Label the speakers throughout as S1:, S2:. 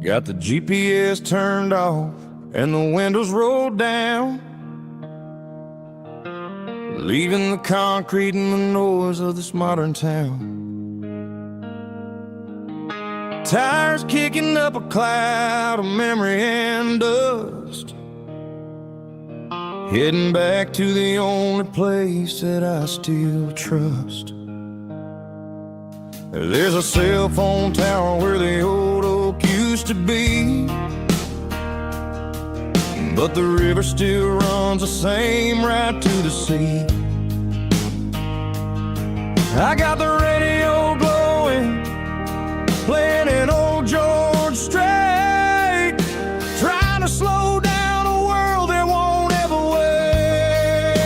S1: Got the GPS turned off and the windows rolled down, leaving the concrete and the noise of this modern town. Tires kicking up a cloud of memory and dust, heading back to the only place that I still trust. There's a cell phone tower where the old oak used to be, but the river still runs the same right to the sea. I got the radio glowing, playing an old George Strait, trying to slow down a world that won't ever wait.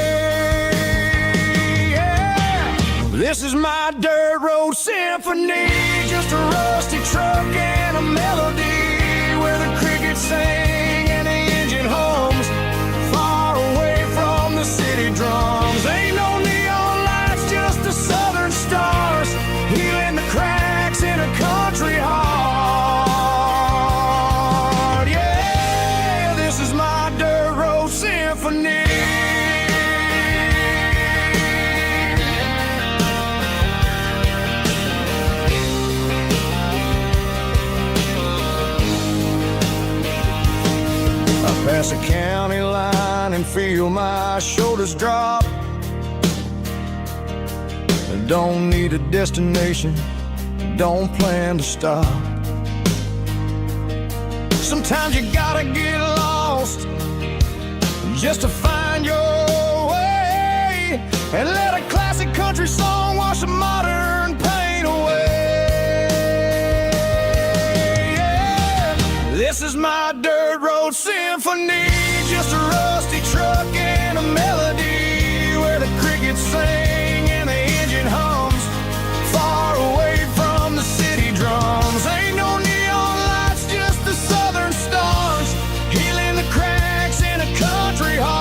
S1: Yeah. This is my dirt road symphony, just a rusty truck and a melody where the crickets sing and the engine hums, far away from the city drums. Ain't no neon lights, just the southern stars, healing the cracks in a country heart. Yeah, this is my dirt road symphony. Pass a county line and feel my shoulders drop. Don't need a destination, don't plan to stop. Sometimes you gotta get lost just to find your way, and let a classic country song wash a modern pain away. Yeah. This is my dirt road symphony, just a rusty truck and a melody where the crickets sing and the engine hums, far away from the city drums. Ain't no neon lights, just the southern stars, healing the cracks in a country heart.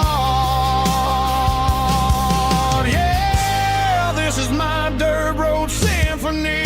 S1: Yeah, this is my dirt road symphony.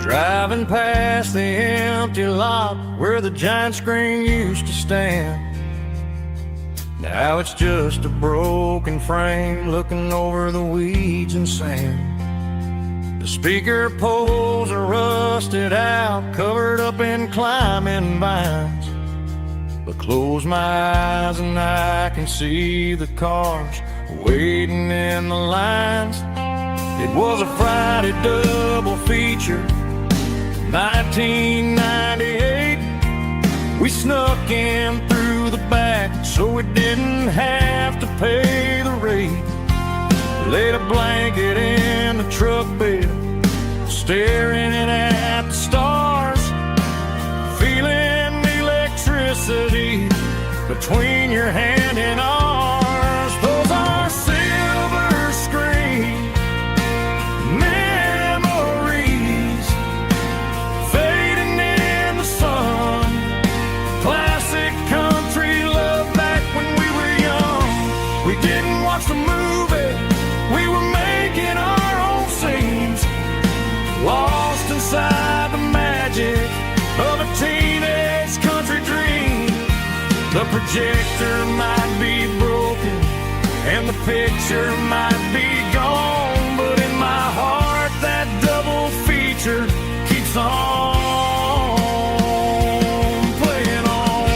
S1: Driving past the empty lot where the giant screen used to stand. Now it's just a broken frame looking over the weeds and sand. The speaker poles are rusted out, covered up in climbing vines. But close my eyes and I can see the cars waiting in the lines. It was a Friday double feature, 1998. We snuck in through the back so we didn't have to pay the rate. Laid a blanket in the truck bed, staring at the stars, feeling the electricity between your hand and ours. Those are silver screen memories fading in the sun. Classic country love back when we were young. We didn't watch the movie, we were making our own scenes, lost inside the magic of a teenage country dream. The projector might be broken and the picture might be gone, but in my heart that double feature keeps on playing on.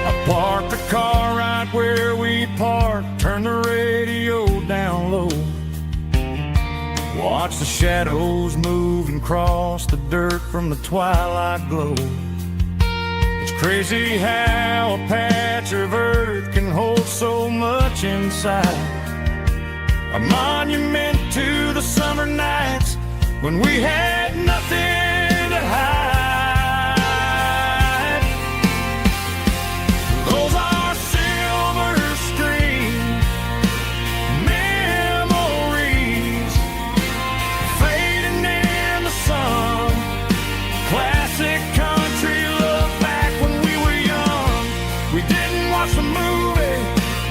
S1: I parked the car right where we parked watch the shadows move and cross the dirt from the twilight glow. It's crazy how a patch of earth can hold so much inside. A monument to the summer nights when we had nothing to hide. Those are silver screen memories fading in the sun. Classic country look back when we were young. We didn't watch the movie,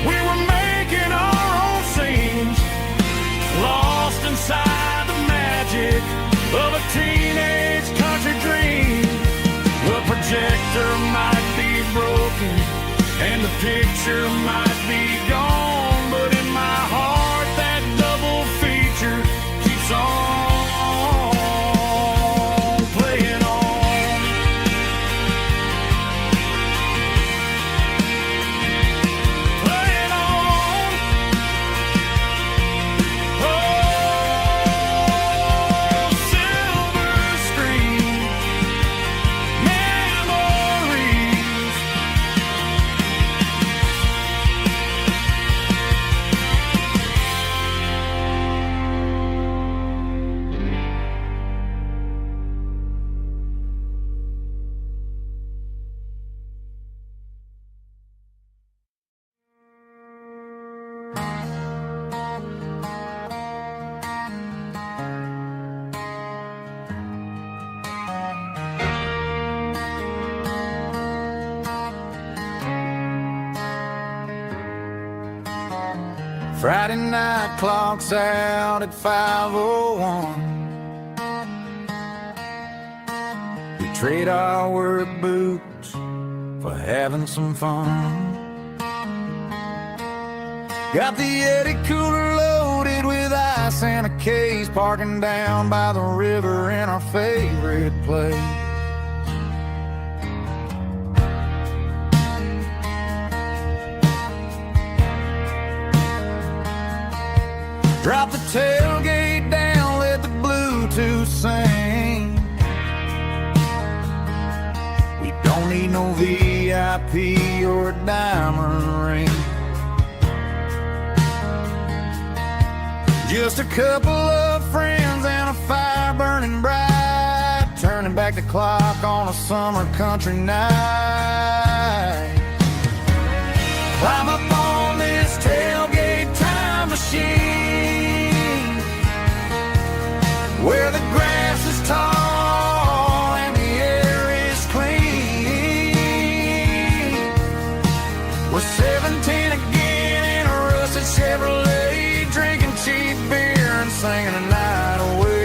S1: we were making our own scenes, lost inside the magic of a teenage country dream. The projector might be broken and the picture might be gone, but in my heart that double feature keeps on playing on. Playing on. Oh, silver screen memories. Friday night clocks out at 5:01. We trade our work boots for having some fun. Got the Yeti cooler loaded with ice and a case, parking down by the river in our favorite place. Drop the tailgate down, let the Bluetooth sing. We don't need no VIP or a diamond ring. Just a couple of friends and a fire burning bright, turning back the clock on a summer country night. Climb up on this tailgate time machine, where the grass is tall and the air is clean. We're 17 again in a rusted Chevrolet, drinking cheap beer and singing the night away.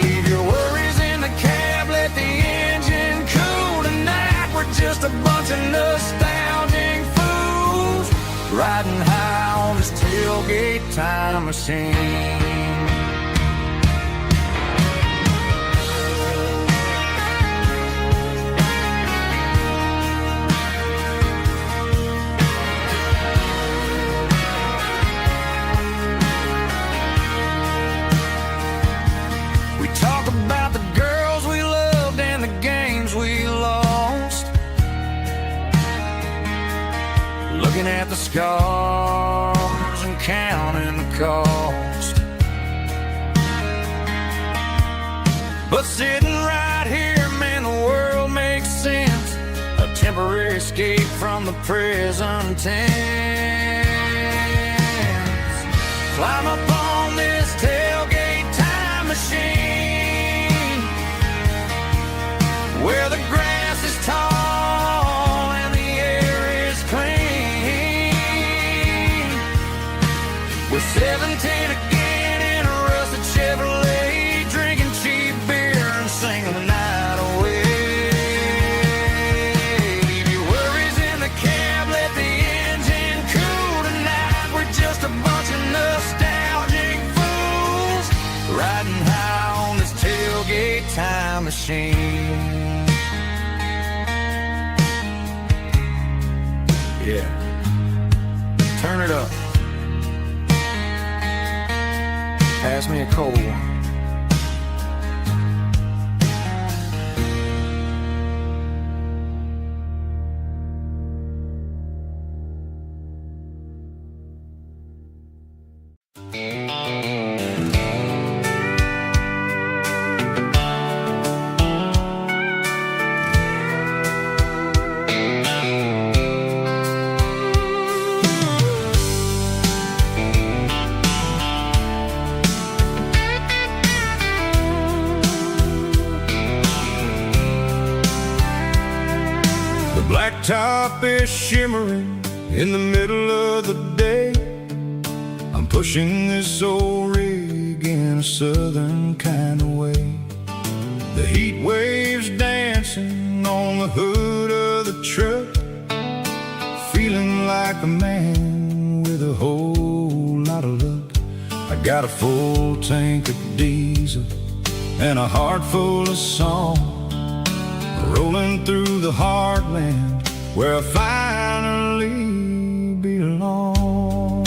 S1: Leave your worries in the cab, let the engine cool tonight. We're just a bunch of nostalgic fools riding high on this tailgate time machine. We talk about the girls we loved and the games we lost, looking at the scars and counting the cost. But sitting right here, man, the world makes sense. A temporary escape from the present tense. Climb up on this tailgate time machine, where the grass is tall and the air is clean. We're 17 again in a rusted Chevrolet, drinking cheap beer and singing the night away. Leave your worries in the cab, let the engine cool tonight. We're just a bunch of nostalgic fools riding high on this tailgate time machine. Yeah, turn it up.
S2: Pass me a cold one.
S1: Blacktop is shimmering in the middle of the day. I'm pushing this old rig in a southern kind of way. The heat waves dancing on the hood of the truck, feeling like a man with a whole lot of luck. I got a full tank of diesel and a heart full of song, rolling through the heartland where I finally belong.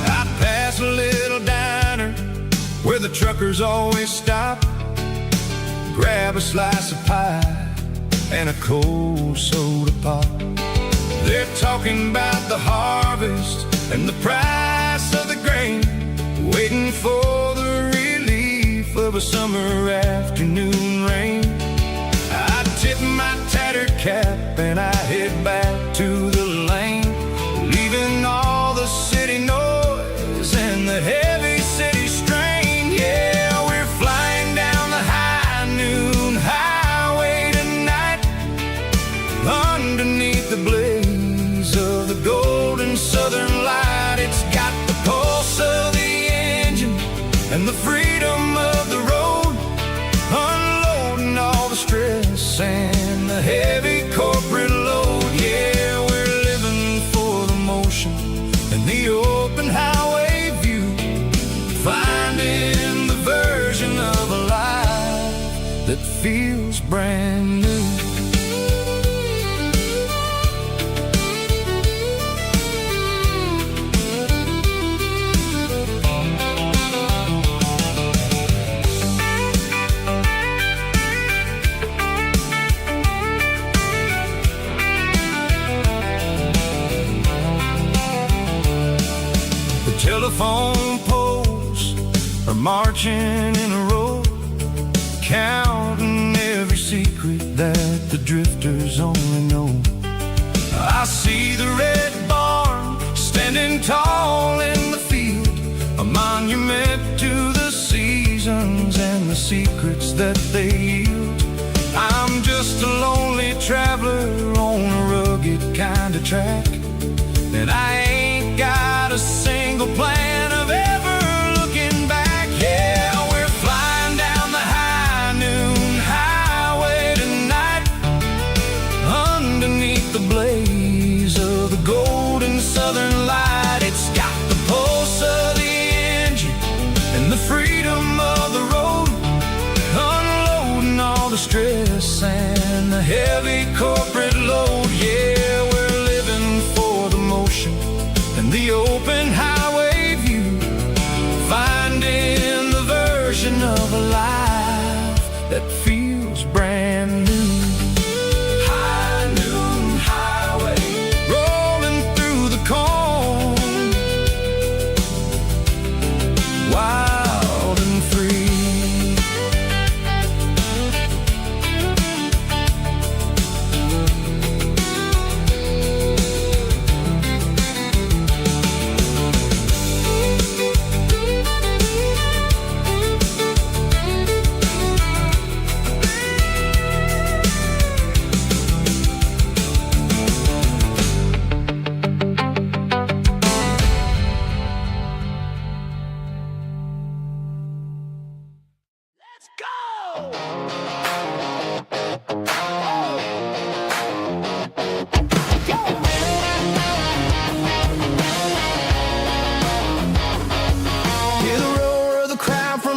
S1: I pass a little diner where the truckers always stop, grab a slice of pie and a cold soda pop. They're talking about the harvest and the price of the grain, waiting for the relief of a summer afternoon rain. I tip my tattered cap and I head back to the lane, leaving all the city noise and the heavy city strain. Yeah, we're flying down the high noon highway tonight, underneath the blaze of the golden southern light. It's got the pulse of the engine and the freedom of the road, unloading all the stress and the heavy corporate load. Yeah, we're living for the motion and the open highway view, finding the version of a life that feels brand new. Telephone poles are marching in a row, counting every secret that the drifters only know. I see the red barn standing tall in the field, a monument to the seasons and the secrets that they yield. I'm just a lonely traveler on a rugged kind of track, and I ain't got a single plan of ever looking back. Yeah, we're flying down the high noon highway tonight, underneath the blaze of the golden southern light. It's got the pulse of the engine and the freedom of the road, unloading all the stress and the heavy corporate load. Yeah, we're living for the motion and the open highway view, finding the version of a life that feels brand new. High noon highway, rolling through the corn, wild and free.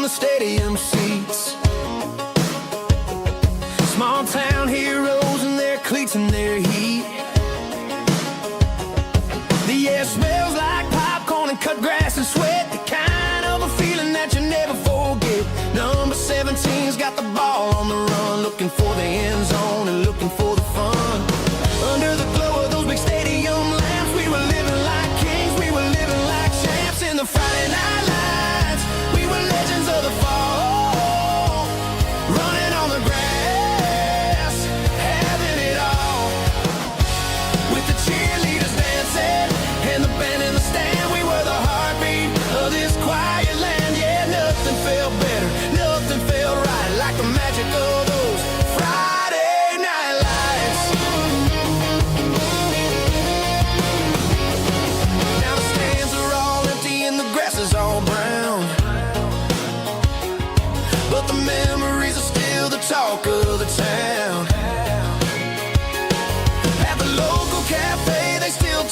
S1: Stadium seats, small town heroes in their cleats and their heat. The air smells like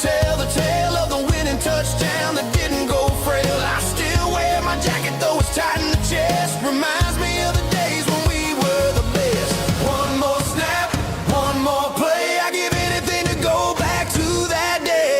S1: tell the tale of the winning touchdown that didn't go frail. I still wear my jacket though it's tight in the chest. Reminds me of the days when we were the best. One more snap, one more play. I give anything to go back to that day.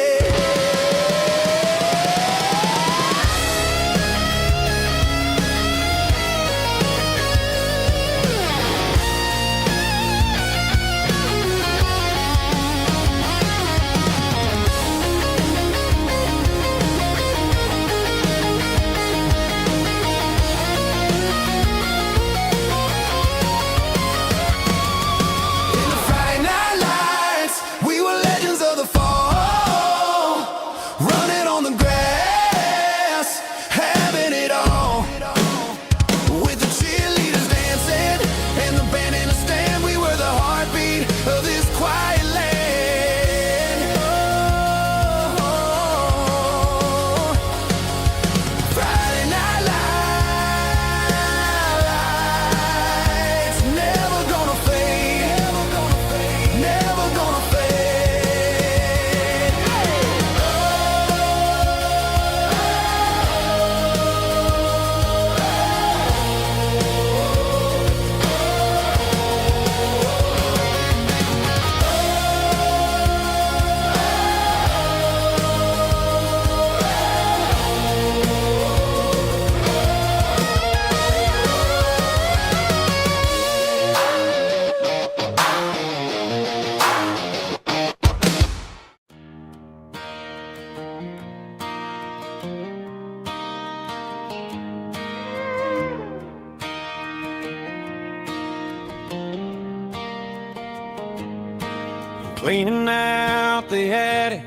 S1: Cleaning out the attic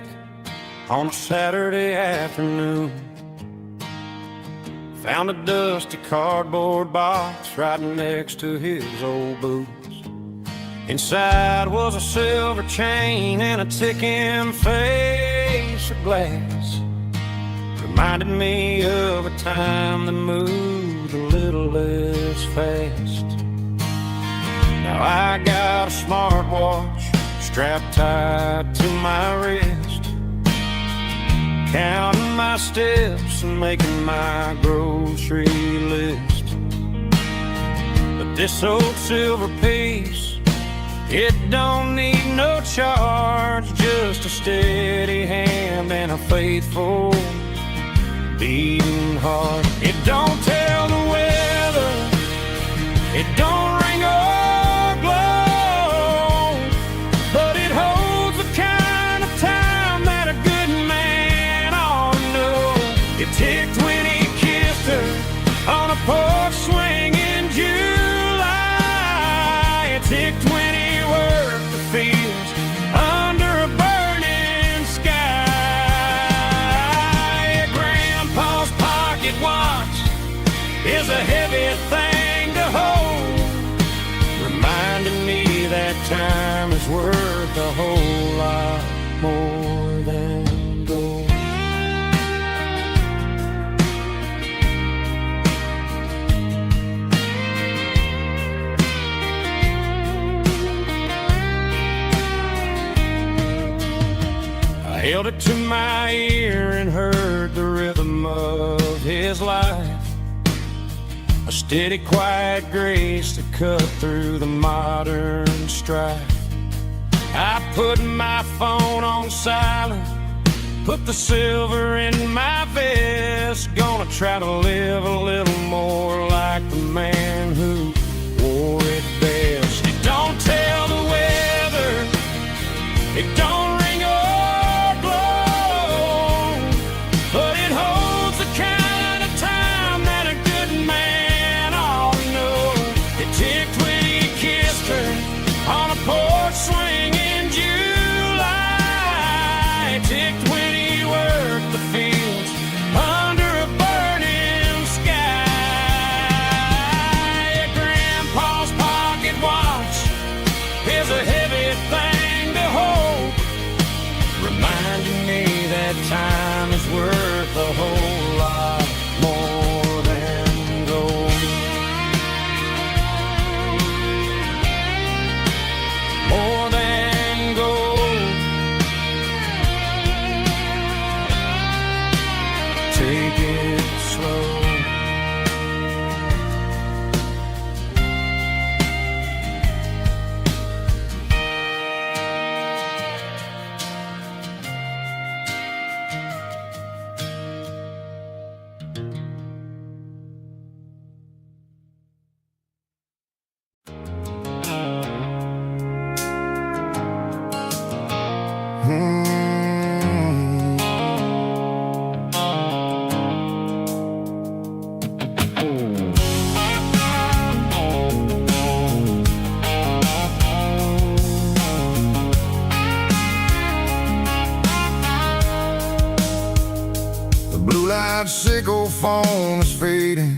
S1: on a Saturday afternoon. Found a dusty cardboard box right next to his old boots. Inside was a silver chain and a ticking face of glass. Reminded me of a time that moved a little less fast. Now I got a smartwatch strapped tight to my wrist, counting my steps and making my grocery list. But this old silver piece, it don't need no charge, just a steady hand and a faithful beating heart. It don't tell the weather, it don't ring or glow, but it holds the kind of time that a good man ought to know. It ticked when he kissed her on a porch swing in July. It ticked when he worked the fields under a burning sky. Grandpa's pocket watch is a heavy thing to hold, reminding me that time is worth a whole lot more than gold. I held it to my ear and heard the rhythm of his life, a steady, quiet grace that cut through the modern strife. I put my phone on silent, put the silver in my vest. Gonna try to live a little more like the man who wore it best. It don't tell the weather, it don't ring or glow, but it holds the kind of time that a good man ought to know. It ticked when he kissed her on a porch swing in July. It ticked when he worked the fields under a burning sky. Sickle phone is fading,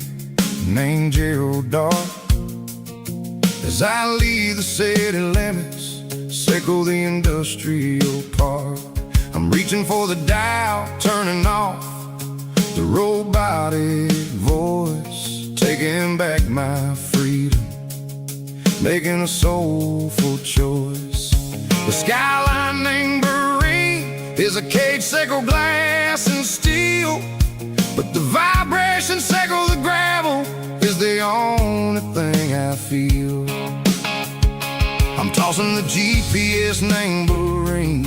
S1: name Gerald Dark. As I leave the city limits, sickle the industrial park. I'm reaching for the dial, turning off the robotic voice, taking back my freedom, making a soulful choice. The skyline named Marine is a cage, sickle glass and steel, but the vibration sickle the gravel is the only thing I feel. I'm tossing the GPS named Bahrain,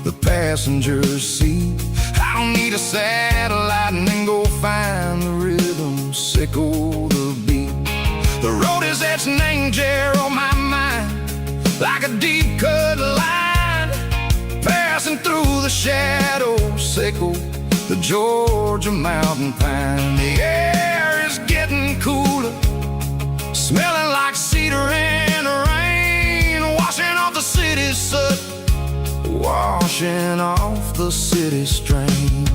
S1: the passenger seat. I don't need a satellite and then go find the rhythm, sickle the beat. The road is etched named Jer on my mind, like a deep cut line, passing through the shadows, sickle the Georgia mountain pine. The air is getting cooler, smelling like cedar in the rain, washing off the city's soot, washing off the city strain.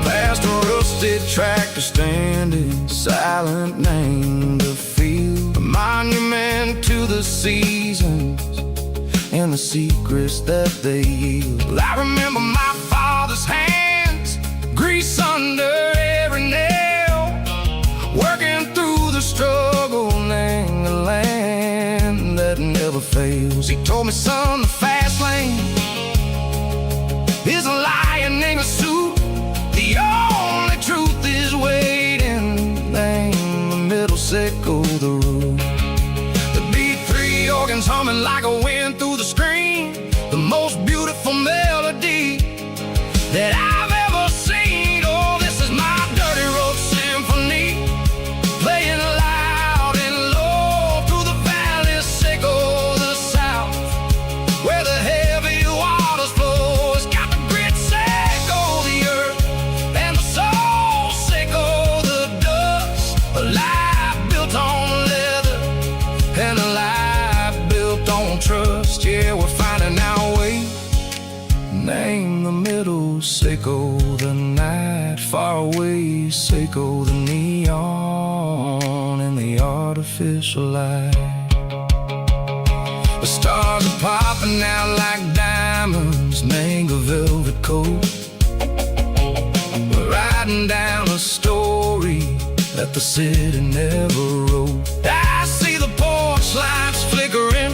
S1: Past a rusted tractor standing silent, named the field, a monument to the seasons and the secrets that they yield. I remember my father's hands, grease under every nail, working through the struggle, named the land that never fails. He told me, son, the fast lane is a lion in a suit, the only truth is waiting, name the middle, sickle the root. The B3 organs humming like a wind through the screen, the most beautiful melody that I've ever seen. Oh, this is my dirty road symphony, playing loud and low through the valleys, sickle the south, where the heavy waters flow. It's got the grit, sickle the earth, and the soul, sickle the dust. A life built on leather and a life built on trust. Yeah, we're finding our way, name the middle, sickle the night, far away, sickle the neon and the artificial light. The stars are popping out like diamonds, mango velvet coat. We're riding down a story that the city never wrote. I see the porch lights flickering,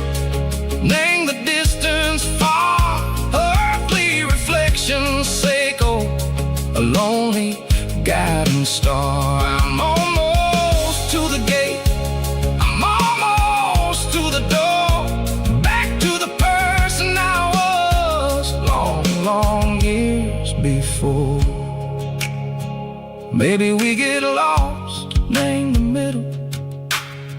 S1: name the distance far, earthly reflections, sickle a lonely guiding star. I'm almost to the gate, I'm almost to the door, back to the person I was long, long years before. Maybe we get lost, name the middle,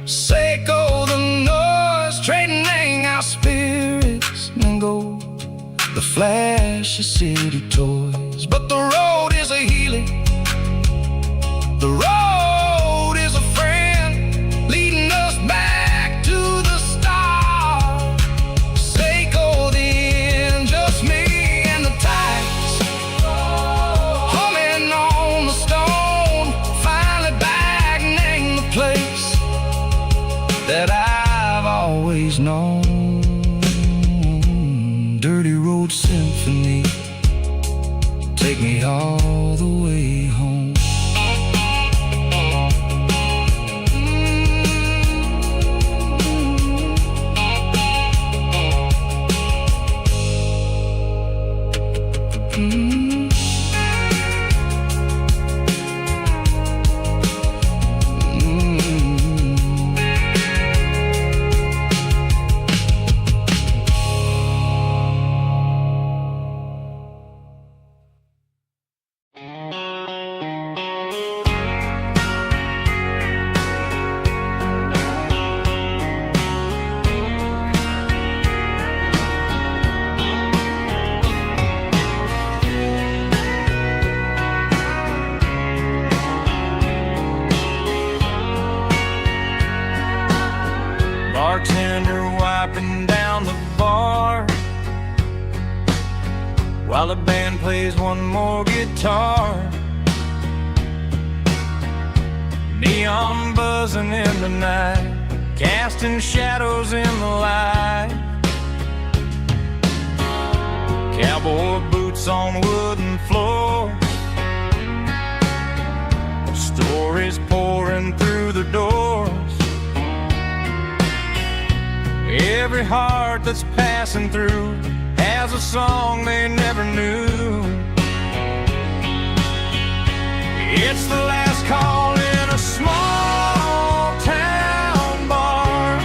S1: sickle the noise, trading our spirits and go the flash of city toys. But the road is a healing, the road is a friend, leading us back to the start. Sickle the end, just me and the tides, humming on the stone, finally back, name the place that I've always known. Dirty road symphony, take me all the way home. while the band plays one more guitar. Neon buzzing in the night, casting shadows in the light. Cowboy boots on wooden floors, stories pouring through the doors. Every heart that's passing through has a song they never knew. It's the last call in a small town bar,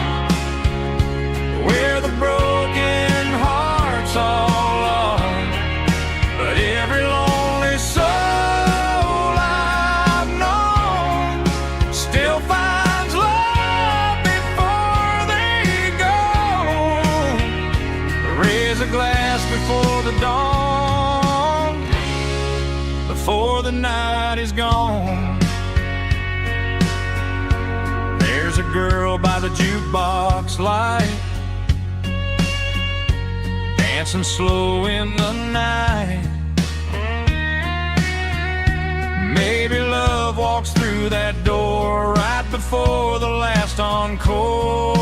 S1: where the broken hearts all are. But every lonely soul I've known still finds love before they go. Raise a glass before the dawn, before the night is gone. There's a girl by the jukebox light, dancing slow in the night. Maybe love walks through that door right before the last encore.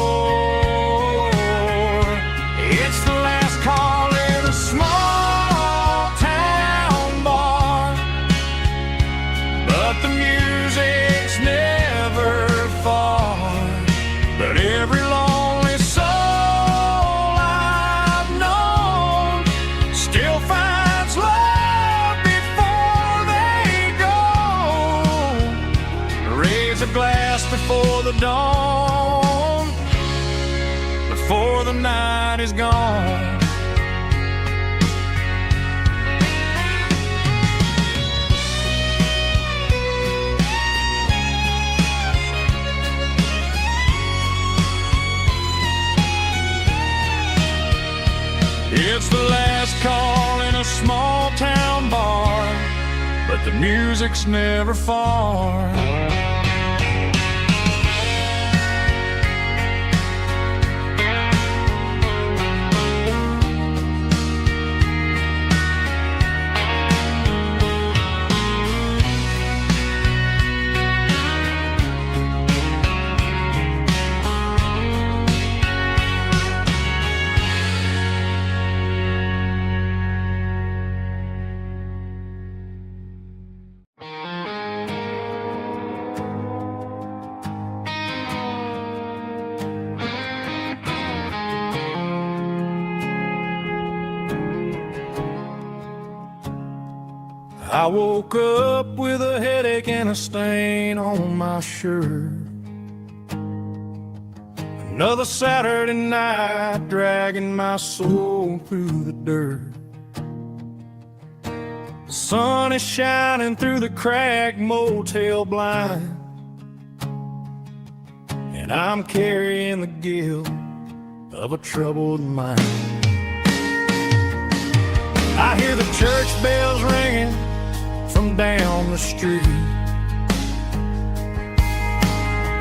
S1: It's the last call in a small town bar, but the music's never far. But every lonely soul I've known still finds love before they go. Raise a glass before the dawn, before the night is gone. It's the last call in a small town bar, but the music's never far. I woke up with a headache and a stain on my shirt. Another Saturday night dragging my soul through the dirt. The sun is shining through the cracked motel blind, and I'm carrying the guilt of a troubled mind. I hear the church bells ringing from down the street,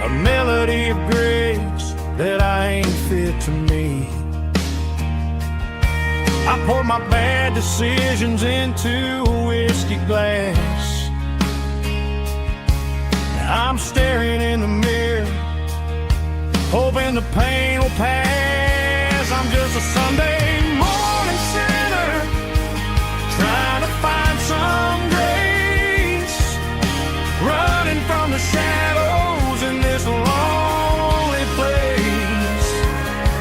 S1: a melody of grace that I ain't fit to meet. I pour my bad decisions into a whiskey glass. I'm staring in the mirror, hoping the pain will pass. I'm just a Sunday morning sinner, trying to find some grace, running from the shadows in this lonely place.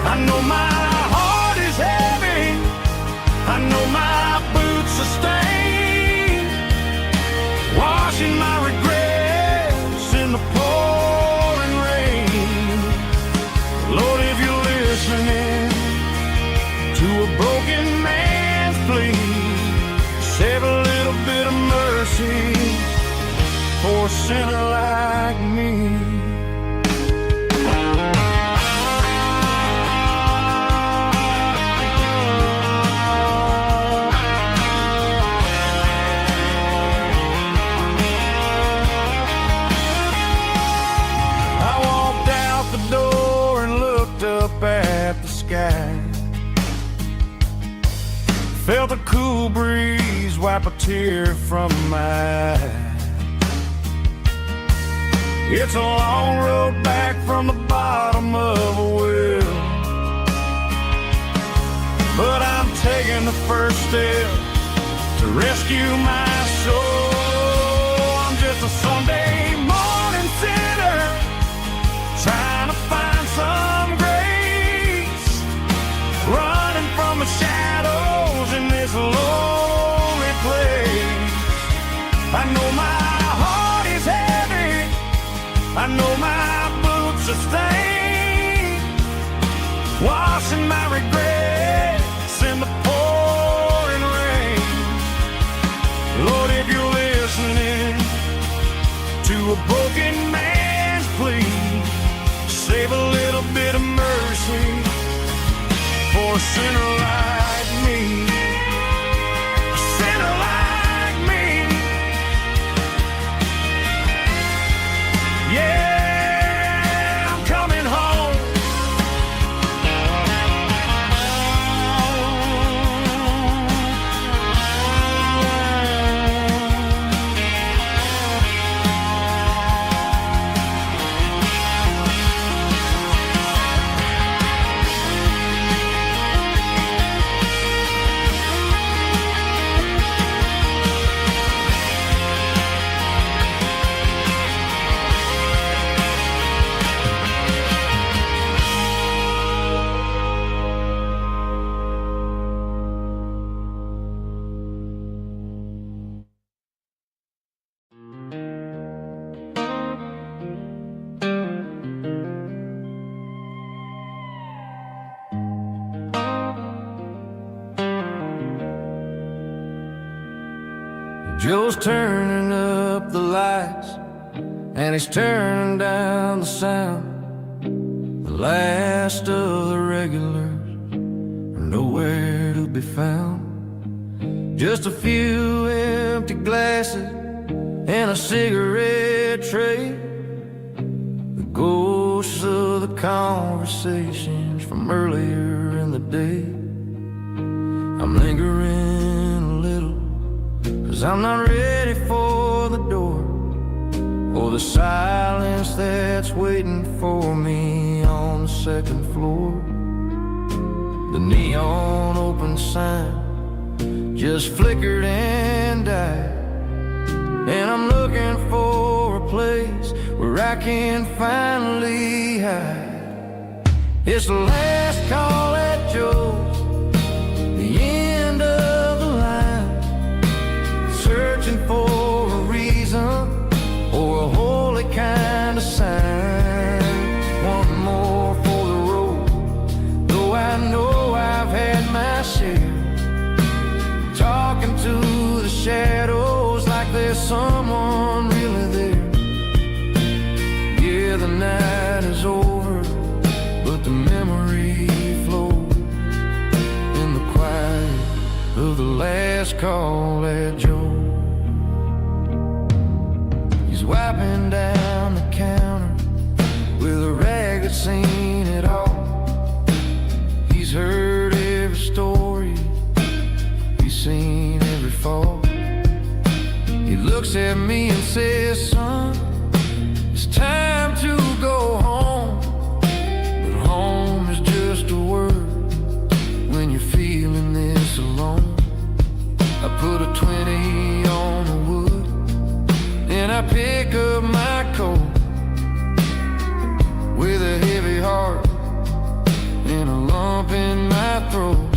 S1: I know my heart is heavy, I know my boots are stained, washing my regrets in the pouring rain. Lord, if you're listening to a broken man's plea, save a little bit of mercy for a sinner like me. I walked out the door and looked up at the sky, felt the cool breeze please wipe a tear from my eye. It's a long road back from the bottom of a well, but I'm taking the first step to rescue my soul. I'm just a Sunday morning sinner trying to find some grace, running from the shadows in this lonely place. I know my heart is heavy, I know my boots are stained, washing my regrets in the pouring rain. Lord, if you're listening to a broken man's plea, save a little bit of mercy for a sinner like me. A sinner like me. Yeah, I'm coming home. Joe's turning up the lights and he's turning down the sound. The last of the regulars are nowhere to be found. Just a few empty glasses and a cigarette tray, the ghosts of the conversations from earlier in the day. I'm lingering a little, 'cause I'm not ready for the door, or the silence that's waiting for me on the second floor. The neon open sign just flickered and died, and I'm looking for a place where I can finally hide. It's the last call at Joe's, the end of the line, searching for a reason or a holy kind of sign. One more for the road, though I know I've had my share, talking to the shadows like there's someone really there. Yeah, the night is over, but the memory flows in the quiet of the last call at Joe. He's wiping down the counter with a rag that's seen it all. He's heard every story, he's seen every fall. He looks at me and says, son, it's time to go home. But home is just a word when you're feeling this alone. I put a 20 on the wood, and I pick up my coat with a heavy heart and a lump in my throat.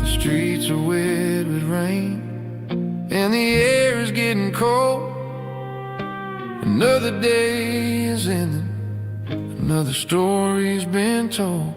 S1: The streets are wet with rain and the air is getting cold. Another day is ending, another story's been told.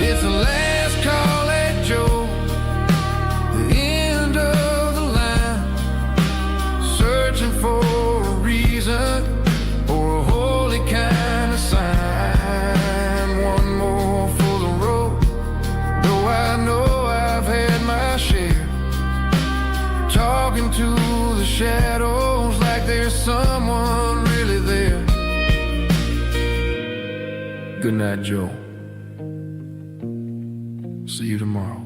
S1: It's the last call at Joe. Good night, Joe. See you tomorrow.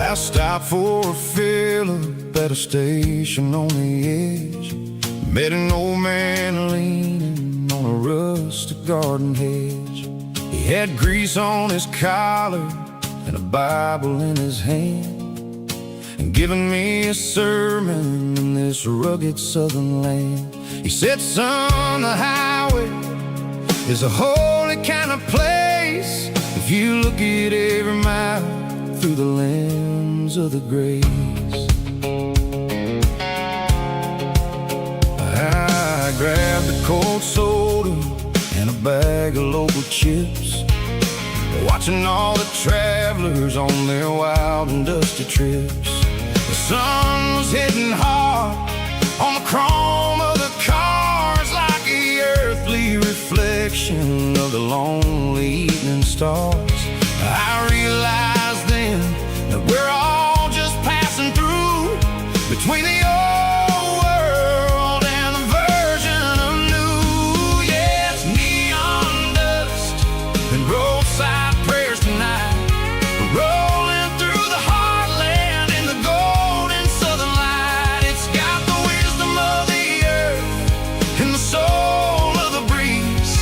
S2: I stopped for a fill-up at a station on the edge. Met an old man leaning on a rustic garden hedge. He had grease on his collar and a Bible in his hand, and giving me a sermon in this rugged southern land. He said, son, the highway is a holy kind of place if you look at every mile through the lens of the grace. I grabbed a cold soda and a bag of local chips, watching all the travelers on their wild and dusty trips. The sun was hitting hard on the chrome of the cars, like the earthly reflection of the lonely evening stars. I realized then that we're all just passing through between the old world and the version of new. Yeah, it's neon dust and roadside prayers tonight. We're rolling through the heartland in the golden southern light. It's got the wisdom of the earth and the soul of the breeze,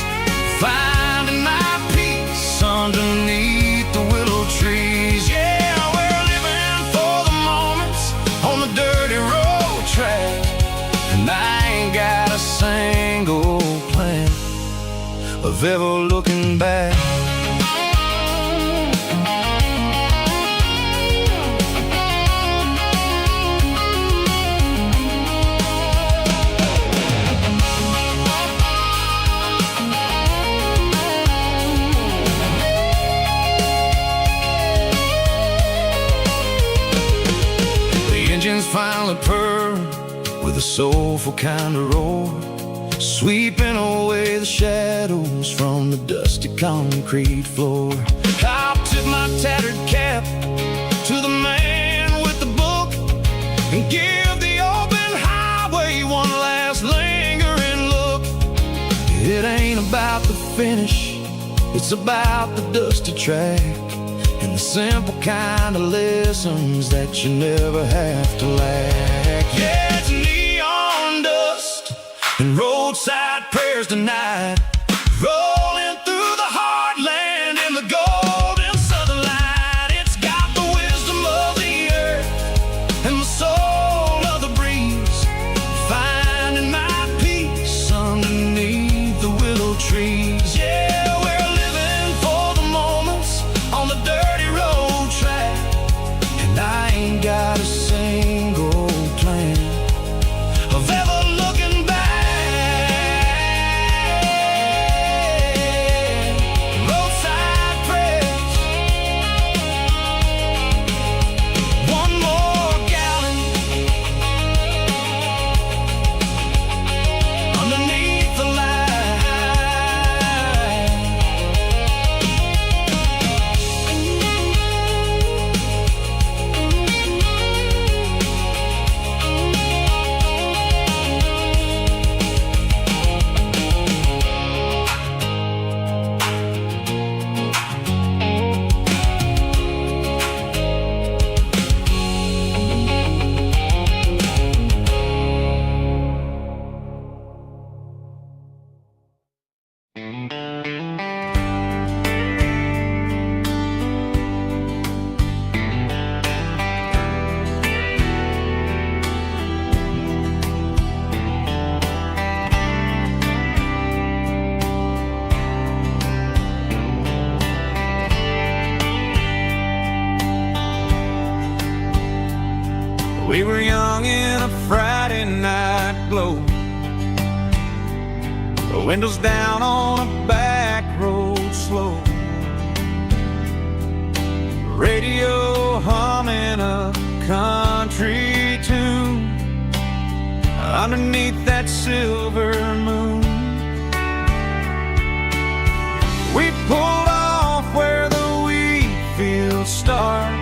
S2: finding my peace underneath the willow trees. Yeah, we're living for the moments on the dirty road track, and I ain't got a single plan of ever looking back. Finally purr with a soulful kind of roar, sweeping away the shadows from the dusty concrete floor. I'll tip my tattered cap to the man with the book and give the open highway one last lingering look. It ain't about the finish, it's about the dusty track and the simple kind of lessons that you never have to lack. Yeah, it's neon dust and roadside prayers tonight, rolling through the heartland in the golden southern light. It's got the wisdom of the earth and the soul of the breeze, finding my peace underneath the willow trees. Yeah, we're living for the moments on the dirty road track, and I ain't got a single plan of ever looking back. Roadside prayers, one more gallon underneath the light.
S3: We were young and afraid
S1: glow. The windows down on a back road slow. Radio humming a country tune underneath that silver moon. We pulled off where the wheat fields start,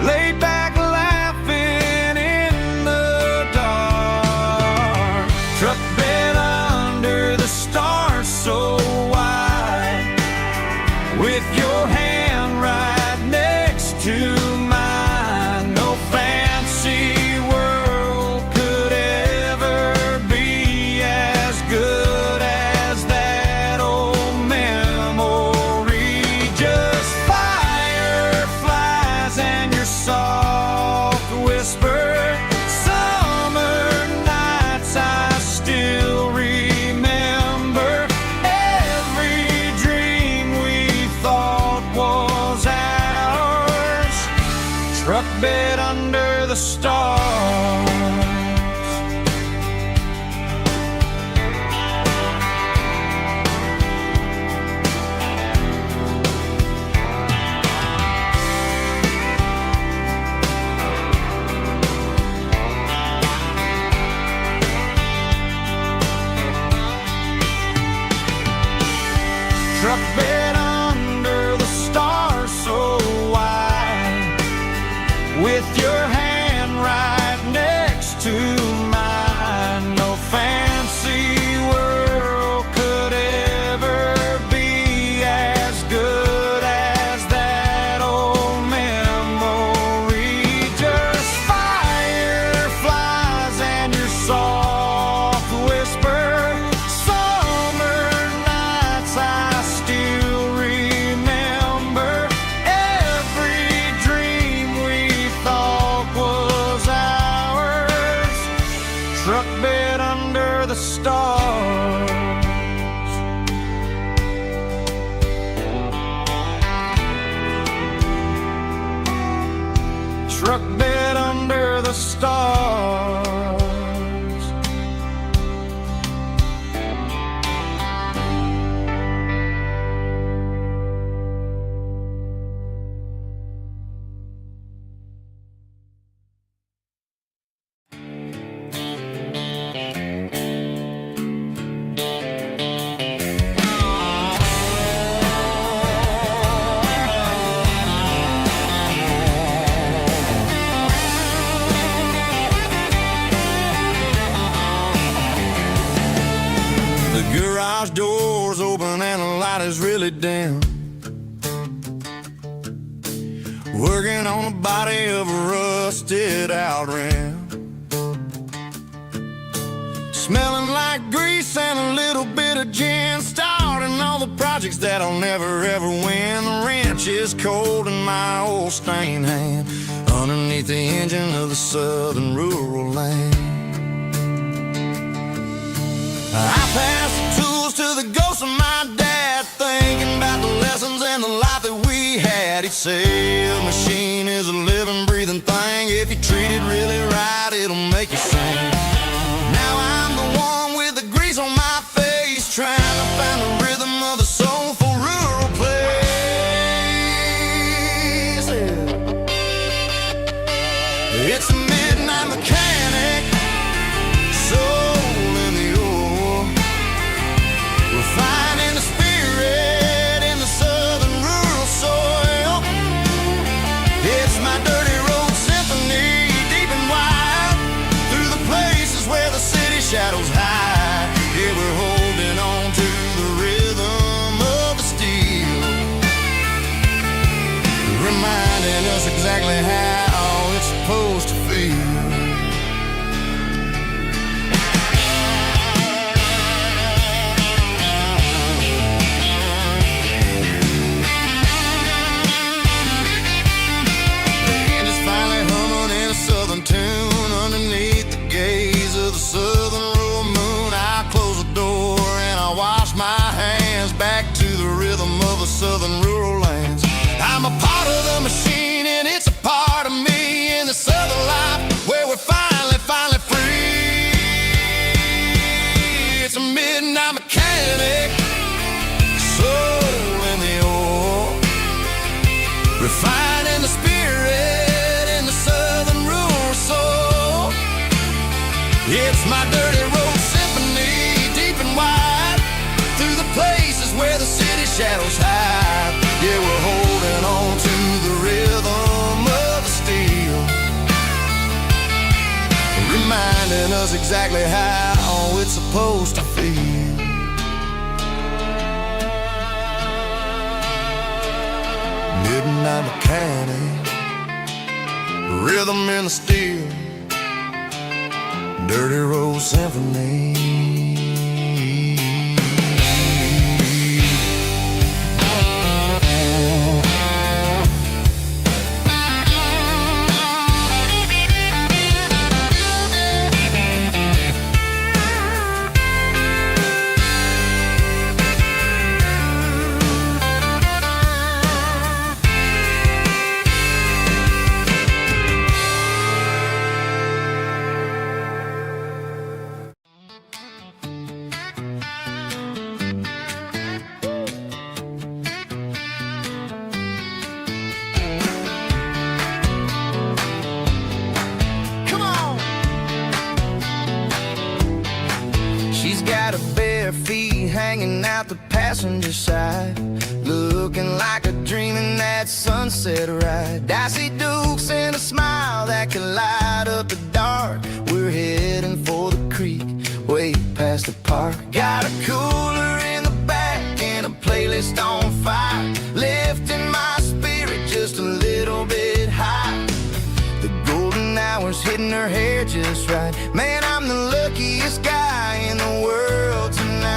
S1: laid back laughing in the dark. Truck bed under the stars so wide, with your hand right next to mine. No fancy world could ever be as good as that old memory. Just fireflies and your soft whisper. Summer nights I still remember. Every dream we thought was ours. Truck bed under the stars. Truck bed under the stars so wide, with your hand right next to mine. No fancy world could ever be as good as that old memory. Just fireflies and your soft whisper. Summer nights I still remember. Every dream we thought was ours. Truck bed under the stars. Truck bed under the stars. The garage door's open and the light is really dim. Working on the body of a rusted out rim. Smelling like grease and a little bit of gin. Starting all the projects that I'll never ever win. The wrench is cold in my old stained hand, underneath the engine of the southern rural land. I pass the tools to the ghost of my dad, thinking about the lessons and the life that we had. He'd say a machine is a living, breathing thing. If you treat it really right, it'll make you sing. Now I'm the one with the grease on my face, trying to find the rhythm of the soulful rural place. It's a midnight mechanic, soul in the ore, refining the spirit in the southern rural soil. It's my dirty road symphony, deep and wide, through the places where the city shadows hide. Yeah, we're holding on to the rhythm of the steel, reminding us exactly how it's supposed to feel. Tune underneath the gaze of the southern rural moon. I close the door and I wash my hands, back to the rhythm of the southern rural lands. I'm a part of the machine and it's a part of me in the southern life where
S2: refining the spirit in the southern rural soul. It's my dirty road symphony, deep and wide, through the places where the city shadows hide. Yeah, we're holding on to the rhythm of the steel, reminding us exactly how it's supposed to feel. Midnight mechanic, rhythm in the steel, dirty road symphony. Feet hanging out the passenger side, looking like a dream in that sunset ride. I see Dukes and a smile that can light up the dark. We're heading for the creek, way past the park. Got a cooler in the back and a playlist on fire, lifting my spirit just a little bit high. The golden hour's hitting her hair just right. Man, I'm the luckiest guy in the world tonight.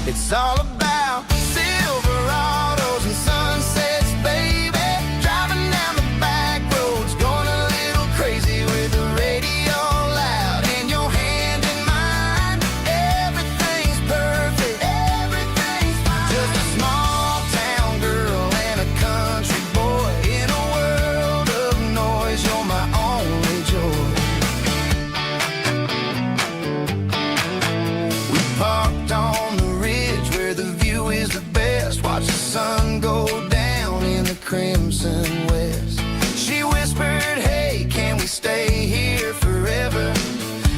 S2: It's all about Silverados and sunsets, baby. Driving down the back roads, going a little crazy with the radio loud and your hand in mine. Everything's perfect, everything's fine. Just a small town girl and a country boy in a world of noise. You're my only joy. We parked on the ridge where the view is the best. Watch the sun go down in the crimson west. She whispered, hey, can we stay here forever?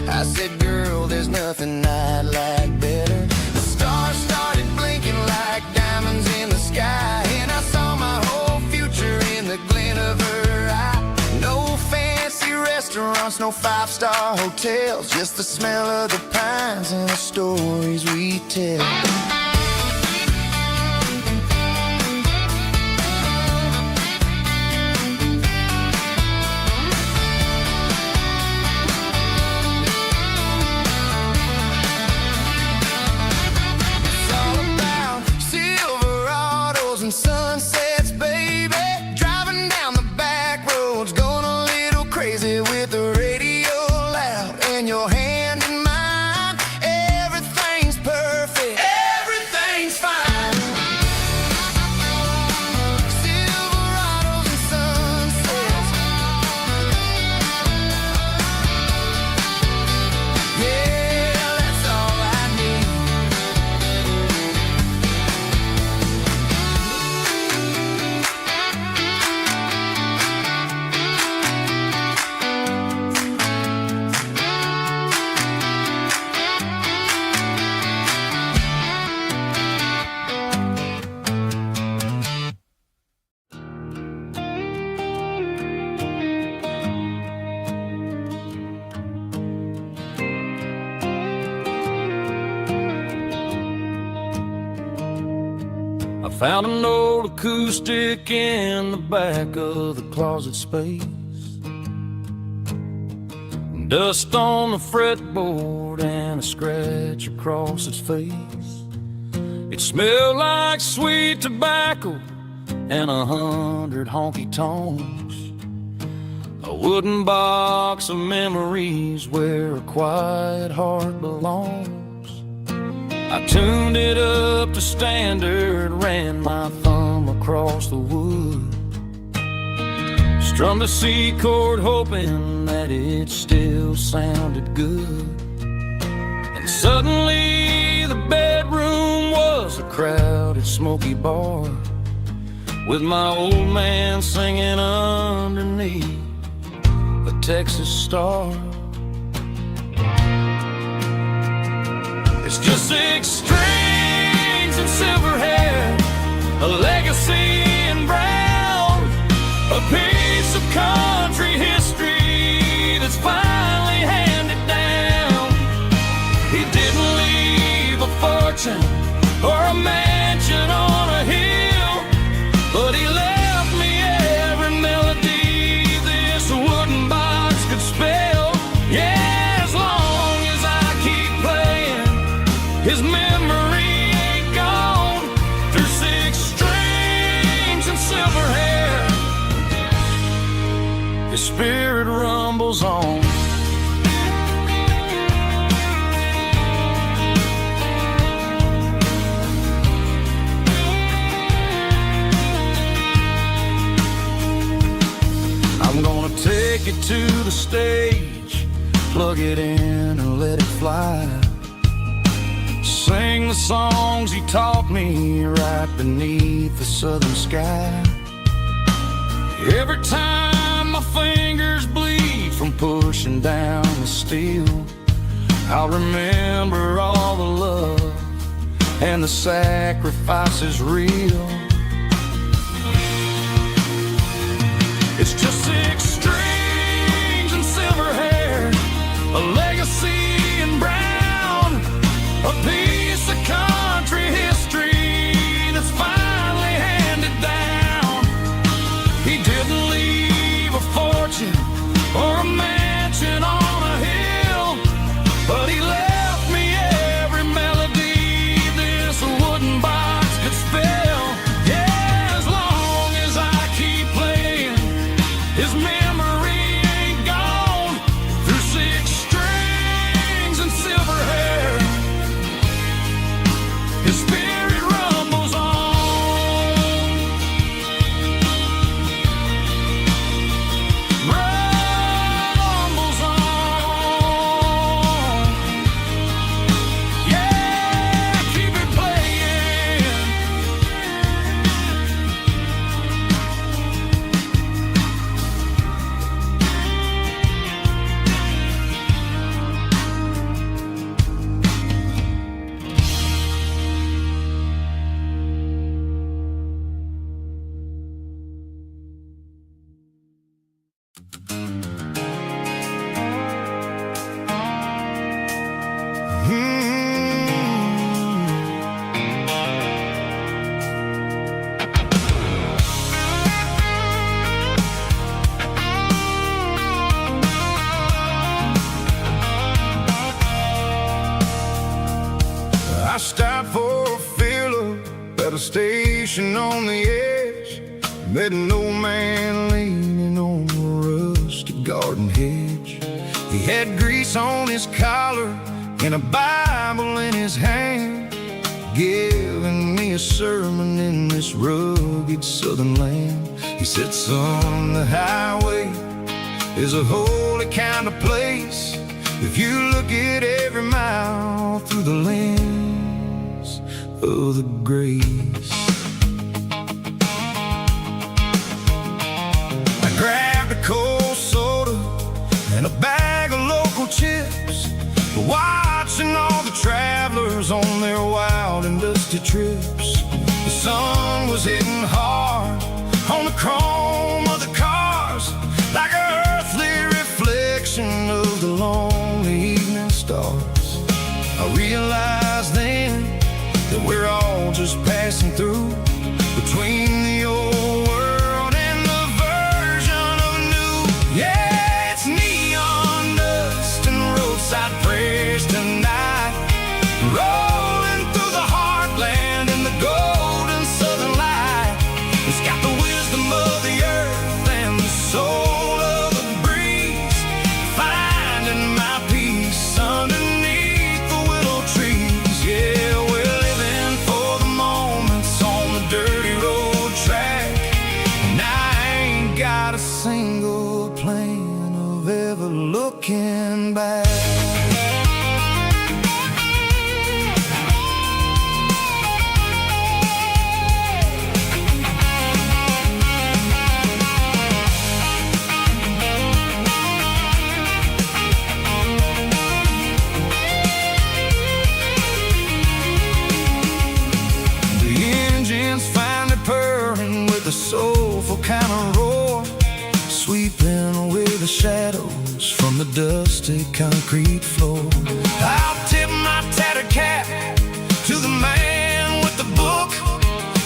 S2: I said, girl, there's nothing I'd like better. The stars started blinking like diamonds in the sky, and I saw my whole future in the glint of her eye. No fancy restaurants, no five-star hotels, just the smell of the pines and the stories we tell. It's all about Silverados and sunsets, baby. Driving down the back roads, going a little crazy with the radio loud and your hand in mine. Everything's perfect, everything's fine. Silverados and sunsets, yeah, that's all I need.
S1: I found an old acoustic in the back of the closet space. Dust on the fretboard and a scratch across its face. It smelled like sweet tobacco and 100 honky-tonks. A wooden box of memories where a quiet heart belongs. I tuned it up to standard, ran my thumb across the wood, strummed a C chord hoping that it still sounded good. And suddenly the bedroom was a crowded, smoky bar
S2: with my old man singing underneath a Texas star. It's just 6 strings and silver hair, a legacy in brown, a piece of country history that's finally handed down. He didn't leave a fortune or a mansion on a hill, but he left me every melody this wooden box could spell. Yeah, as long as I keep playing, his memory ain't gone. Through 6 strings and silver hair, his spirit rumbles on. I'm gonna take it to the stage, plug it in and let it fly. Sing the songs he taught me right beneath the southern sky. Every time my fingers bleed from pushing down the steel, I'll remember all the love and the sacrifices real. It's just 6 strings and silver hair, a legacy in brown, a piece of country history that's finally handed down. He didn't leave a fortune or a mansion on a hill, but he left me every melody this wooden box could spell. Yeah, as long as I keep playing, his memory ain't gone. Through 6 strings and silver hair, his spirit rumbles on. Rumbles on. Yeah, keep it playing. I stopped for a fill-up at a station on the edge. Met an old man leaning on a rusty garden hedge. He had grease on his collar and a Bible in his hand, giving me a sermon in this rugged southern land. He said, son, the highway is a holy kind of place if you look at every mile through the lens of the grace. I grabbed a cold soda and a bag of local chips, watching all the travelers on their wild and dusty trips. The sun was hitting hard on the chrome of the cars, like an earthly reflection of the lonely evening stars. I realized then that we're all just passing through between the old world and the version of new. Yeah, it's neon dust and roadside prayers tonight, rolling through the heartland in the golden southern light. It's got the wisdom of the earth and the soul of the breeze, finding my peace underneath the willow trees. Yeah, we're living for the moments on the dirty road track, and I ain't got a single plan of ever looking back. soulful kind of roar, sweeping away the shadows from the dusty concrete floor. I'll tip my tattered cap to the man with the book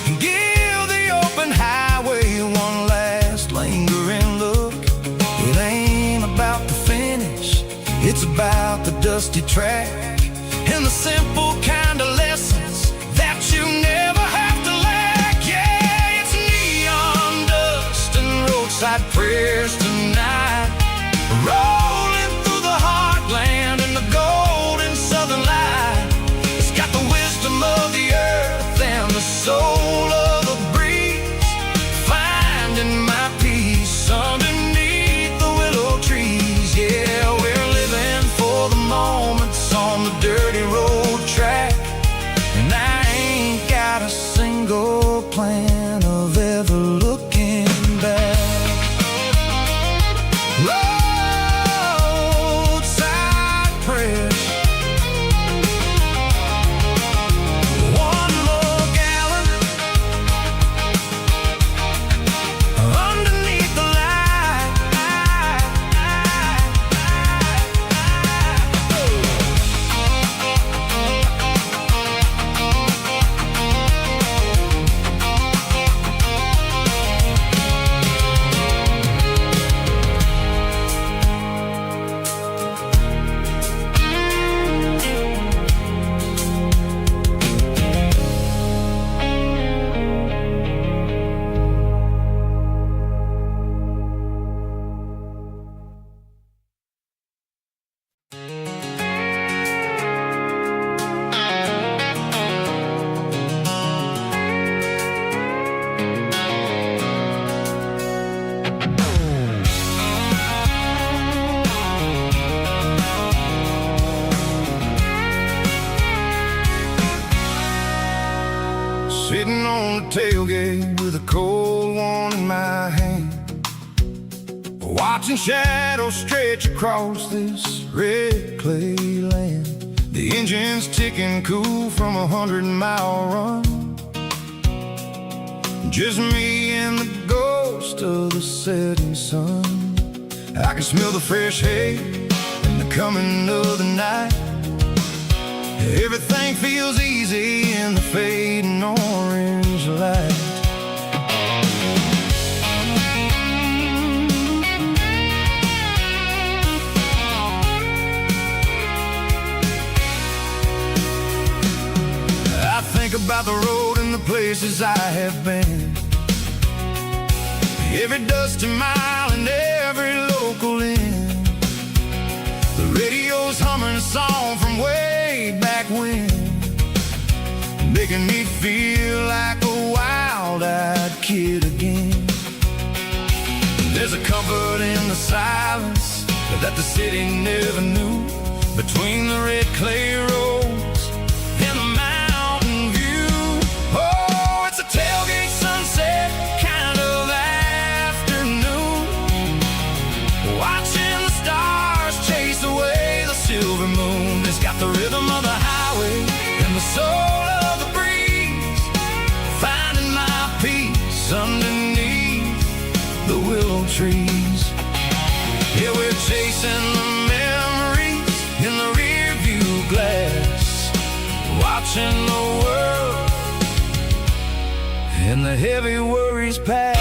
S2: and give the open highway one last lingering look. It ain't about the finish, it's about the dusty track and the simple kind of lessons that you never have to lack. Yeah, it's neon dust and roadside prayers tonight, rolling through the heartland in the golden southern light. It's got the wisdom of the earth and the soul of the breeze, finding my peace underneath the willow trees. Yeah, we're living for the moments on the dirty road track, and I ain't got a single plan of ever looking back. Roadside prayers, one more gallon underneath the light. Sitting on the tailgate with a cold one in my hand, watching shadows stretch across this red clay land. The engine's ticking cool from 100-mile run, just me and the ghost of the setting sun. I can smell the fresh hay and the coming of the night. Everything feels easy in the fading orange light. I think about the road and the places I have been, every dusty mile and every local inn. The radio's humming a song from way back when, making me feel like a wild-eyed kid again. There's a comfort in the silence that the city never knew, between the red clay roads and the mountain view. Oh, it's a tailgate sunset kind of afternoon, watching the stars chase away the silver moon. It's got the rhythm of the highway and the soul of the breeze, finding my peace underneath the willow trees. Yeah, we're chasing the memories in the rear view glass, watching the world and the heavy worries pass.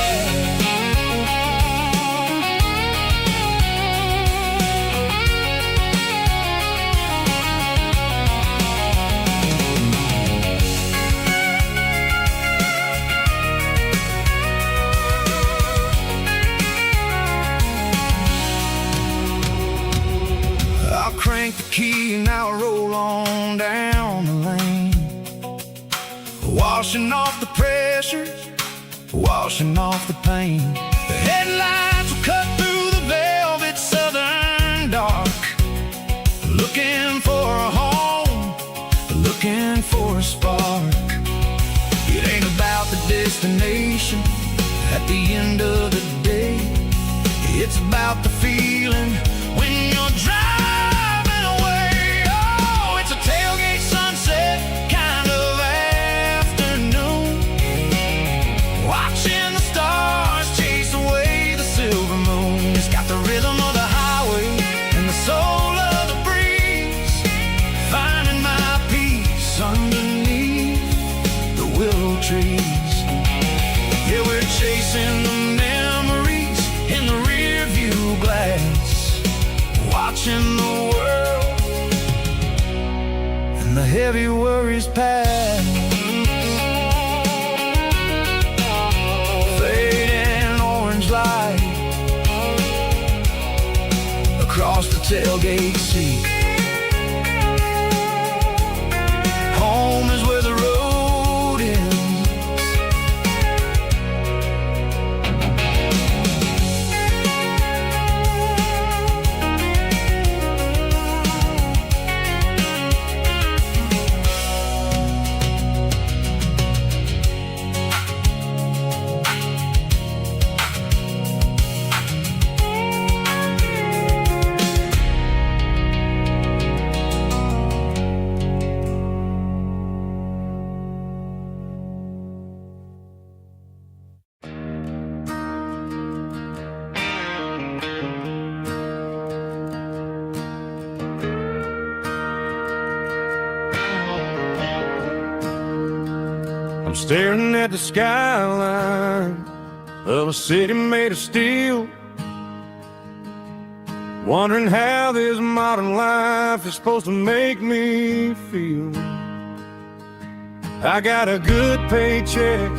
S2: Crank the key and I'll roll on down the lane, washing off the pressure, washing off the pain. The headlights will cut through the velvet southern dark, looking for a home, looking for a spark. It ain't about the destination at the end of the day, it's about the feeling when you're driving. Tailgate sunset kind of afternoon, watching the stars path, fading orange light across the tailgate seat. Home is where the road ends.
S1: I'm staring at the skyline of a city made of steel, wondering how this modern life is supposed to make me feel. I got a good paycheck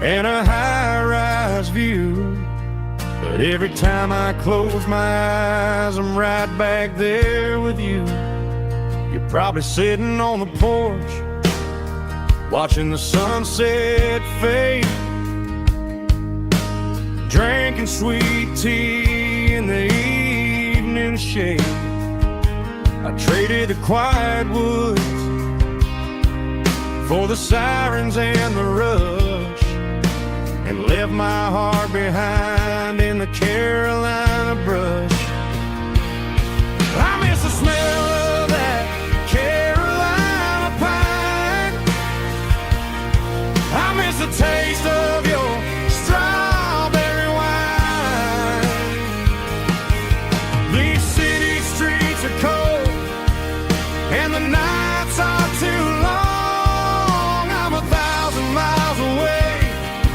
S1: and a high-rise view, but every time I close my eyes, I'm right back there with you. You're probably sitting on the porch, watching the sunset fade, drinking sweet tea in the evening shade. I traded the quiet woods for the sirens and the rush, and left my heart behind in the Carolina brush. I miss the smell of that Carolina pine. I miss the taste of your strawberry wine. These city streets are cold and the nights are too long. I'm 1,000 miles away,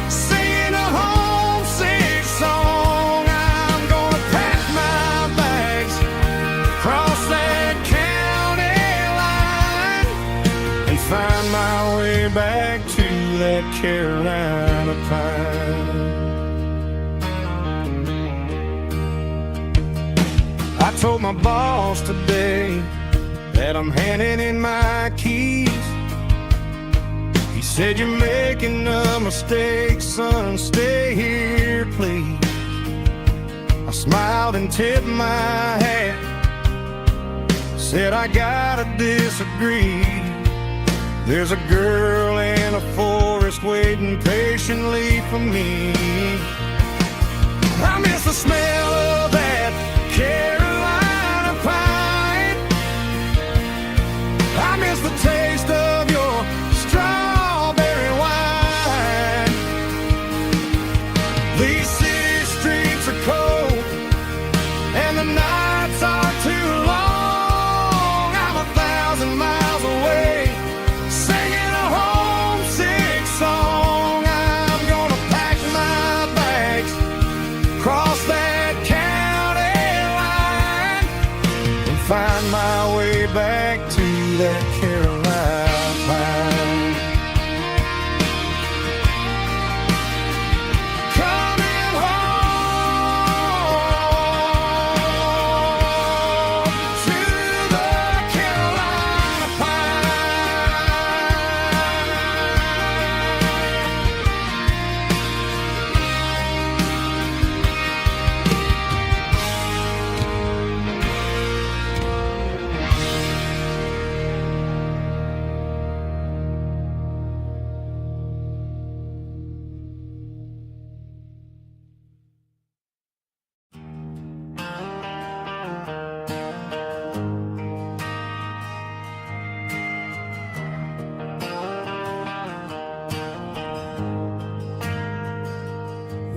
S1: singing a homesick song. I'm gonna pack my bags, cross that county line, and find my way back to that Carolina pine. I told my boss today that I'm handing in my keys. He said, "You're making a mistake, son, stay here, please." I smiled and tipped my hat, said, "I gotta disagree. There's a girl in a forest waiting patiently for me." I miss the smell of that Carolina pine. I miss the taste of your strawberry wine. These city streets are cold and the nights are too long. I'm 1,000 miles away, singing a homesick song. I'm gonna pack my bags, cross that county line, and find my way back to that Carolina pine. Coming home to the Carolina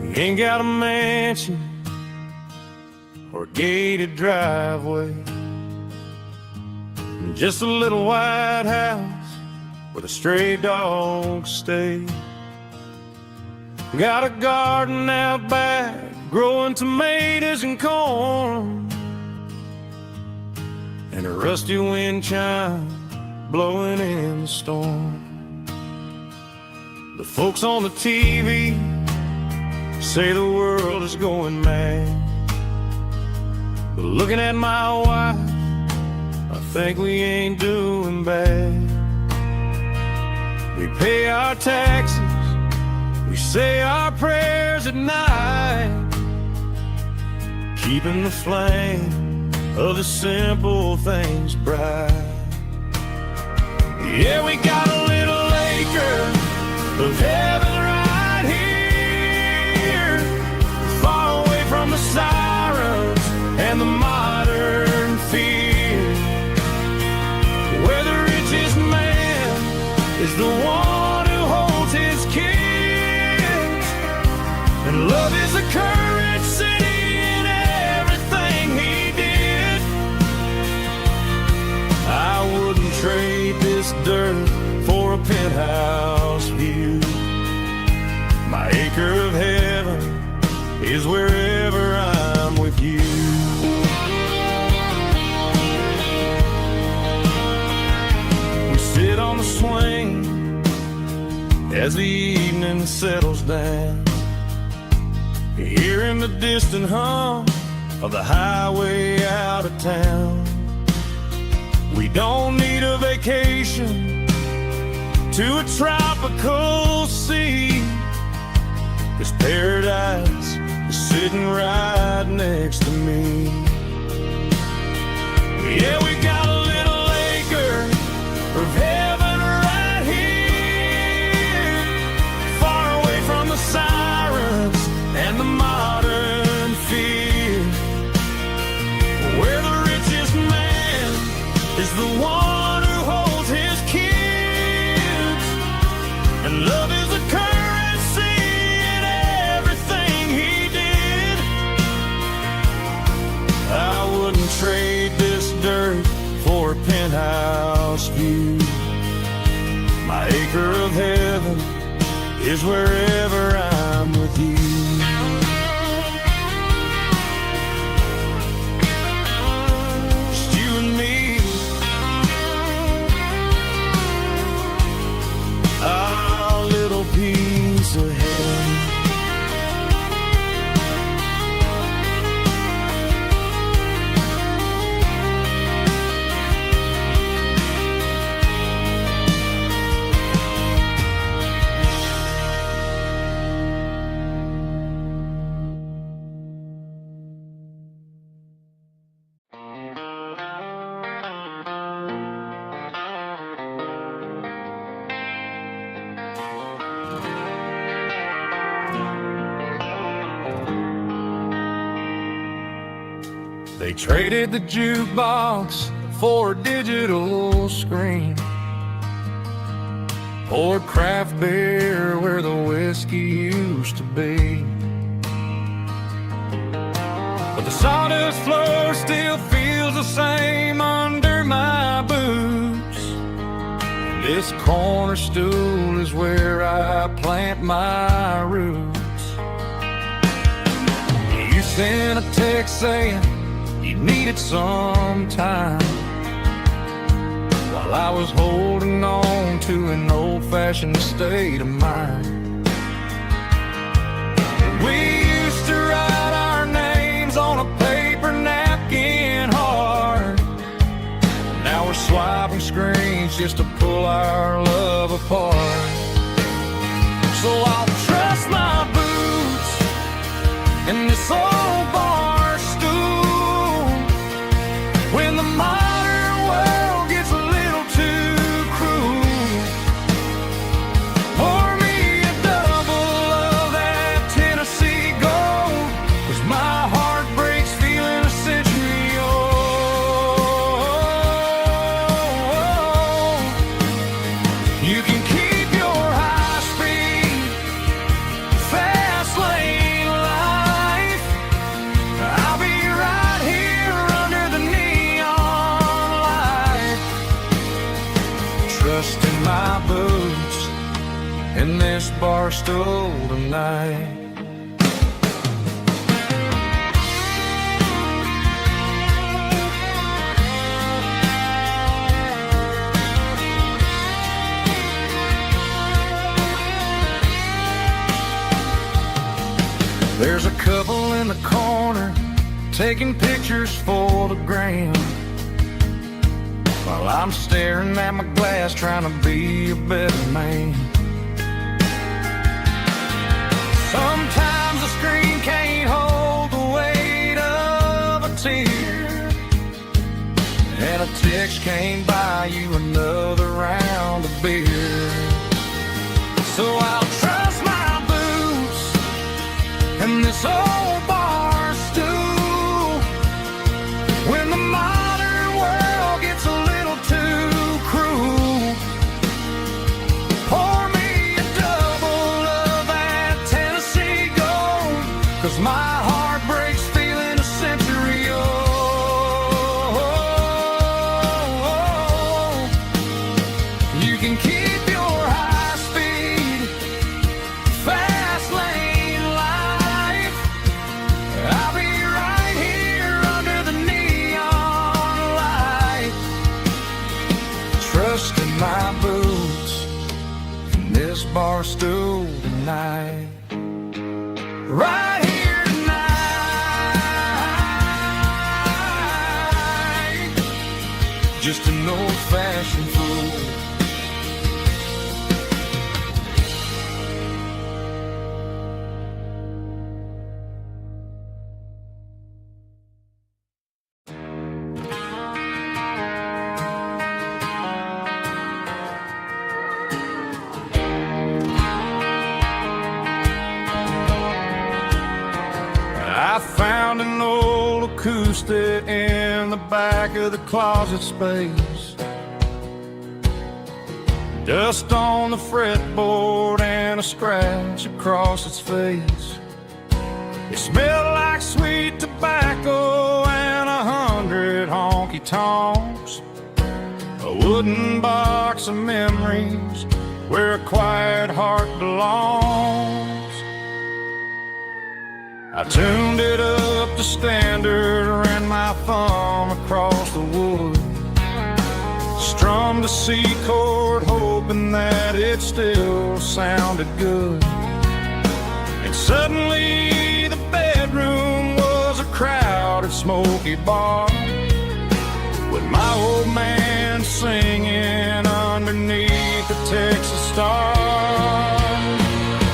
S1: We ain't got a mansion or a gated driveway, just a little white house where the stray dogs stay. Got a garden out back, growing tomatoes and corn, and a rusty wind chime
S2: blowing in the storm. The folks on the TV say the world is going mad, but looking at my wife, I think we ain't doing bad. We pay our taxes, we say our prayers at night, keeping the flame of the simple things bright. Yeah, we got a little acre of heaven right here, far away from the sirens and the modern fear, where the richest man is the one who holds his kids, and love is a currency in everything he did. I wouldn't trade this dirt for a penthouse view. My acre of heaven is wherever I'm with you. We sit on the swing as the evening settles down, hearing the distant hum of the highway out of town. We don't need a vacation to a tropical sea, 'cause paradise is sitting right next to me. Yeah, we got a little acre of heaven right here, far away from the sirens and the modern fear, where the richest man is the one who holds his kids, and love is a currency in everything he did. I wouldn't trade this dirt for a penthouse view. My acre of heaven is wherever I'm with you. Just you and me, our little piece of heaven. They traded the jukebox for a digital screen, poured craft beer where the whiskey used to be, but the sawdust floor still feels the same under my boots. This corner stool is where I plant my roots. You sent a text saying you needed some time, while I was holding on to an old-fashioned state of mind. We used to write our names on a paper napkin hard. Now we're swiping screens just to pull our love apart. So I'll trust my boots in this old bar stool when the modern world gets a little too cruel. Pour me a double of that Tennessee Gold, 'cause my heart breaks feeling a century old. You can keep your high-speed, fast lane life. I'll be right here under the neon light, trusting my boots in this bar stool tonight. There's a couple in the corner taking pictures for the gram, while I'm staring at my glass trying to be a better man. Sometimes the screen can't hold the weight of a tear, and a text can't buy you another round of beer. So I'll trust my boots and this old bar stool when the modern world gets a little too cruel. Pour me a double of that Tennessee Gold, 'cause my heart breaks feeling a century old. You can keep your high speed, fast lane life. I'll be right here under the neon light, trusting my boots and this bar stool tonight. Right here tonight, just an old-fashioned fool. I found an old acoustic in the back of the closet space. Dust on the fretboard and a scratch across its face. It smelled like sweet tobacco and 100 honky-tonks. A wooden box of memories where a quiet heart belongs. I tuned it up to standard, ran my thumb across the wood, strummed a C chord hoping that it still sounded good. And suddenly the bedroom was a crowded smoky bar, with my old man singing underneath the Texas star.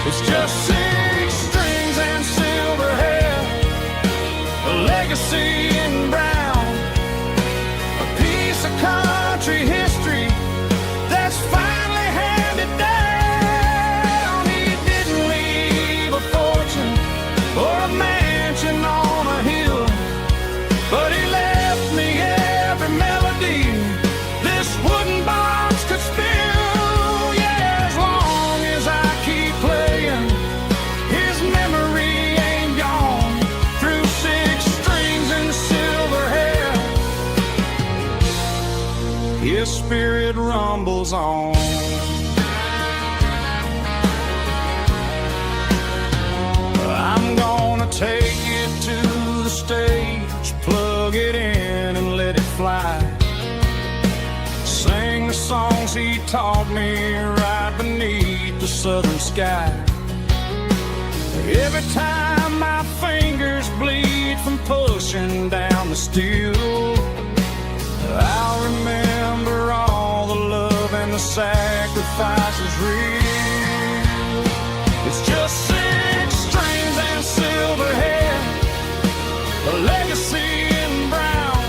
S2: It's just 6 strings and silver hair, a legacy in brown, a piece of country history that's finally handed down. He didn't leave a fortune or a mansion on a hill, but he left me every melody this wooden box could spill. Yeah, as long as I keep playing, his memory ain't gone. Through 6 strings and silver hair, his spirit rumbles on. I'm gonna take it to the stage, plug it in and let it fly. Sing the songs he taught me right beneath the southern sky. Every time my fingers bleed from pushing down the steel, I'll remember all the love and the sacrifices real. It's just 6 strings and silver hair, a legacy in brown,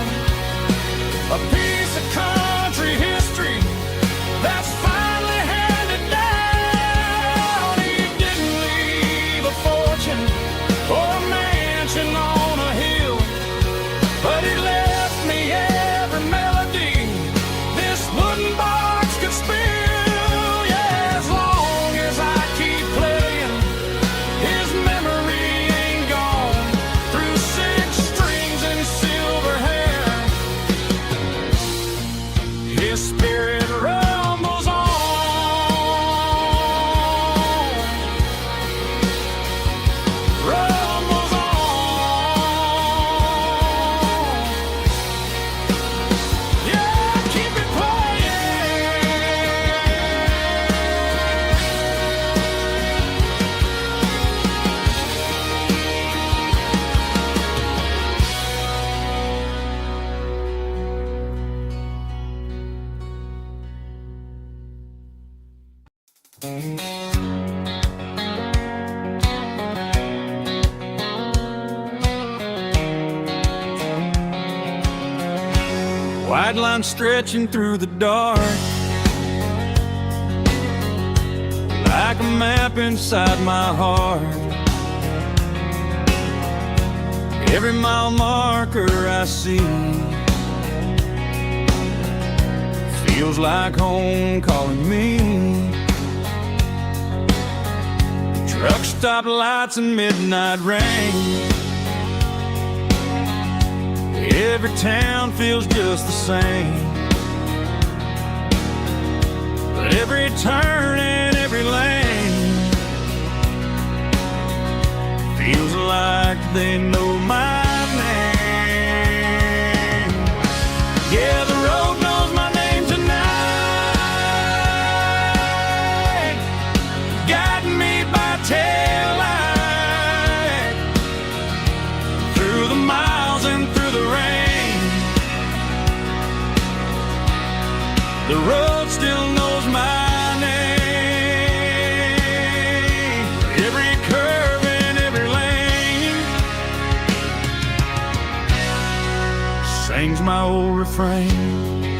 S2: a piece of country history that's finally handed down. He didn't leave a fortune or a mansion on a hill, but he left me every melody this wooden box could spill. Yeah, as long
S1: Bright lines stretching through the dark, like a map inside my heart. Every mile marker I see feels like home calling me. Truck stop lights and midnight rain. Every town feels just the same, but every turn and every lane feels like they know my name. Yeah, the road knows my name tonight, guiding me by taillight through the miles and through the rain. The road still knows my name. Every curve and every lane sings my old refrain.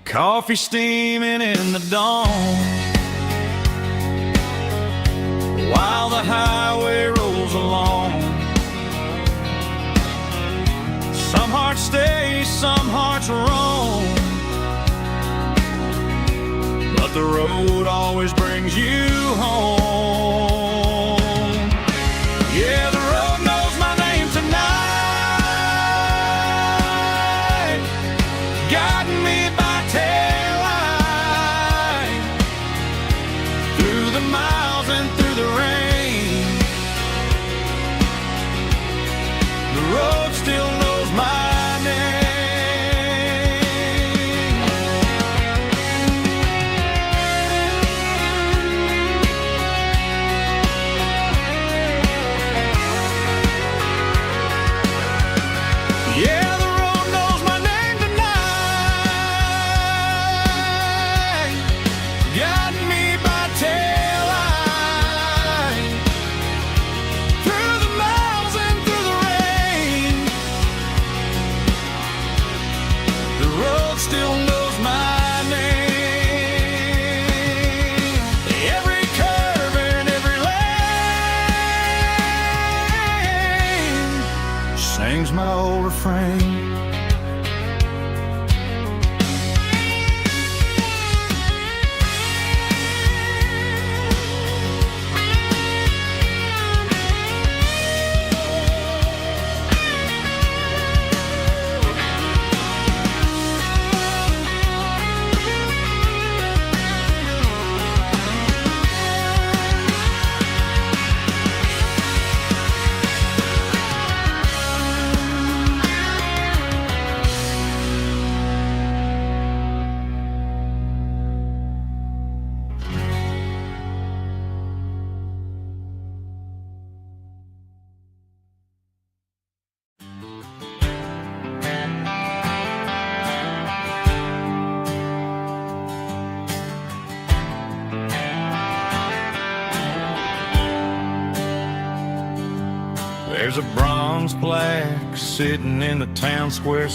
S1: Coffee steaming in the dawn, while the highway rolls along. Some hearts stay, some hearts roam, but the road always brings you home. Yeah, the road knows my name tonight, guiding me by taillight through the miles and through the rain. The road still knows my name. Yeah, the road knows my name tonight, guiding me by taillight through the miles and through the rain. The road still knows my name. Every curve and every lane sings my old refrain. There's a bronze plaque sitting in the town square.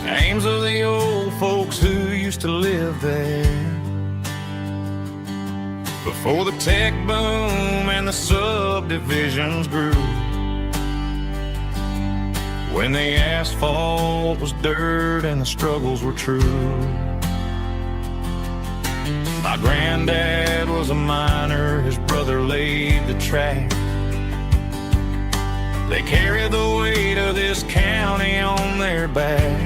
S1: Names of the old folks who used to live there before the tech boom and the subdivisions grew, when the asphalt was dirt and the struggles were true. My granddad was a miner, his brother laid the track. They carried the weight of this county on their back.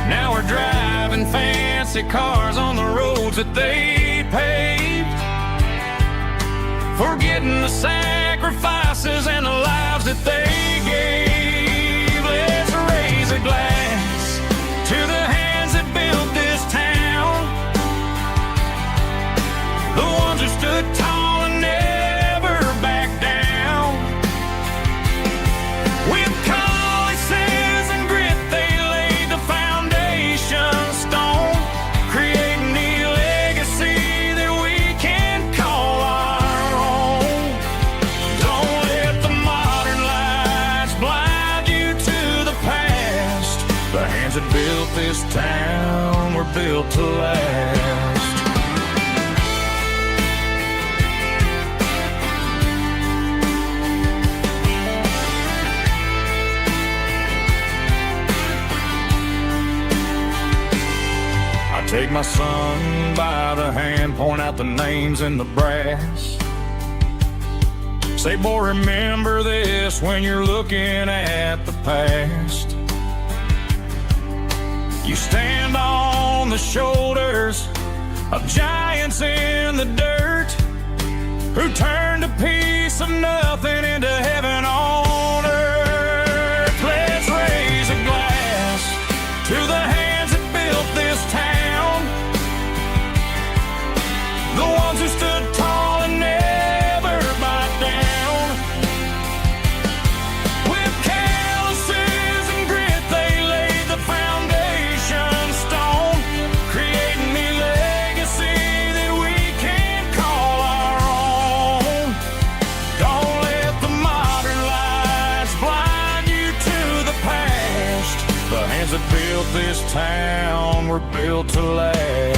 S1: Now we're driving fancy cars on the roads that they paved, forgetting the sacrifices and the lives that they gave. Let's raise a glass to the hands that built this town, the ones who stood tall and never backed down. With calluses and grit, they laid the foundation stone, creating the legacy that we can call our own. Don't let the mob this town were built to last. I take my son by the hand, point out the names in the brass. Say, boy, remember this when you're looking at the past. You stand on the shoulders of giants in the dirt who turned a piece of nothing into heaven on earth. Let's raise a glass to the hands that built this town, the ones who stood tall and never back down. With calluses and grit, they laid the foundation stone, creating a legacy that we can call our own. Don't let the modern lights blind you to the past. The hands that built this town were built to last.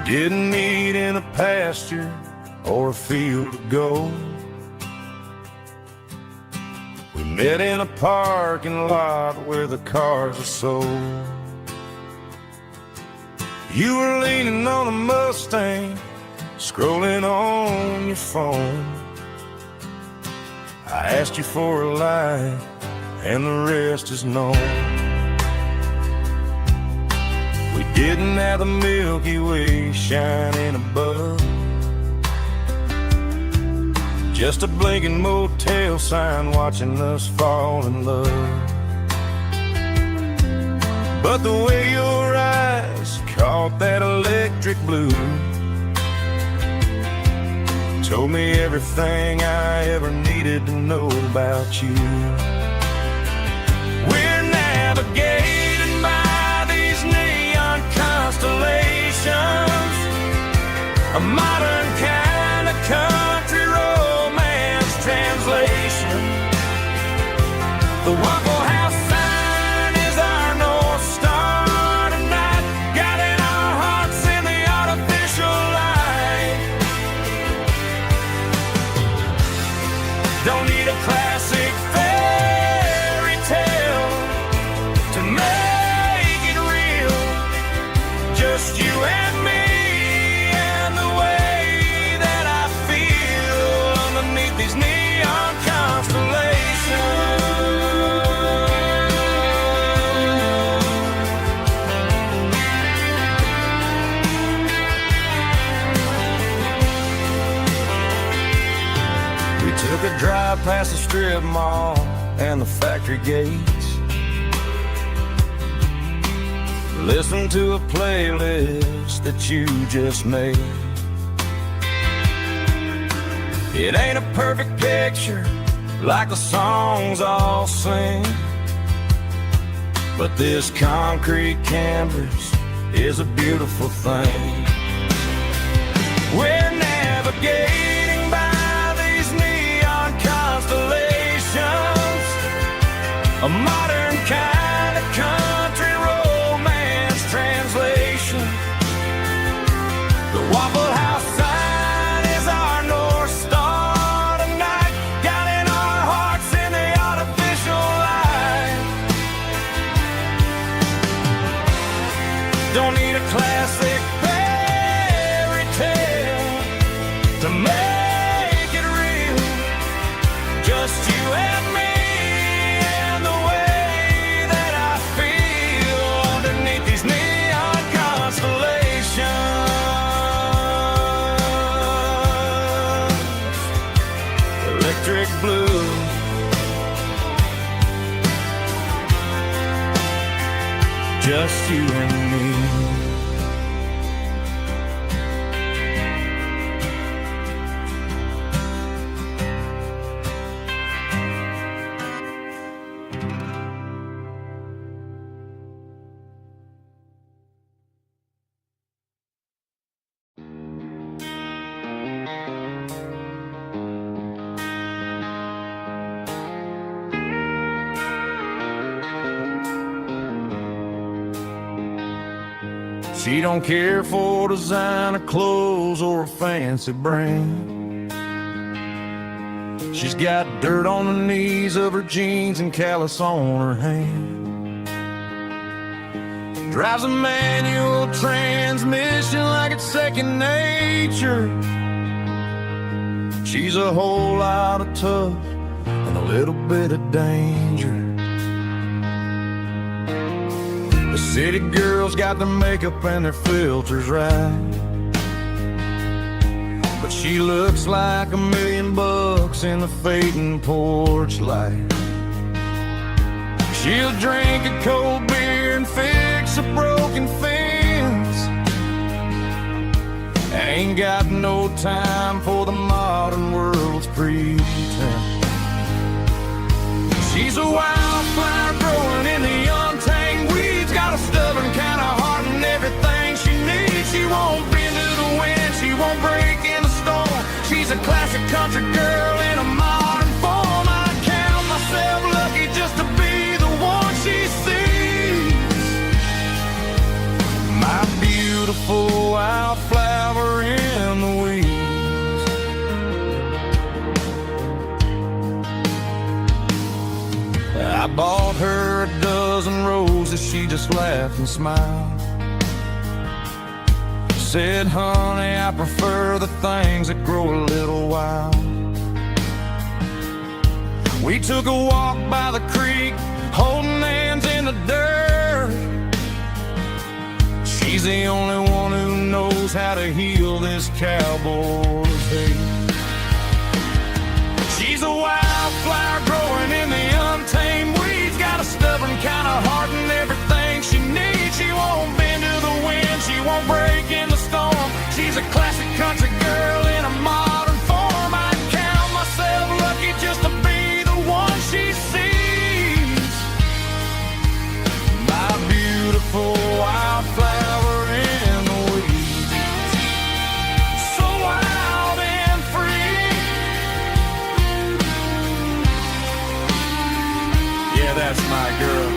S1: Didn't meet in a pasture or a field of gold. We met in a parking lot where the cars are sold. You were leaning on a Mustang, scrolling on your phone. I asked you for a light, and the rest is known. We didn't have the Milky Way shining above, just a blinking motel sign watching us fall in love. But the way your eyes caught that electric blue told me everything I ever needed to know about you. We're navigating by these neon constellations, a modern kind of country romance translation. The Waffle House sign is our North Star tonight, guiding our hearts in the artificial light. Don't need a classic fairy tale to make it real, just you and me and the way that I feel underneath these neon constellations. We took a drive past the strip mall and the factory gates, listened to a playlist that you just made. It ain't a perfect picture like the songs all sing, but this concrete canvas is a beautiful thing. We're navigating by these neon constellations, a modern kind of country romance translation. The Waffle House sign is our North Star tonight, guiding our hearts in the artificial light. Don't need a classic fairy tale to make it real, just you and me just you and me. She don't care for designer clothes or a fancy brand. She's got dirt on the knees of her jeans and callus on her hand. Drives a manual transmission like it's second nature. She's a whole lot of tough and a little bit of danger. The city girls got their makeup and their filters right, but she looks like $1,000,000 in the fading porch light. She'll drink a cold beer and fix a broken fence. Ain't got no time for the modern world's pretense. She's a wildflower growing in the untamed weeds. Got a stubborn kind of heart and everything she needs. She won't bend to the wind, she won't break in the storm. She's a classic country girl in a modern form. I count myself lucky just to be the one she sees. My beautiful wildflower in the weeds. I bought her a dozen roses, she just laughed and smiled. Said, honey, I prefer the things that grow a little wild. We took a walk by the creek, holding hands in the dirt. She's the only one who knows how to heal this cowboy's hate. She's a wildflower growing in the untamed weeds. Got a stubborn kind of heart and everything she needs. She won't bend to the wind, she won't break in the storm. She's a classic country girl in a modern form. I count myself lucky just to be the one she sees. My beautiful wildflower in the weeds. So wild and free. Yeah, that's my girl.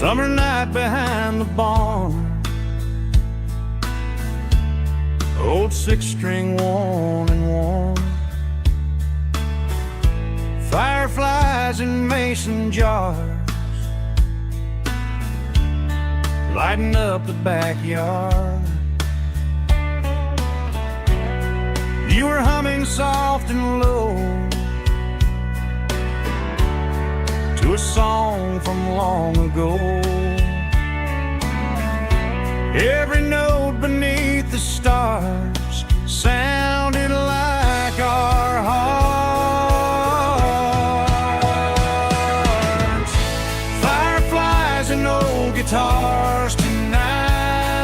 S1: Summer night behind the barn, old six-string worn and worn. Fireflies in mason jars, lighting up the backyard. You were humming soft and low to a song from long ago. Every note beneath the stars sounded like our hearts. Fireflies and old guitars tonight,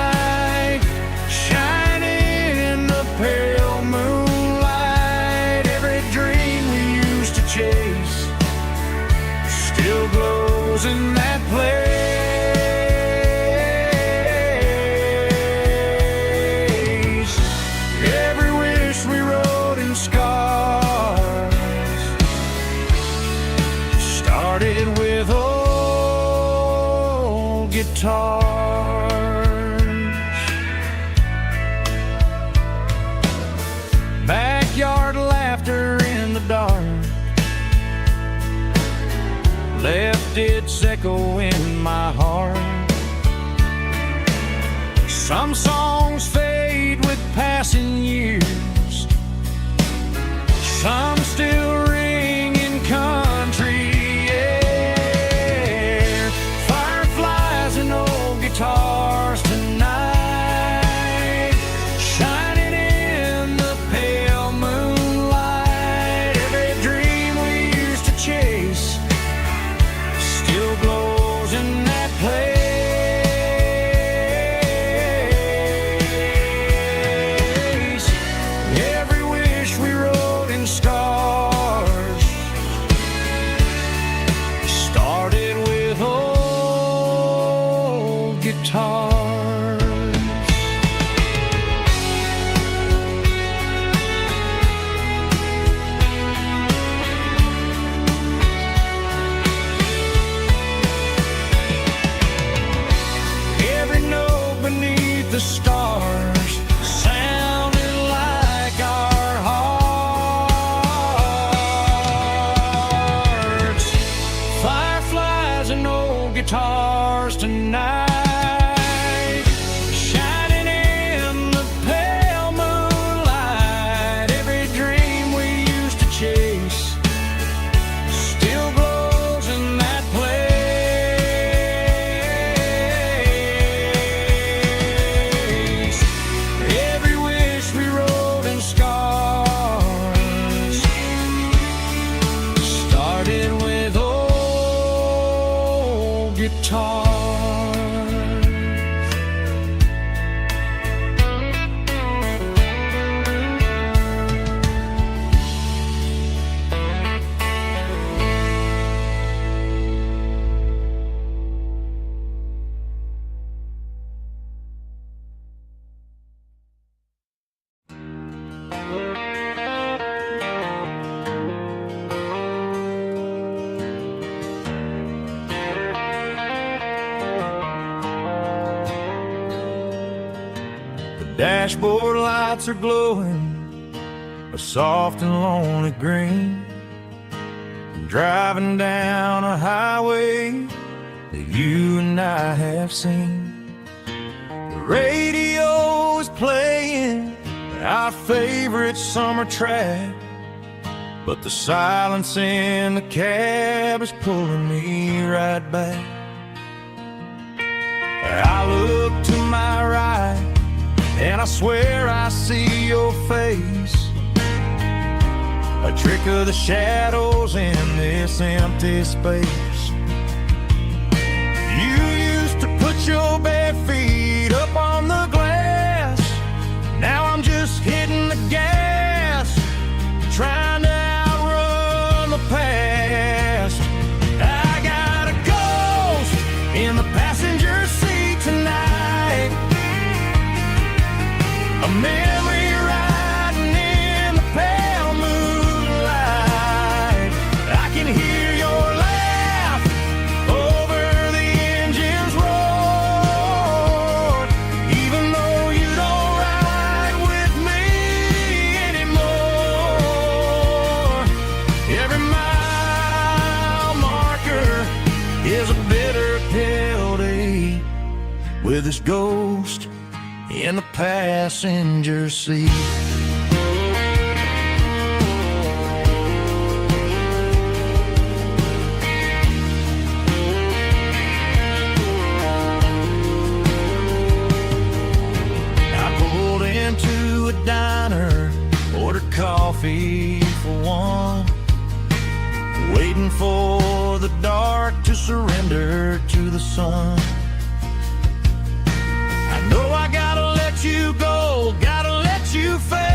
S1: shining in the pale moonlight. Every dream we used to chase still glows in that place. Every wish we wrote in scars started with oh,
S2: guitars. Backyard laughter in the dark left its echo in my heart. Some songs fade with passing years, some still ring in country air. Fireflies and old guitars tonight, shining in the pale moonlight. Every dream we used to chase still glows in that place. Every wish we wrote in stars started with old guitars. Every note beneath the stars sounded like our hearts. Fireflies and old guitars tonight, shining in the pale moonlight. Every dream we used to chase still glows in that place. Every wish we wrote in scars started with old guitars. Dashboard lights are glowing a soft and lonely green. Driving down a highway that you and I have seen. The radio is playing our favorite summer track, but the silence in the cab is pulling me right back. I look to my right and I swear I see your face, a trick of the shadows in this empty space. You used to put your bare feet up on the glass. Now I'm just hitting the gas, trying to outrun the past. I got a ghost in the passenger seat tonight, a memory riding in the pale moonlight. I can hear your laugh over the engine's roar, even though you don't ride with me anymore. Every mile marker is a bitter pill to eat with this ghost in the passenger seat. I pulled into a diner, ordered coffee for one, waiting for the dark to surrender to the sun. I know I gotta let you go, gotta let you fade,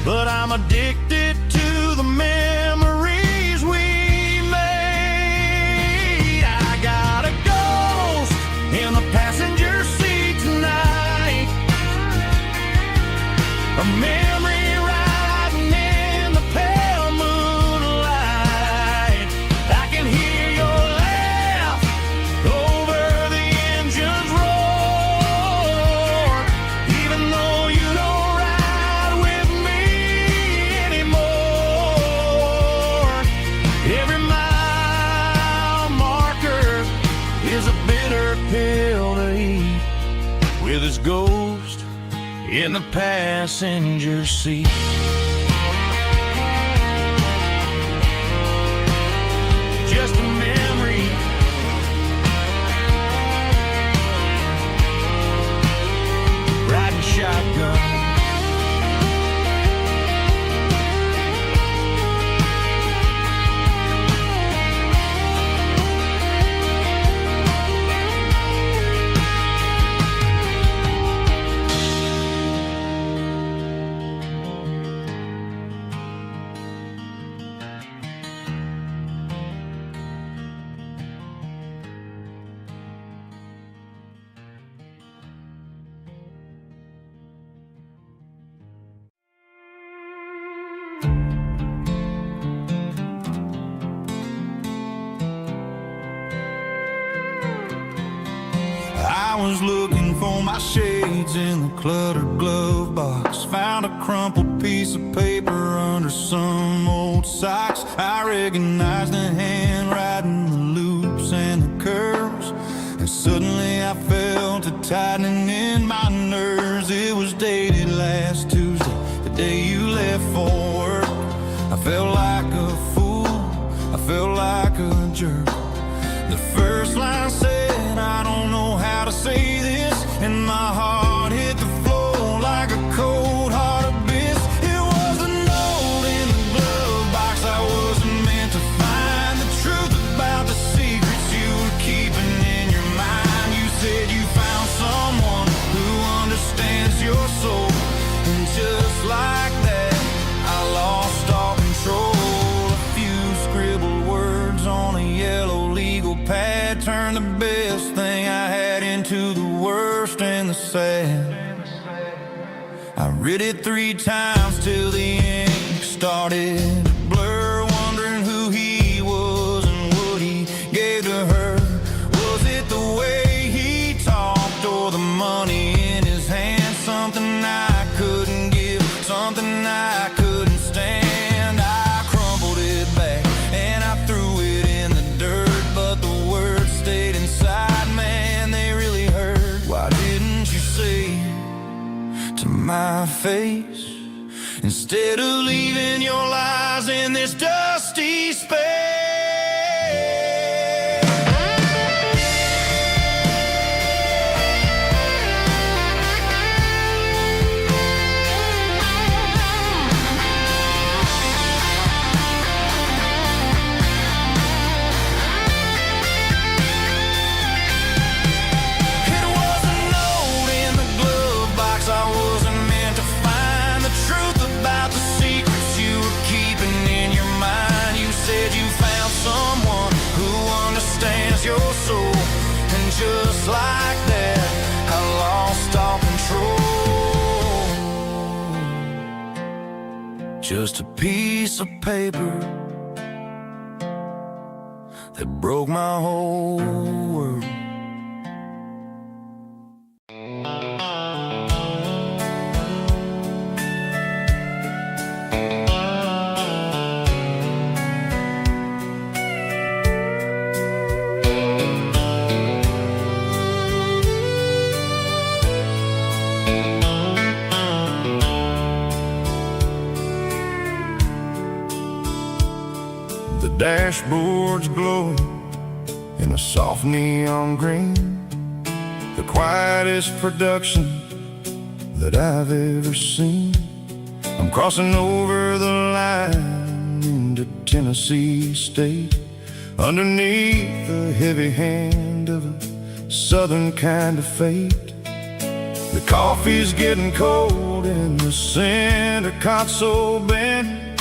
S2: but I'm addicted to the memories we made. I got a ghost in the passenger seat tonight, a memory riding in the pale moonlight. I can hear your laugh
S1: with his ghost in the passenger seat. Just a memory, riding shotgun.
S2: I was looking for my shades in the cluttered glove box. Found a crumpled piece of paper under some old socks. I recognized the handwriting, the loops and the curves, and suddenly I felt a tightening in my nerves. It was dated last Tuesday, the day you left for work. I felt like a fool, I felt like a jerk. The first line said, I don't know how to say this, and my heart hit the floor like a cold heart abyss. It was a note in the glove box. I wasn't meant to find the truth about the secrets you were keeping in your mind. You said you found someone who understands your soul, and just like that, I lost all control. A few scribbled words on a yellow legal pad turned the best thing I had into the worst and the sad. I read it 3 times till the ink started to blur, wondering who he was and what he gave to her. Was it the way he talked or the money in his hand? Something I couldn't give, something I couldn't stand. I crumpled it back and I threw it in the dirt, but the words stayed inside, man, they really hurt. Why didn't you say to my face, instead of leaving your lies in this dusty space? Your soul, and just like that, I lost all control. Just a piece of paper that broke my whole world. Dashboard's glowing in a soft neon green, the quietest production that I've ever seen. I'm crossing over the line into Tennessee State, underneath the heavy hand of a southern kind of fate. The coffee's getting cold in the center console bin,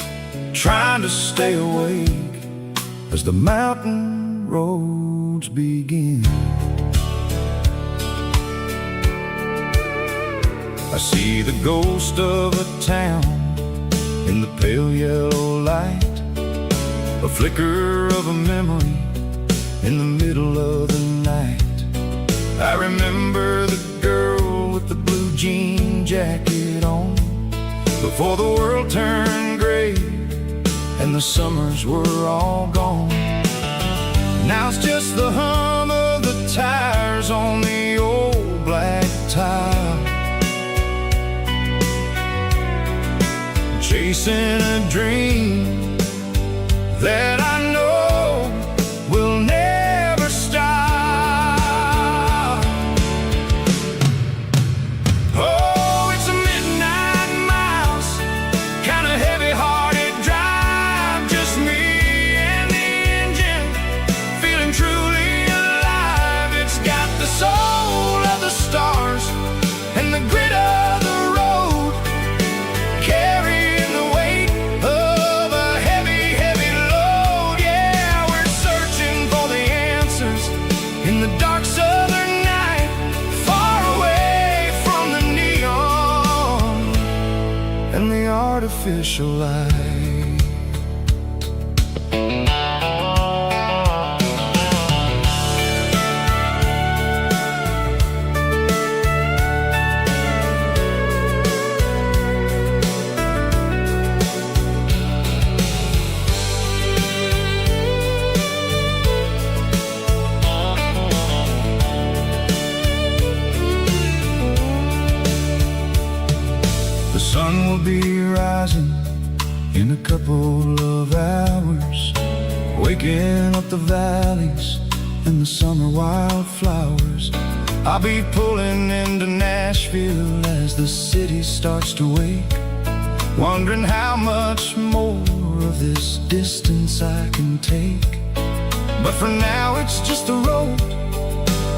S2: trying to stay awake as the mountain roads begin. I see the ghost of a town in the pale yellow light, a flicker of a memory in the middle of the night. I remember the girl with the blue jean jacket on, before the world turned gray and the summers were all gone. Now it's just the hum of the tires on the old black tire chasing a dream that I know will never stop. Oh, it's a midnight miles, kind of heavy-hearted drive, just me and the engine, feeling truly alive. It's got the soul of the stars and the grit of the road, carrying the weight of a heavy, heavy load. Yeah, we're searching for the answers in the dark southern night, far away from the neon and the artificial light. The sun will be rising in a couple of hours, waking up the valleys and the summer wildflowers. I'll be pulling into Nashville as the city starts to wake, wondering how much more of this distance I can take. But for now it's just the road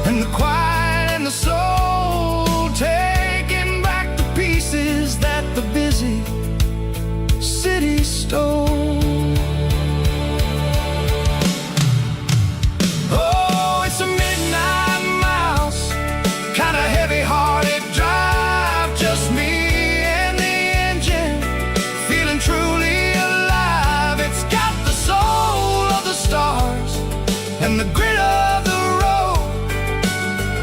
S2: and the quiet and the soul, taking back the pieces that the busy city stole. Oh, it's a midnight miles, kind of heavy-hearted drive, just me and the engine, feeling truly alive. It's got the soul of the stars and the grit of the road,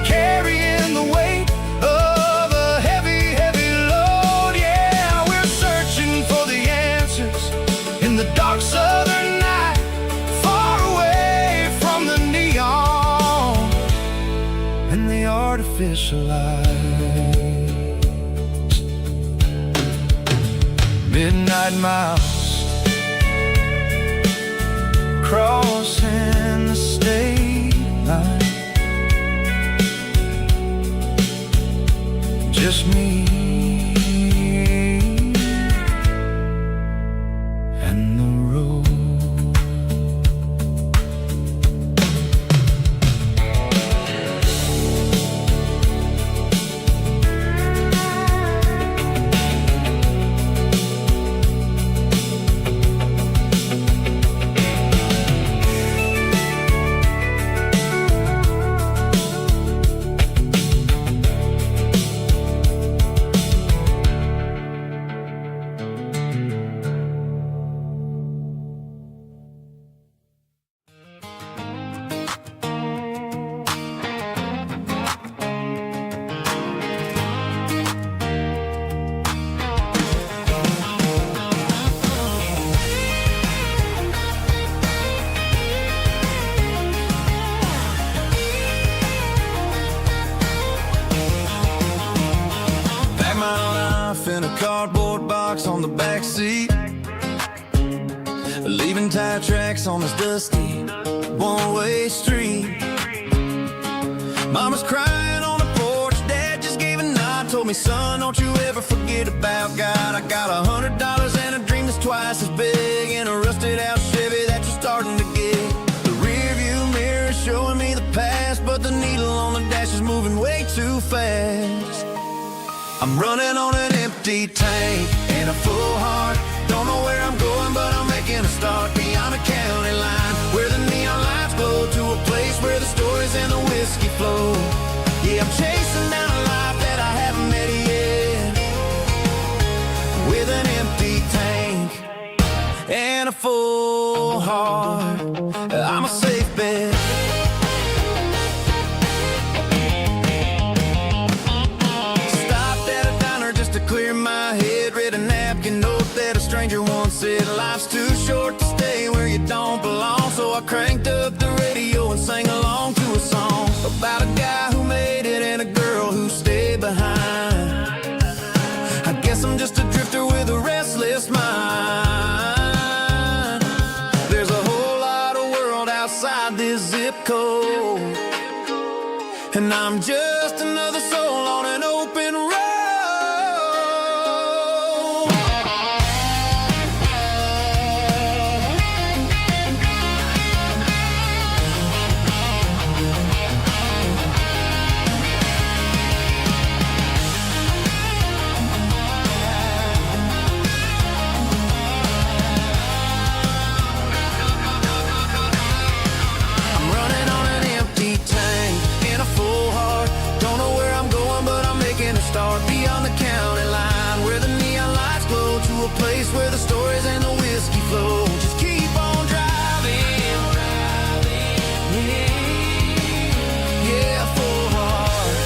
S2: carrying the weight of a heavy, heavy load. Yeah, we're searching for the answers in the dark southern night, far away from the neon and the artificial lights. Midnight miles, crossing the state line, just me and the road. In a cardboard box on the back seat, leaving tire tracks on this dusty one-way street. Mama's crying on the porch, Dad just gave a nod, told me, son, don't you ever forget about God. I got $100 and a dream that's twice as big, in a rusted out Chevy that you're starting to get. The rear view mirror is showing me the past, but the needle on the dash is moving way too fast. I'm running on an empty tank and a full heart. Don't know where I'm going, but I'm making a start beyond a county line, where the neon lights glow, to a place where the stories and the whiskey flow. Yeah, I'm chasing down a life that I haven't met yet, with an empty tank and a full heart. I'm a safe bet. Clear my head, read a napkin note that a stranger once said, life's too short to stay where you don't belong. So I cranked up the radio and sang along to zip code, and I'm just another soul on an open road. Start beyond the county line, where the neon lights glow, to a place where the stories and the whiskey flow. Just keep on driving, yeah, full heart.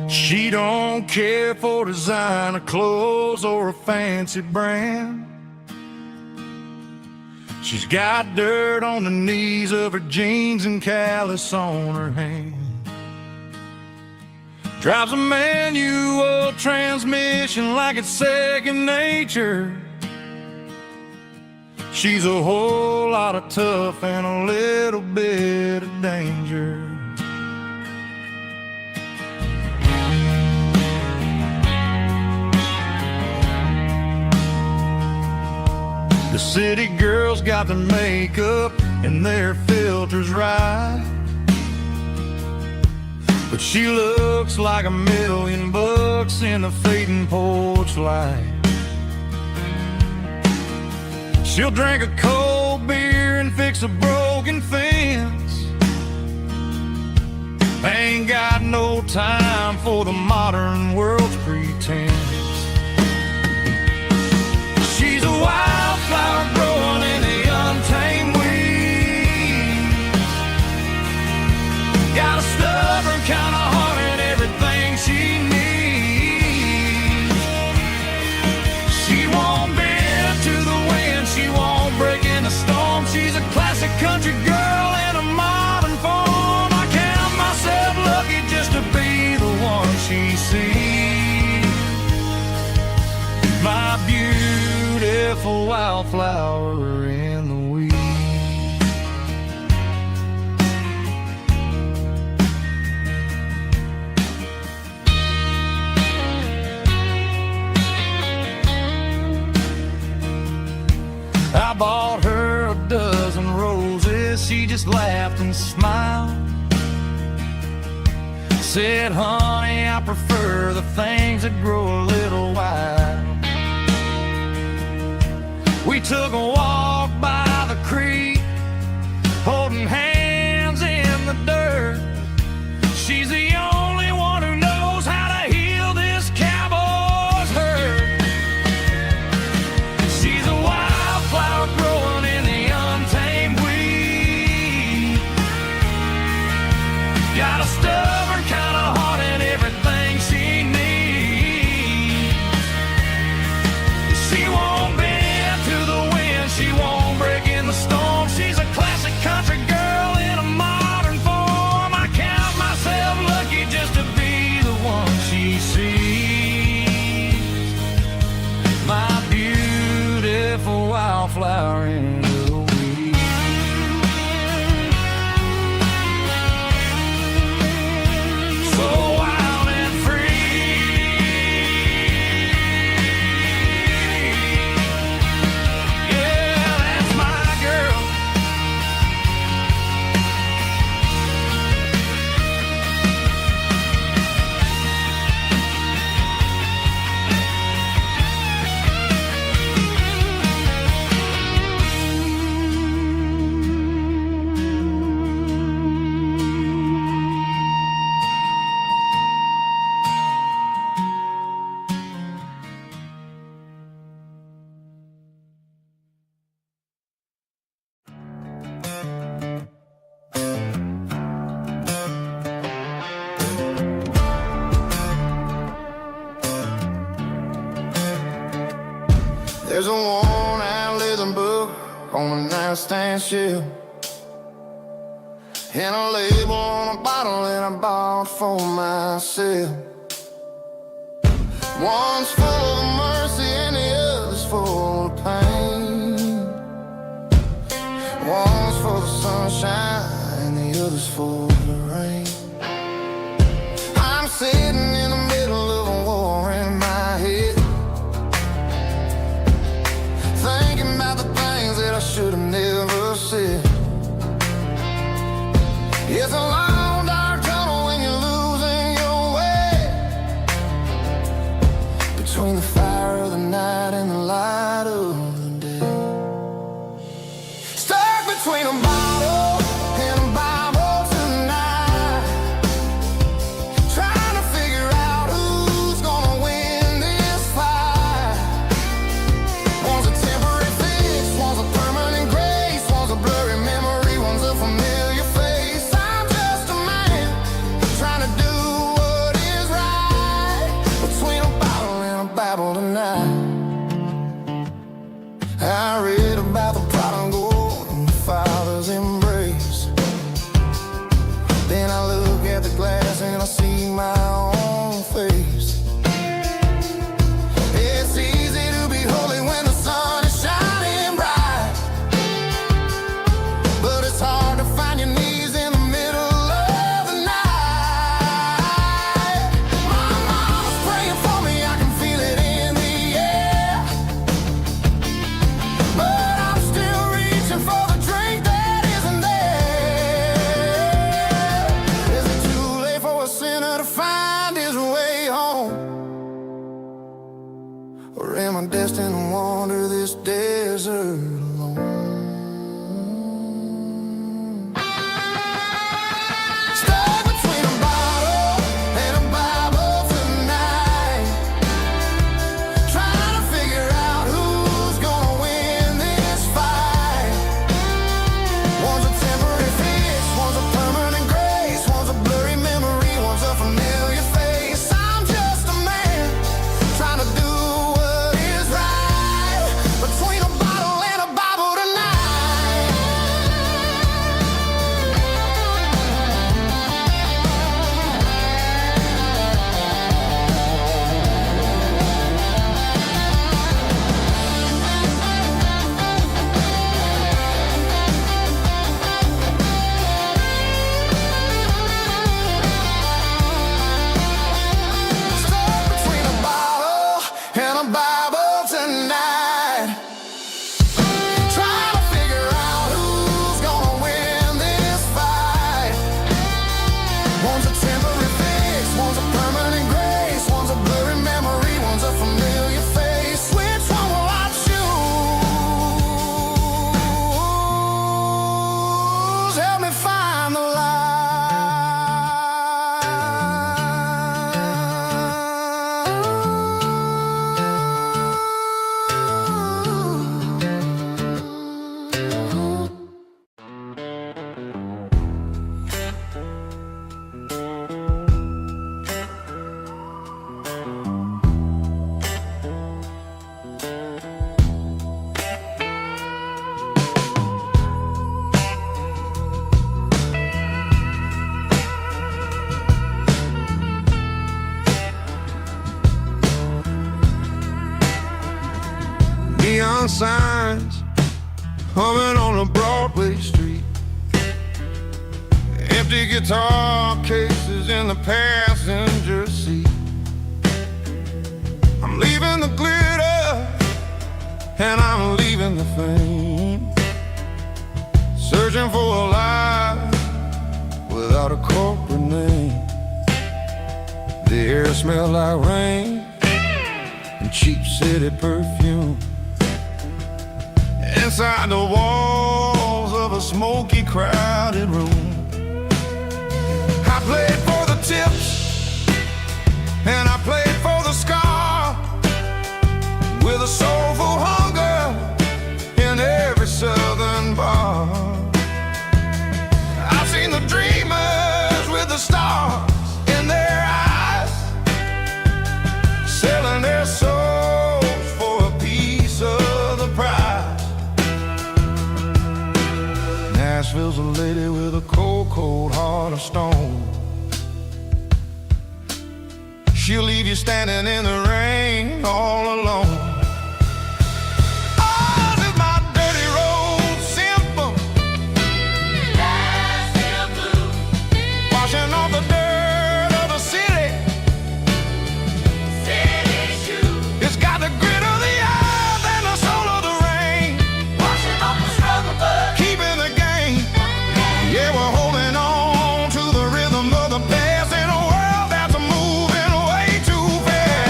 S2: She don't care for designer clothes or a fancy brand. She's got dirt on the knees of her jeans and callus on her hand. Drives a manual transmission like it's second nature. She's a whole lot of tough and a little bit of danger. The city girls got their makeup and their filters right, but she looks like $1,000,000 in the fading porch light. She'll drink a cold beer and fix a broken fence. Ain't got no time for the modern world's pretense. She's a wildflower growing in the untamed weeds. Got a stubborn kind of heart and everything she needs. She won't bend to the wind, she won't break in the storm. She's a classic country girl in a modern form. I count myself lucky just to be the one she sees. My beautiful wildflower in the weeds. I bought her a dozen roses, she just laughed and smiled. Said, honey, I prefer the things that grow a little wild. We took a walk by the creek, holding hands in the dirt. She's the only one who knows how to heal this cowboy's hurt. She's a wildflower growing in the untamed weed. Got a stubborn kind of heart and everything she needs. She won't bend to the wind, she There's a worn-out leather book on the nightstand shelf, and a label on a bottle that I bought for myself. One's full of mercy and the other's full of pain. One's full of sunshine and the other's full of rain. I'm sitting in the middle of a war in my head, thinking about the things that I should have never said. It's a long dark tunnel when you're losing your way, between the fire of the night and the light of the day. Stuck between a bottle and a Bible tonight, trying to figure out who's gonna win this fight. One's a temporary fix, one's a permanent grace, one's a blurry memory, one's a familiar face. I'm just a man trying to do what is right, between a bottle and a Bible tonight. I read about the prodigal and the Father's embrace. Then I look at the glass and I see my own face. It's easy to be holy when the sun is shining bright, but it's hard to find your knees in the middle of the night. My mama's praying for me, I can feel it in the air, but I'm still reaching for the drink that isn't there. Is it too late for a sinner to find his way home? Or am I destined to wander this desert alone? Stuck between a bottle and a Bible tonight, trying to figure out who's gonna win this fight. One's a temporary fix, one's a permanent grace, one's a blurry memory, one's a familiar face. I'm just a man trying to do what is right, between a bottle and a Bible tonight. Stuck between a bottle and a Bible tonight, trying to figure out who's gonna win this fight. One's a temporary fix, one's a permanent grace, one's a blurry memory, one's a familiar face. Which one will I choose? Help me find the neon signs humming on a Broadway street, empty guitar cases in the passenger seat. I'm leaving the glitter and I'm leaving the fame, searching for a life without a corporate name. The air smelled like rain and cheap city perfume. Inside the walls of a smoky, crowded room, I played for the tips and I played for the scar, with a soulful hunger in every southern bar. I've seen the dreamers with the stars in their eyes, selling their souls for a piece of cold heart of stone. She'll leave you standing in the rain all alone. Oh, this is my dirty road symphony. Nashville blues. Washing off the dirt of the city. City shoes. It's got the grit of the earth and the soul of the rain. Washing off the struggle, but keeping the game. Yeah, we're holding on to the rhythm of the past in a world that's moving way too fast.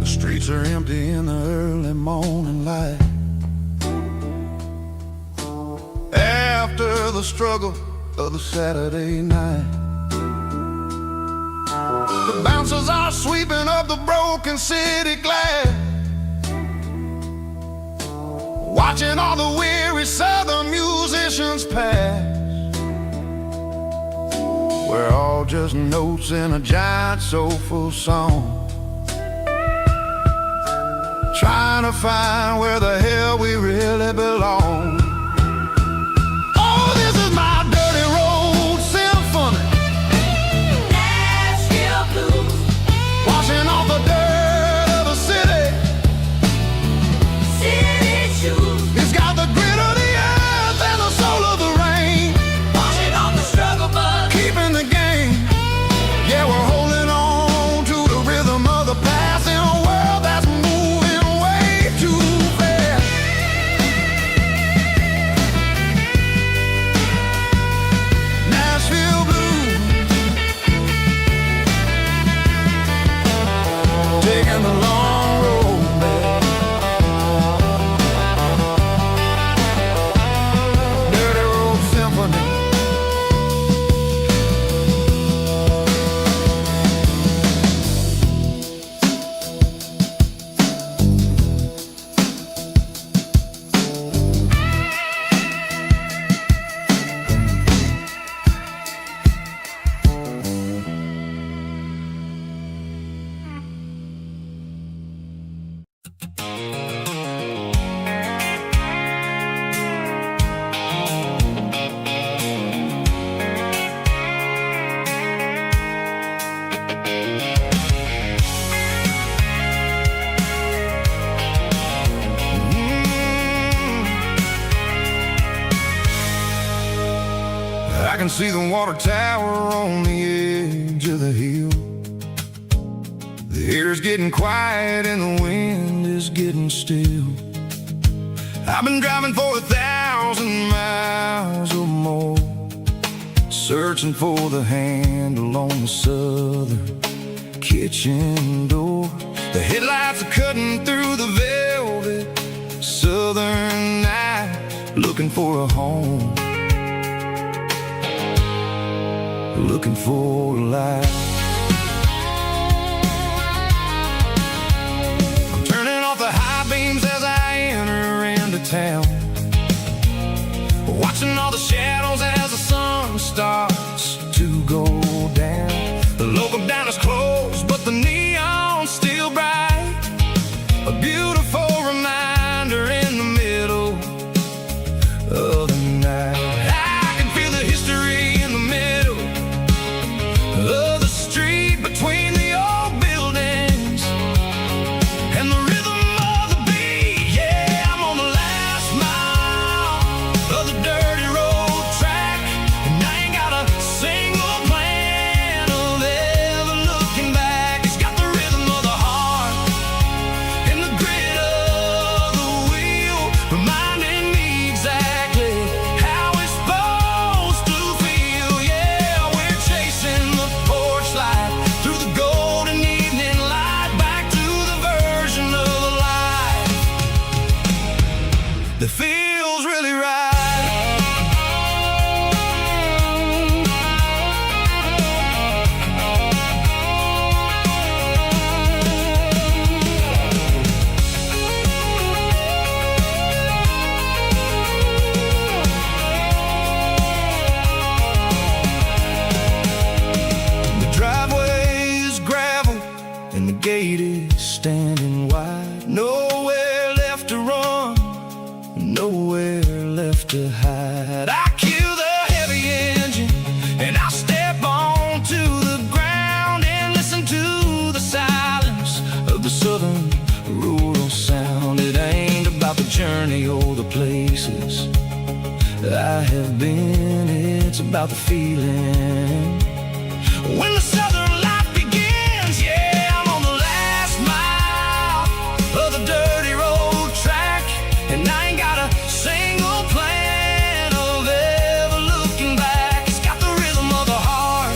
S2: The streets are empty in the early morning light. After the struggle of the Saturday night, the bouncers are sweeping up the broken city glass, watching all the weary southern musicians pass. We're all just notes in a giant soulful song, trying to find where the hell we really belong. Oh, this is my dirty road symphony. Nashville blues. Washing off the dirt of the city. City shoes. It's got the grit of the earth and the soul of the rain. Washing off the struggle, but keeping the game. Yeah, we're holding on to the rhythm of the past in a world that's moving way too fast. Nashville blues, taking the long road back. Dirty road symphony. I can see the water tower on the edge of the hill. The air's getting quiet and the wind is getting still. I've been driving for 1,000 miles or more, searching for the handle on the southern kitchen door. The headlights are cutting through the velvet southern night, looking for a home, looking for a life. I'm turning off the high beams as I enter into town, watching all the shadows as the sun starts to go down. The local diner's closed, but the neon's still bright, a beautiful reminder in the middle of the night. I can feel the history in the middle of the street, between the old buildings and the rhythm of the beat. Yeah, I'm on the last mile of the dirty road track. standing wide. Nowhere left to run, nowhere left to hide. I kill the heavy engine and I step onto the ground and listen to the silence of the southern rural sound. It ain't about the journey or the places I have been, it's about the feeling when the southern life begins. Yeah, I'm on the last mile of the dirty road track, and I ain't got a single plan of ever looking back. It's got the rhythm of the heart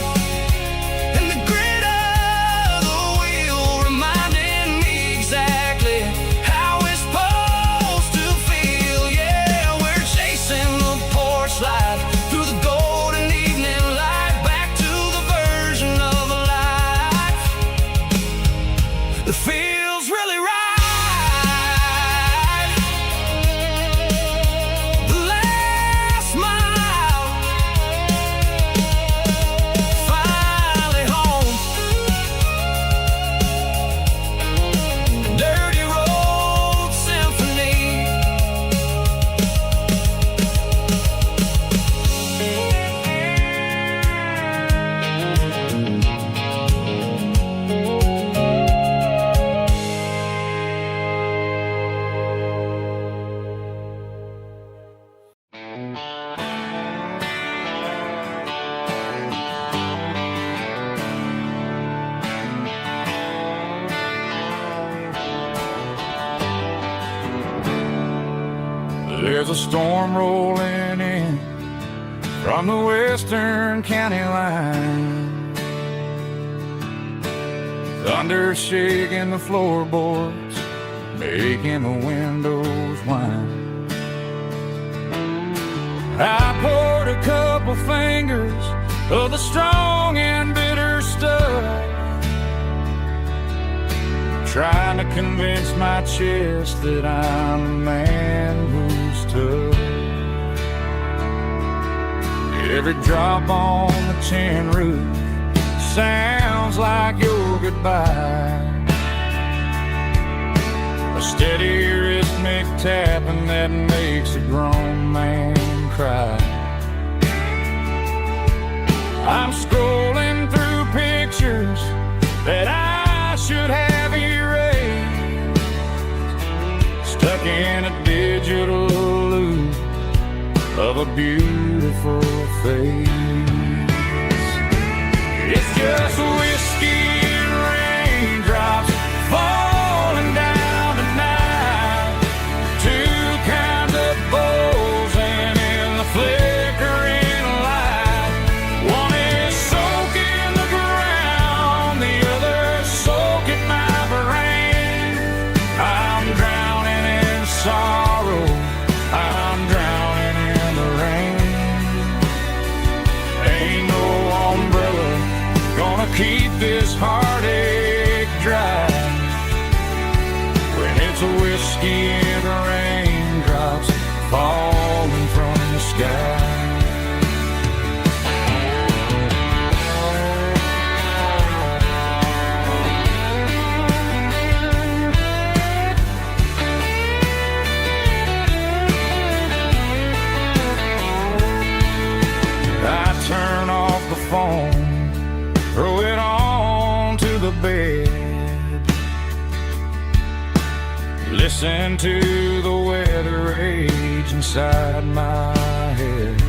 S2: and the grit of the wheel, reminding me exactly how it's supposed to feel. Yeah, we're chasing the porch light through the golden evening light, back to the version of a life that feels really right. The last mile, finally home. Dirty road symphony.
S1: There's a storm rolling in from the western county line. Thunder shaking the floorboards, making the windows whine. I poured a couple fingers of the strong and bitter stuff, trying to convince my chest that I'm a man who's tough. Every drop on the tin roof sounds like your goodbye, a steady rhythmic tapping that makes a grown man cry. I'm scrolling through pictures that I should have erased, stuck in a digital loop of a beautiful face. It's just whiskey and raindrops falling down tonight, two kinds of bowls and in the flickering light. One is soaking the ground, the other soaking my brain. I'm drowning in sorrow, I'm drowning in the rain. Ain't no umbrella gonna keep this heartache dry when it's a whiskey and raindrops falling from the sky. I turn off the phone, throw it on to the bed, listen to the weather rage inside my head.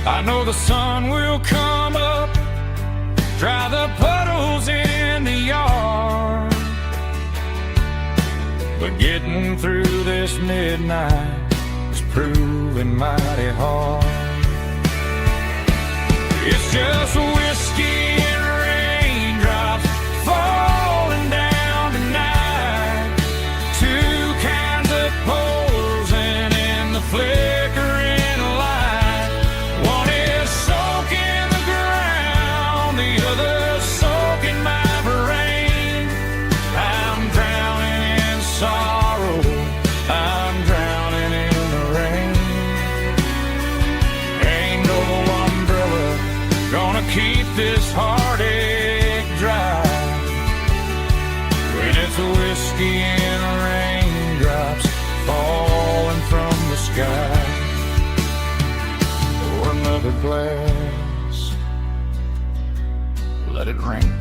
S1: I know the sun will come up, dry the puddles in the yard, but getting through this midnight is proving mighty hard. It's just whiskey and raindrops falling down tonight, two kinds of pours and in the flickering light. One is soaking the ground, the other soaking my brain. I'm drowning in sorrow, I'm drowning in the rain. Ain't no umbrella gonna keep this heartache dry
S2: whiskey and raindrops falling from the sky. Pour another glass, let it rain.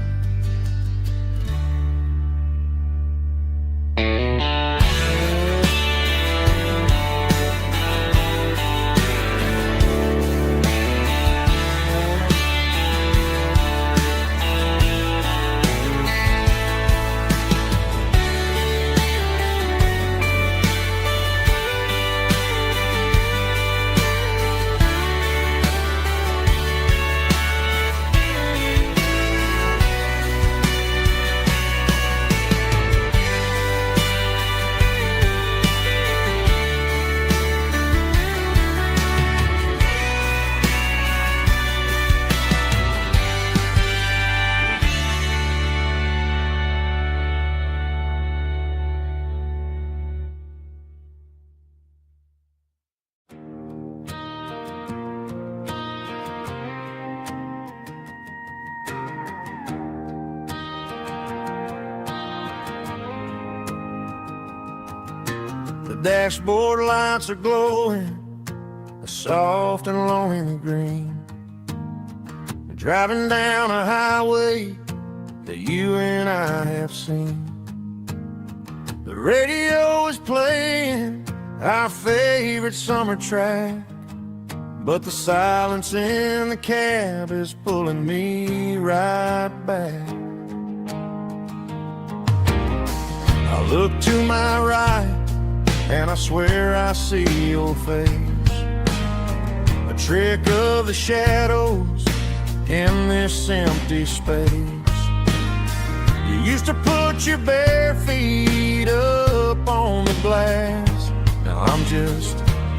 S2: The dashboard lights are glowing, a soft and lonely green. We're driving down a highway that you and I have seen. The radio is playing our favorite summer track, but the silence in the cab is pulling me right back. I look to my right and I swear I see your face, a trick of the shadows in this empty space. You used to put your bare feet up on the glass. Now I'm just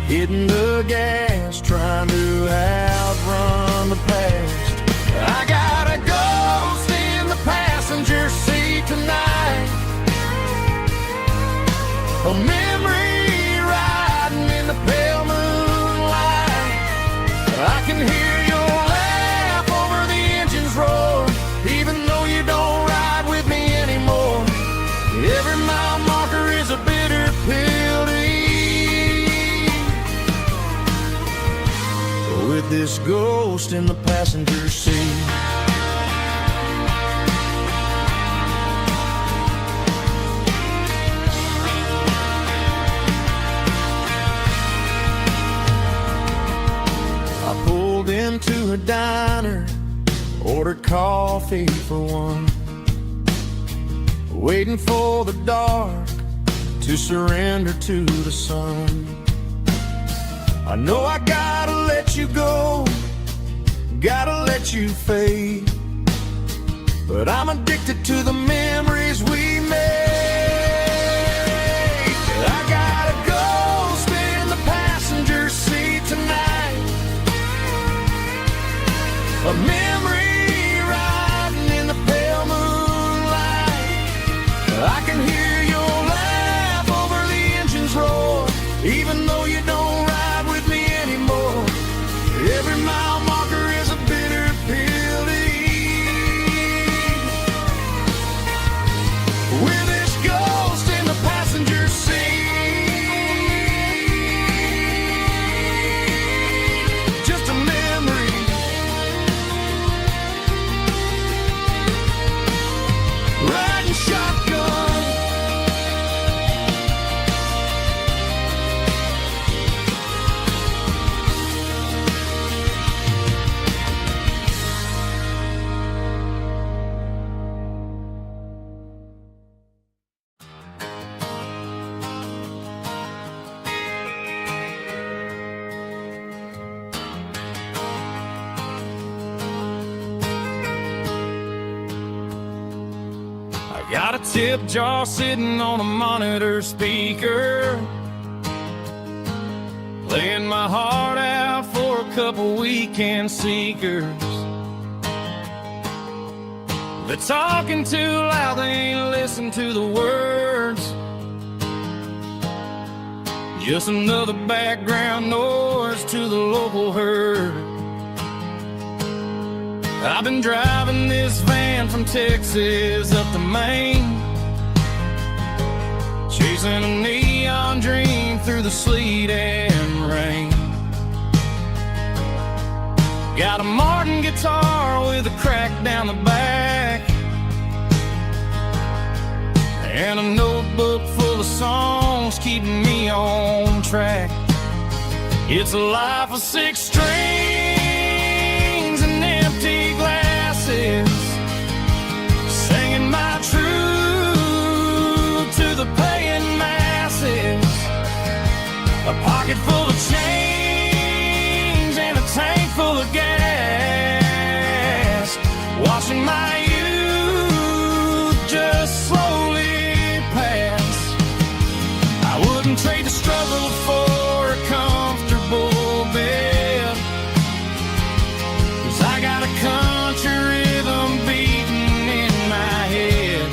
S2: hitting the gas, trying to outrun the past. I got a ghost in the passenger seat tonight, a memory riding in the pale moonlight. I can hear your laugh over the engine's roar, even though you don't ride with me anymore. Every mile marker is a bitter pill to eat, with this ghost in the passenger seat. Into a diner, ordered coffee for one, waiting for the dark to surrender to the sun. I know I gotta let you go, gotta let you fade, but I'm addicted to the memories we made. I got a ghost in the passenger seat tonight, a memory riding in the pale moonlight. I can hear your laugh over the engine's roar, even though you don't ride with me anymore. Every mile marker is a bitter pill to eat, with this ghost in the passenger seat. Just a memory, riding shotgun. Got a tip jar sitting on a monitor speaker, playing my heart out for a couple weekend seekers. They're talking too loud, they ain't listen to the words. Just another background noise to the local herd. I've been driving this van from Texas up to Maine, chasing a neon dream through the sleet and rain. Got a Martin guitar with a crack down the back, and a notebook full of songs keeping me on track. It's a life of 6 strings and empty glasses, singing my truth to the paying masses. A pocket full of change and a tank full of gas, watching my youth just slowly pass. I wouldn't trade the struggle for a comfortable bed, 'cause I got a country rhythm beating in my head.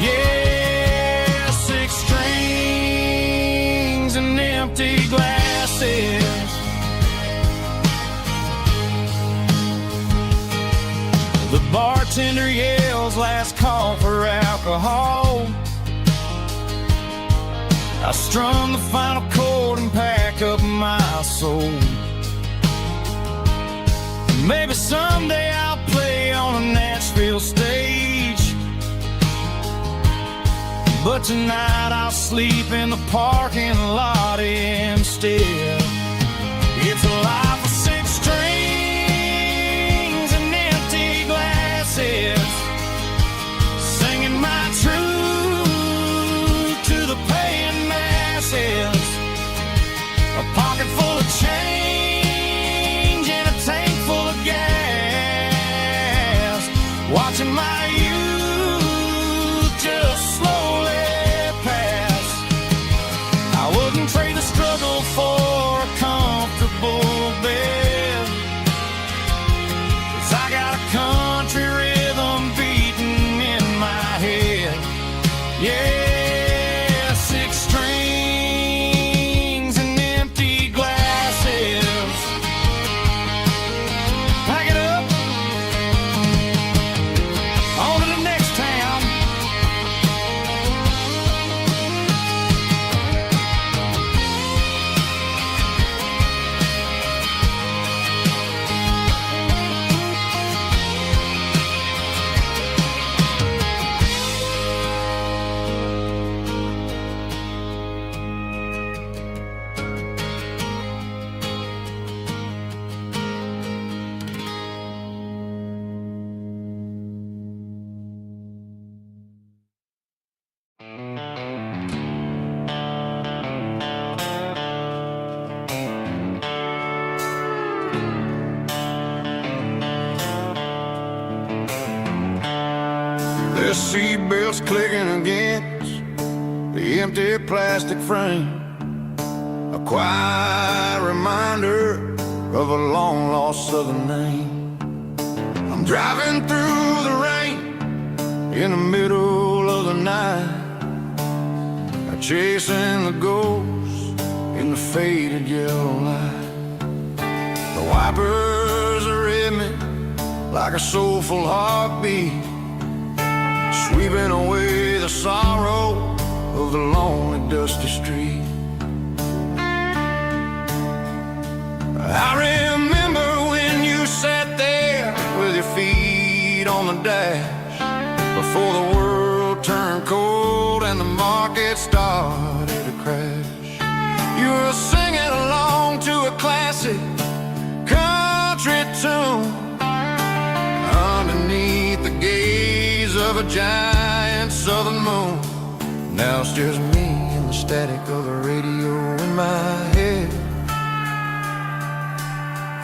S2: Yeah, 6 strings and empty glasses. The bartender yells last call for alcohol. I strum the final chord and pack up my soul. Maybe someday I'll play on a Nashville stage, but tonight I'll sleep in the parking lot instead. It's a life of 6 strings and empty glasses, singing my truth to the paying masses. A pocket full of change and a tank full of gas, watching my youth just slowly pass. I wouldn't trade the struggle for a comfortable bed, 'cause I got a country rhythm beating in my head. Yeah, 6 strings and empty glasses. Pack it up, on to the next town. The seatbelts clicking against the empty plastic frame, a quiet reminder of a long-lost southern name. I'm driving through the rain in the middle of the night, chasing the ghosts in the faded yellow light. The wipers are in me like a soulful heartbeat, sweeping away the sorrow of the lonely, dusty street. I remember when you sat there with your feet on the dash, before the world turned cold and the market started to crash. You were singing along to a classic country tune underneath the gaze of a giant southern moon. Now it's just me and the static of the radio in my head,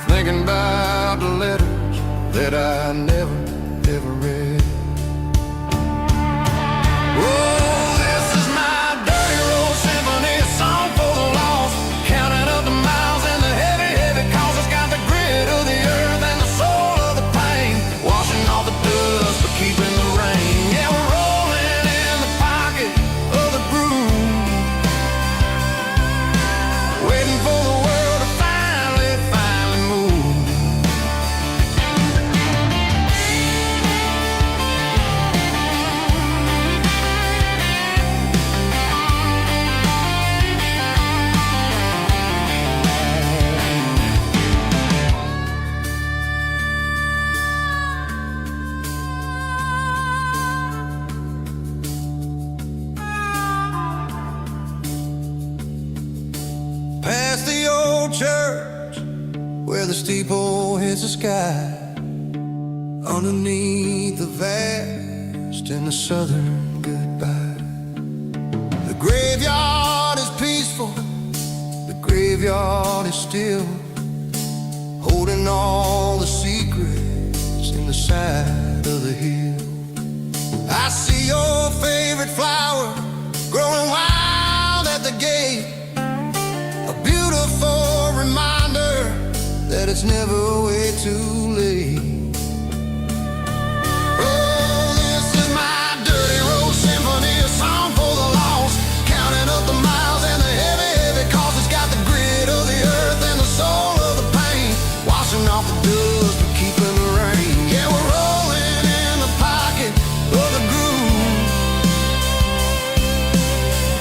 S2: thinking about the letters that I never, ever read. Oh, this is my dirty road symphony, song for the lost, counting up the miles and the heavy, heavy calls. It's got the grit of the earth and the soul of the pain, washing off the dust but keeping the rain. Yeah, we're rolling in the pocket of the groove, waiting for the world to finally move. old church where the steeple hits the sky, underneath the vast in the southern goodbye. The graveyard is peaceful, the graveyard is still, holding all the secrets in the side of the hill. I see your favorite flower growing wild at the gate, a beautiful reminder that it's never way too late. Oh, this is my dirty road symphony, a song for the lost, counting up the miles and the heavy, heavy cost. It's got the grit of the earth and the soul of the pain, washing off the dust but keeping the rain. Yeah, we're rolling in the pocket of the groove,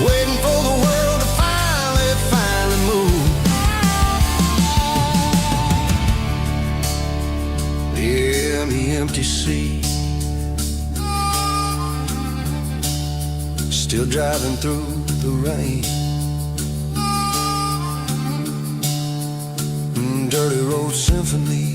S2: waiting for the world to finally move. Yeah, the empty sea, still driving through the rain. Dirty road symphony.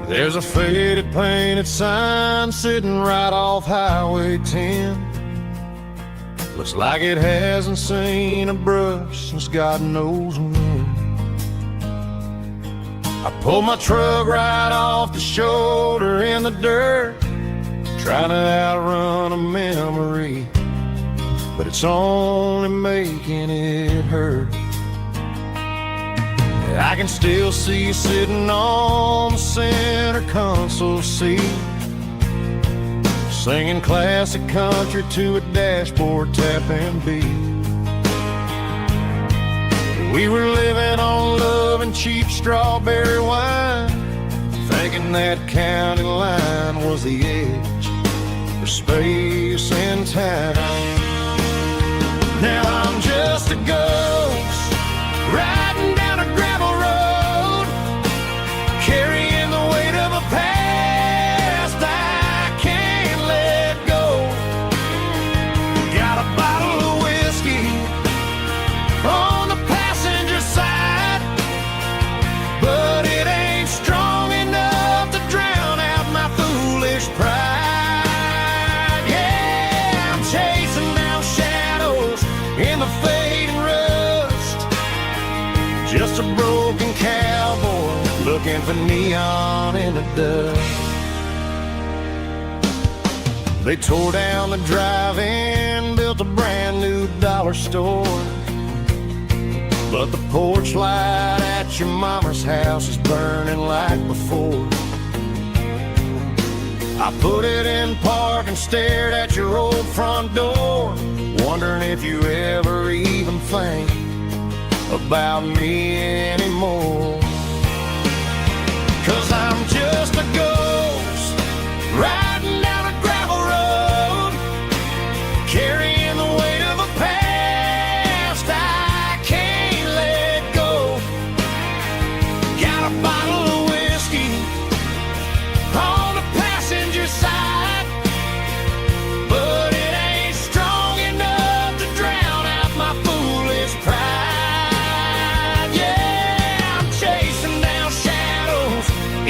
S1: There's a faded painted sign sitting right off Highway 10. Looks like it hasn't seen a brush since God knows when. I pulled my truck right off the shoulder in the dirt, trying to outrun a memory, but it's only making it hurt. I can still see you sitting on the center console seat, singing classic country to a dashboard tapping beat. We were living on love and cheap strawberry wine, thinking that county line was the edge of space and time. Now I'm just a ghost riding down a gravel road, carrying the weight of a past I can't let go. Got a bottle of whiskey on the passenger side, but it ain't strong enough to drown out my foolish pride. Yeah, I'm chasing down shadows in the fading rust, just a broken cowboy looking for neon in the dust. They tore down the drive-in, built a brand new dollar store, but the porch light at your mama's house is burning like before. I put it in park and stared at your old front door, wondering if you ever even think about me anymore. 'Cause I'm just a ghost riding down a gravel road, carrying the weight of a past I can't let go. Got a bottle of whiskey on the passenger side, but it ain't strong enough to drown out my foolish pride. Yeah, I'm chasing down shadows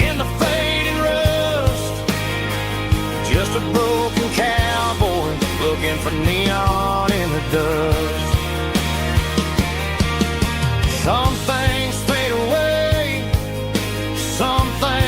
S1: in the fading rust, just a broken cowboy looking for neon in the dust. Some things fade away, some things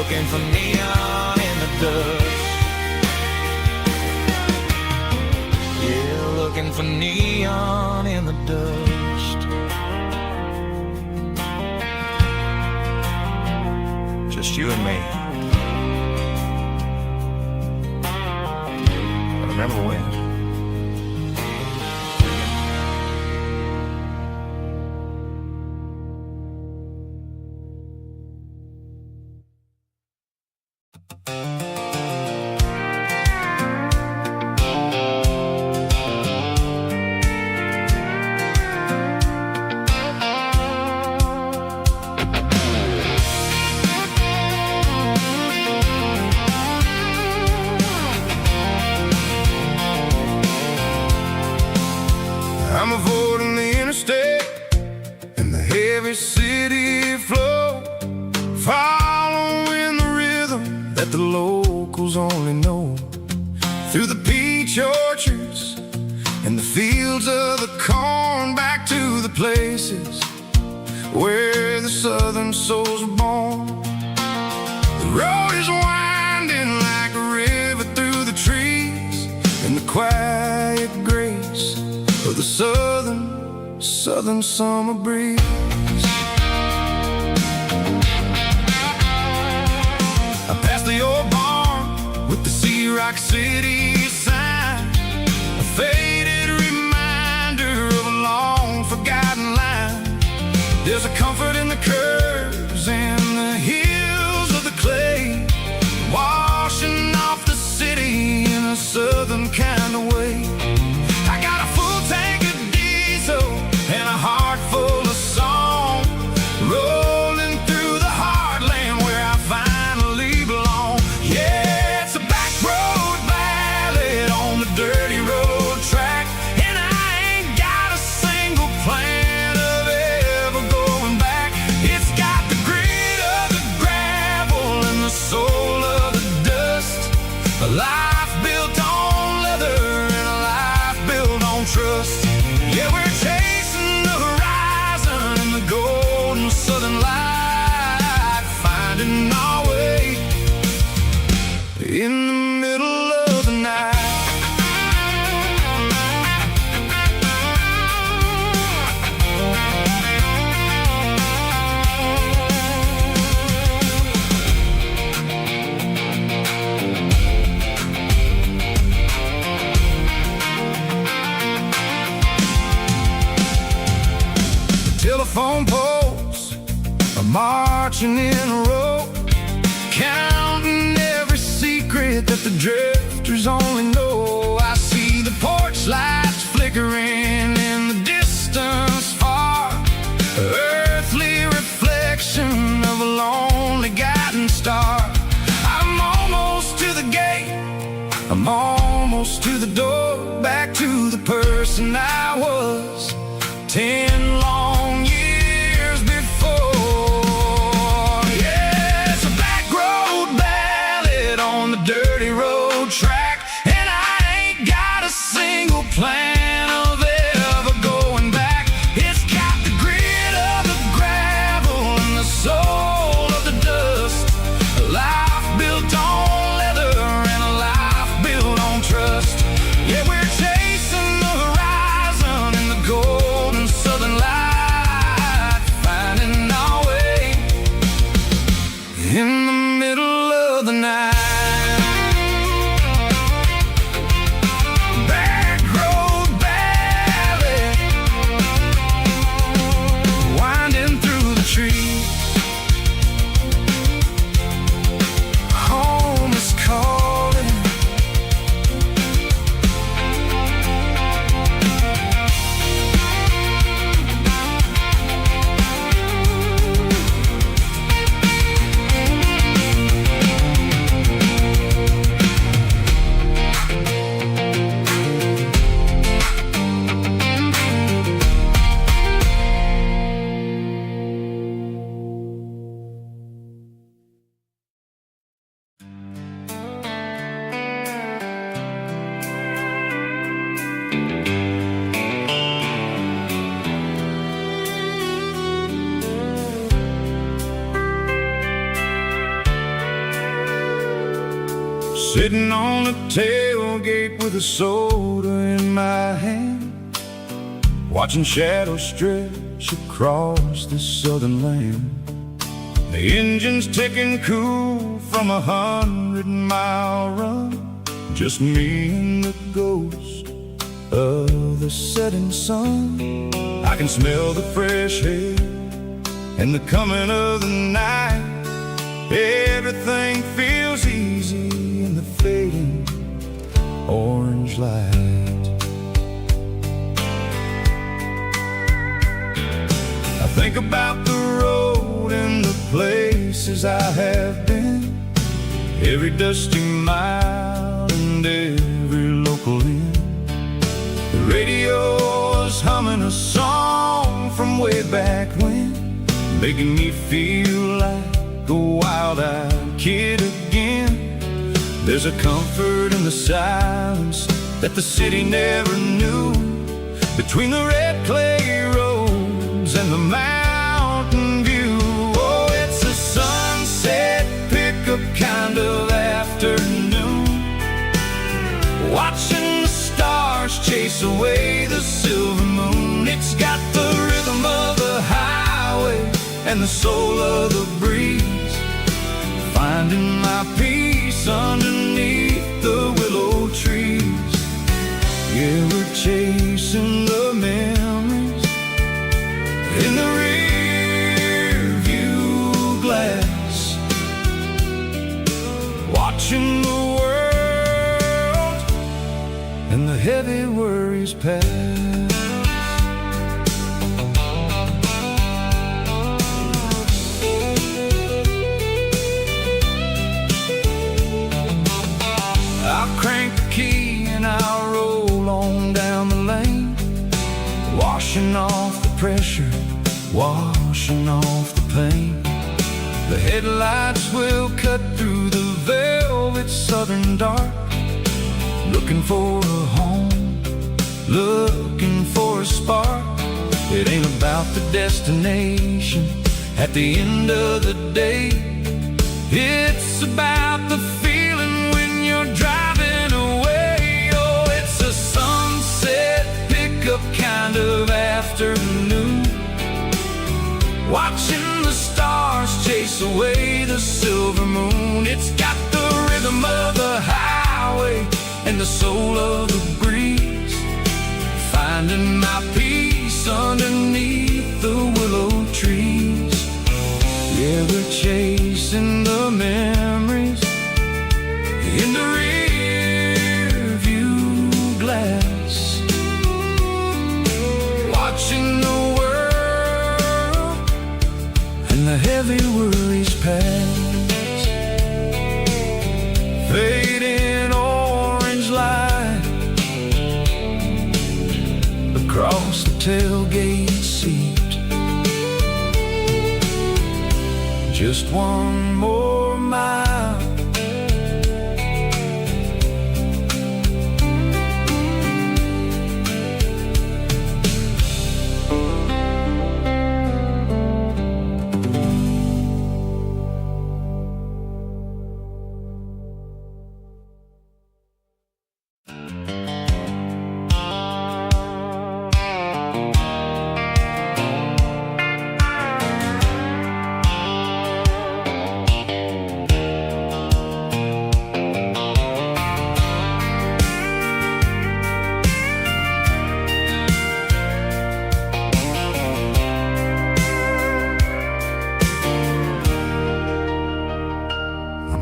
S1: looking for neon in the dust. Yeah, looking for neon in the dust. Just you and me. But remember when?
S2: I'm avoiding the interstate and the heavy city flow, following the rhythm that the locals only know. Through the peach orchards and the fields of the corn, back to the places where the southern souls were born. The road is winding like a river through the trees, and the quiet grace of the southern summer breeze. I passed the old barn with the Sea Rock City sign, a faded reminder of a long forgotten line. There's a comfort in the curves and the hills of the clay, washing off the city in a southern kind of way. I got a full tank of diesel and a heart full of song, rolling through the heartland where I finally belong. Yeah, it's a back road ballad on the dirty road track, and I ain't got a single plan of ever going back. It's got the grit of the gravel and the soul of the dust, a life built on leather and a life built on trust. Yeah, we're chasing the horizon in the golden southern light, finding our way in the middle of the night. Telephone poles are marching in a row, counting every secret that the drifters only know. I see the porch lights flickering in the distance far, earthly reflection of a lonely guiding star. I'm almost to the gate, I'm almost to the door, back to the person I was 10 long years before. Yeah, it's a back road ballad on the dirty road track, and I ain't got a single plan of ever going back. It's got the grit of the gravel and the soul of the dust, a life built on leather and a life built on trust. Yeah, we're chasing the horizon in the golden southern light, finding our way in the middle of the night. Back road ballad, winding through the trees. Home is calling. sitting on the tailgate with a soda in my hand, watching shadows stretch across this southern land. The engine's ticking cool from a 100-mile run, just me and the ghost of the setting sun. I can smell the fresh air and the coming of the night. Everything feels easy in the fading orange light. I think about the road and the places I have been, every dusty mile and every local inn. The radio is humming a song from way back when, making me feel like a wild-eyed kid again. There's a comfort in the silence that the city never knew, between the red clay roads and the mountain view. Oh, it's a sunset pickup kind of afternoon, watching the stars chase away the silver moon. It's got the rhythm of the highway and the soul of the breeze, finding my peace underneath the willow trees. Yeah, we're chasing the memories in the rear view glass, watching the world and the heavy worries pass. I'll crank the key and I'll roll on down the lane, washing off the pressure, washing off the pain. The headlights will cut through the velvet southern dark, looking for a home, looking for a spark. It ain't about the destination at the end of the day, it's about the feeling when you're driving away. Oh, it's a sunset pickup kind of afternoon, watching the stars chase away the silver moon. It's got the rhythm of the highway and the soul of the breeze, finding my peace underneath the willow trees. Yeah, we're chasing the memories in the rear view glass, watching the world and the heavy worries pass. Fading orange light across the tailgate seat, just one more mile.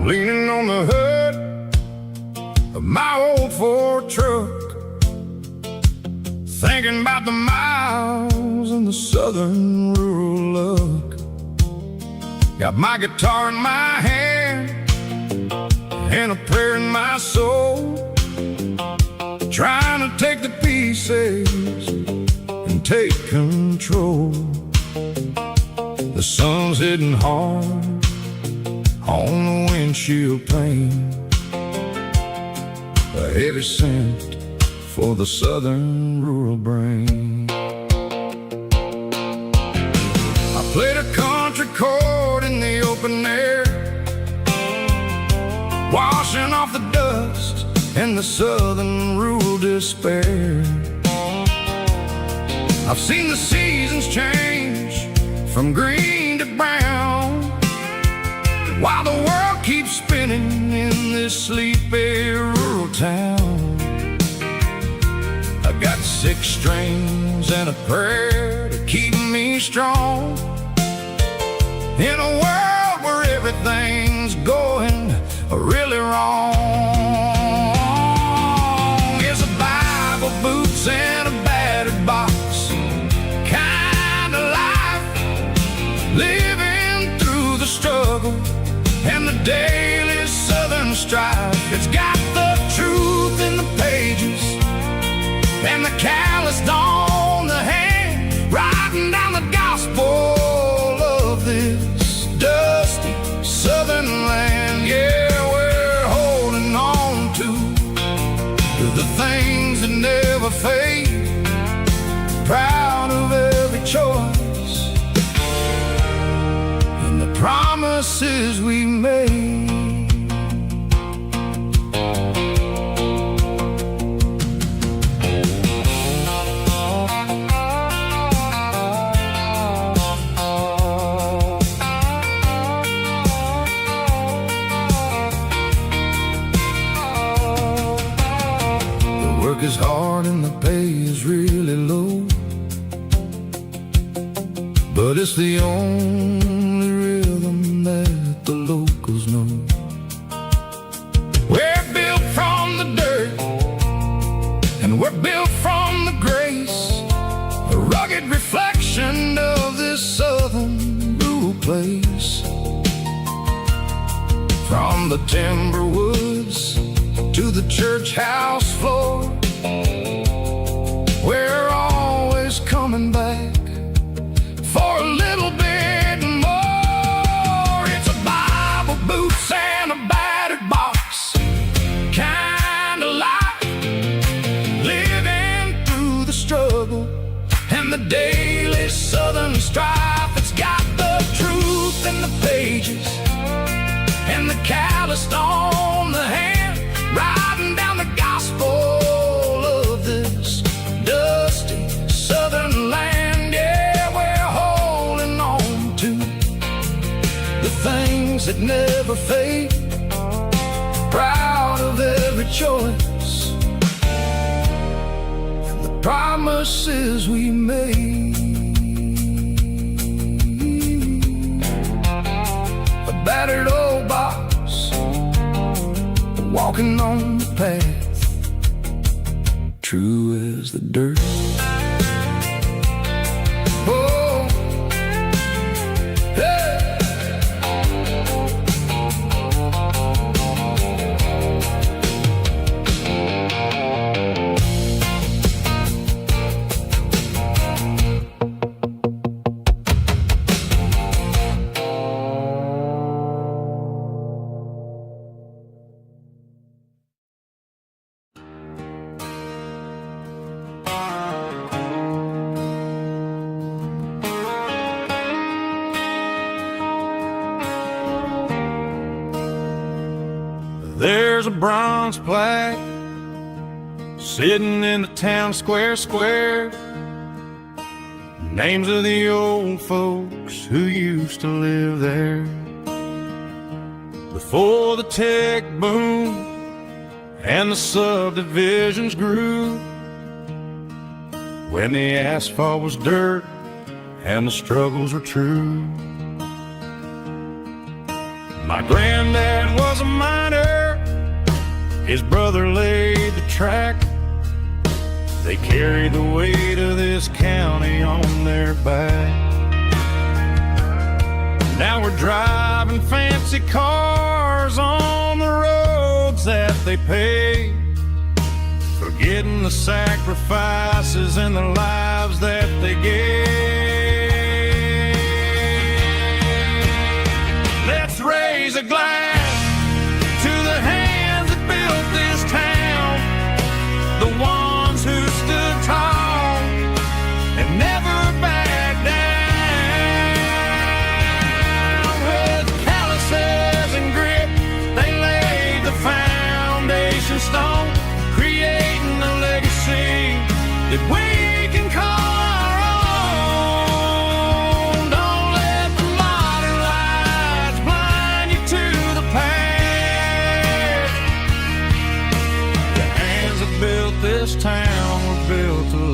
S2: Leaning on the hood of my old Ford truck, thinking about the miles and the southern rural look. Got my guitar in my hand and a prayer in my soul, trying to take the pieces and take control. The sun's hitting hard on the windshield pane, a heavy scent for the southern rural brain. I played a country chord in the open air, washed washing off the dust and the southern rural despair. I've seen the seasons change from green to brown, while the world keeps spinning in this sleepy rural town. I got 6 strings and a prayer to keep me strong in a world where everything's going really wrong. It's a Bible, boots, and a battered box kind of life, living through the struggle and the daily southern strife. It's got the truth in the pages and the calloused on the hand, writing down the gospel of this dusty southern land. Yeah, we're holding on to the things that never fade, proud of every choice and the promises we made. Work is hard and the pay is really low, but it's the only rhythm that the locals know. We're built from the dirt and we're built from the grace, a rugged reflection of this southern rural place. From the timber woods to the church house floor, we're always coming back for a little bit more. It's a Bible, boots, and a battered box kind of life, living through the struggle and the daily southern strife. It's got the truth in the pages and the calloused on the hand, writing down the gospel of this dusty southern land. Yeah, we're holding on to the things that never fade, proud of every choice and the promises we made. A battered old box, walking on the path, true as the dirt. Oh, hey.
S1: There's a bronze plaque sitting in the town square. Names of the old folks who used to live there before the tech boom and the subdivisions grew, when the asphalt was dirt and the struggles were true. My granddad was a miner, his brother laid the track. They carried the weight of this county on their back. Now we're driving fancy cars on the roads that they paved, forgetting the sacrifices and the lives that they gave. Let's raise a glass to the hands that built this town, the ones who stood tall and never backed down. With calluses and grit, they laid the foundation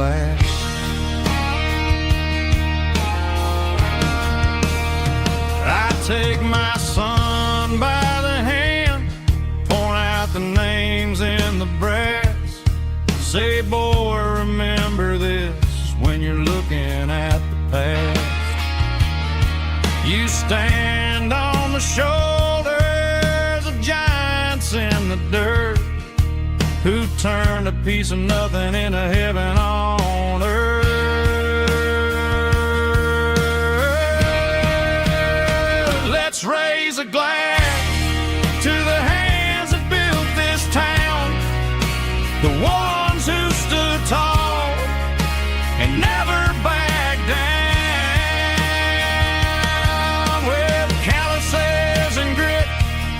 S2: last. I take my son by the hand, point out the names in the brass, say, boy, remember this when you're looking at the past. You stand on the shoulders of giants in the dirt, who turned a piece of nothing into heaven on earth. Let's raise a glass to the hands that built this town, the ones who stood tall and never backed down. With calluses and grit,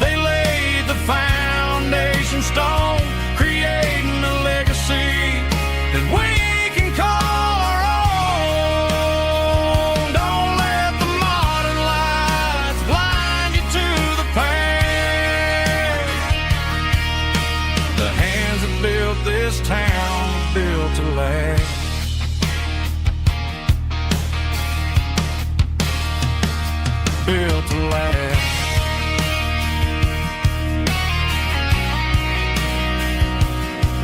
S2: they laid the foundation stone, creating a legacy that we can call our own. Don't let the modern lights blind you to the past. The hands that built this town built to last. Built to last.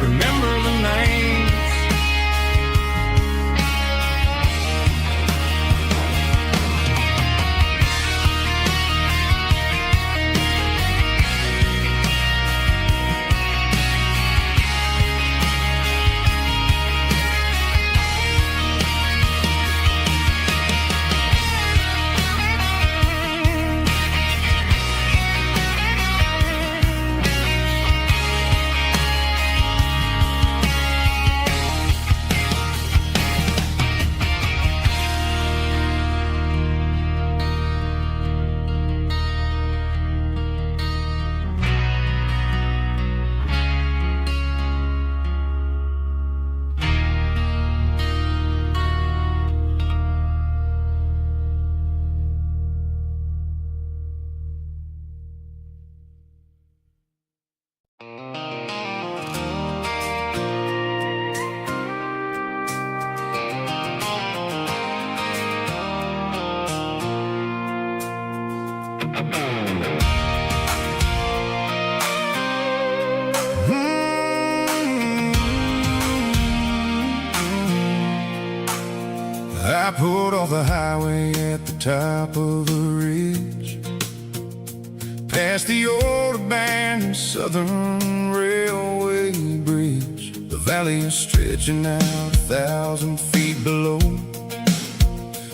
S2: Remember the names. I pulled off the highway at the top of the ridge, past the old abandoned Southern Railway bridge. The valley is stretching out 1,000 feet below,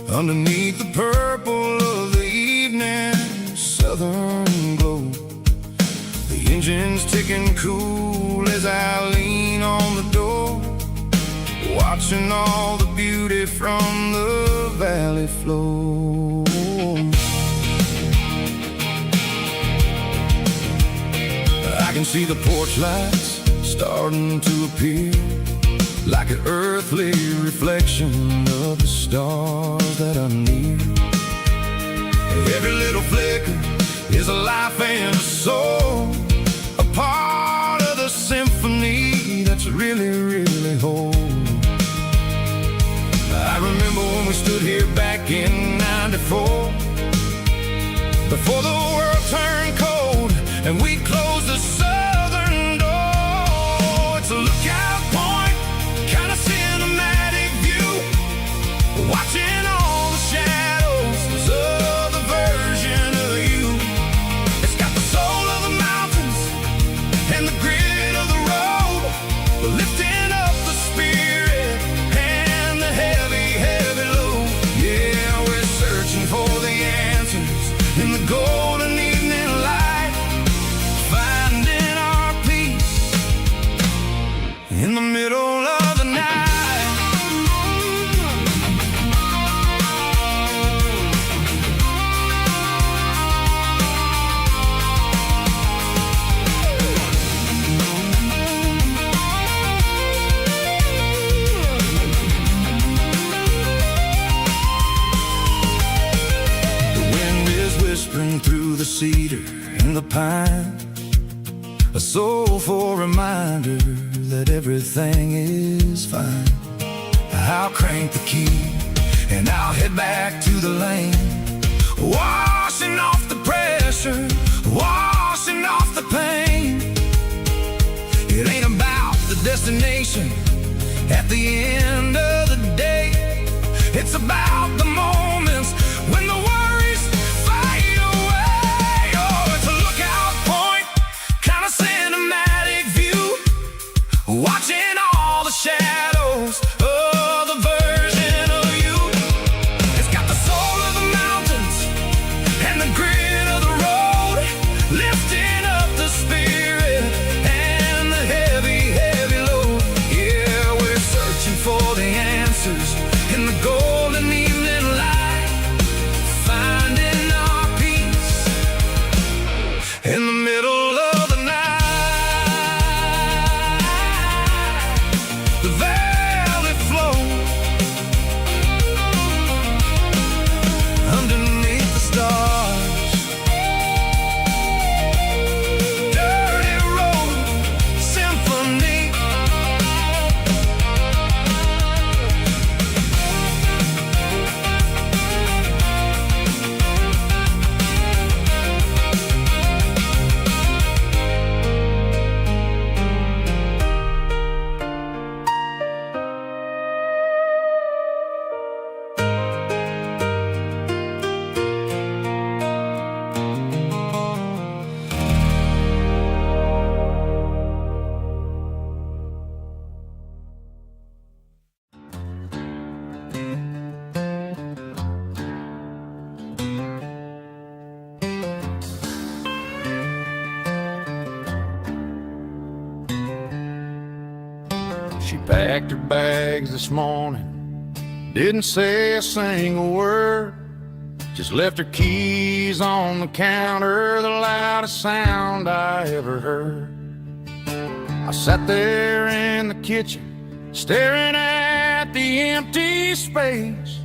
S2: underneath the purple of the evening southern glow. The engine's ticking cool as I lean on the door, watching all the beauty from the valley flow. I can see the porch lights starting to appear, like an earthly reflection of the stars that are near. Every little flicker is a life and a soul, a part of the symphony that's really, really whole. I remember when we stood here back in '94, before the world turned cold and we closed the southern door. It's a lookout point, kind of cinematic view, watching all the shadows of the version of you. It's got the soul of the mountains and the grit of the road, but lifting up the spirit and the heavy, heavy load. Yeah, we're searching for the answers in the golden evening light, finding our peace in the middle of the night. Whispering through the cedar and the pine, a soulful reminder that everything is fine. I'll crank the key and I'll head back to the lane, washing off the pressure, washing off the pain. It ain't about the destination at the end of the day. It's about the moments when the worries fade away. Oh, it's a lookout point, kind of cinematic view, watching all the shadows of the version of you. It's got the soul of the mountains and the grit of the road, lifting up the spirit and the heavy, heavy load. Yeah, we're searching for the answers in the golden evening light, finding our peace in the middle of the night. The valley flows underneath the stars. Dirty road symphony. She packed her bags this morning, didn't say a single word, just left her keys on the counter, the loudest sound I ever heard. I sat there in the kitchen, staring at the empty space,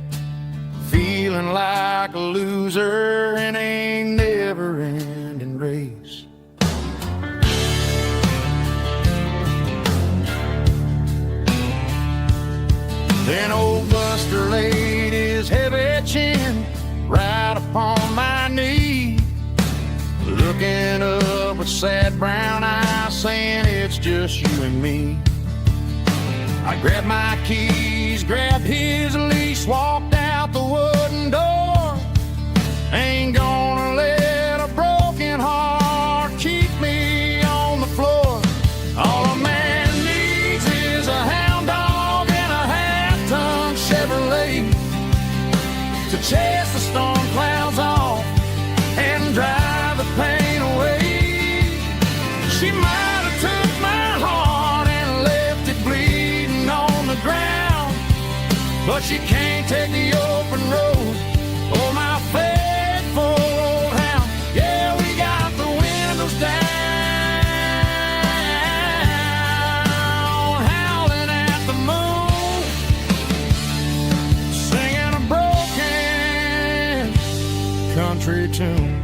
S2: feeling like a loser in a never-ending race. Then old Buster laid his heavy chin right upon my knee, looking up with sad brown eyes, saying it's just you and me. I grabbed my keys, grabbed his leash, walked out the wooden door. Ain't gonna let a broken heart keep me on the floor. All a man needs is a hound dog and a half-ton Chevrolet to chase the storm clouds off and drive the pain away. She might have took my heart and left it bleeding on the ground, but she can't take the open road. Oh, my faithful old hound. Yeah, we got the windows down, howling at the moon, singing a broken country tune.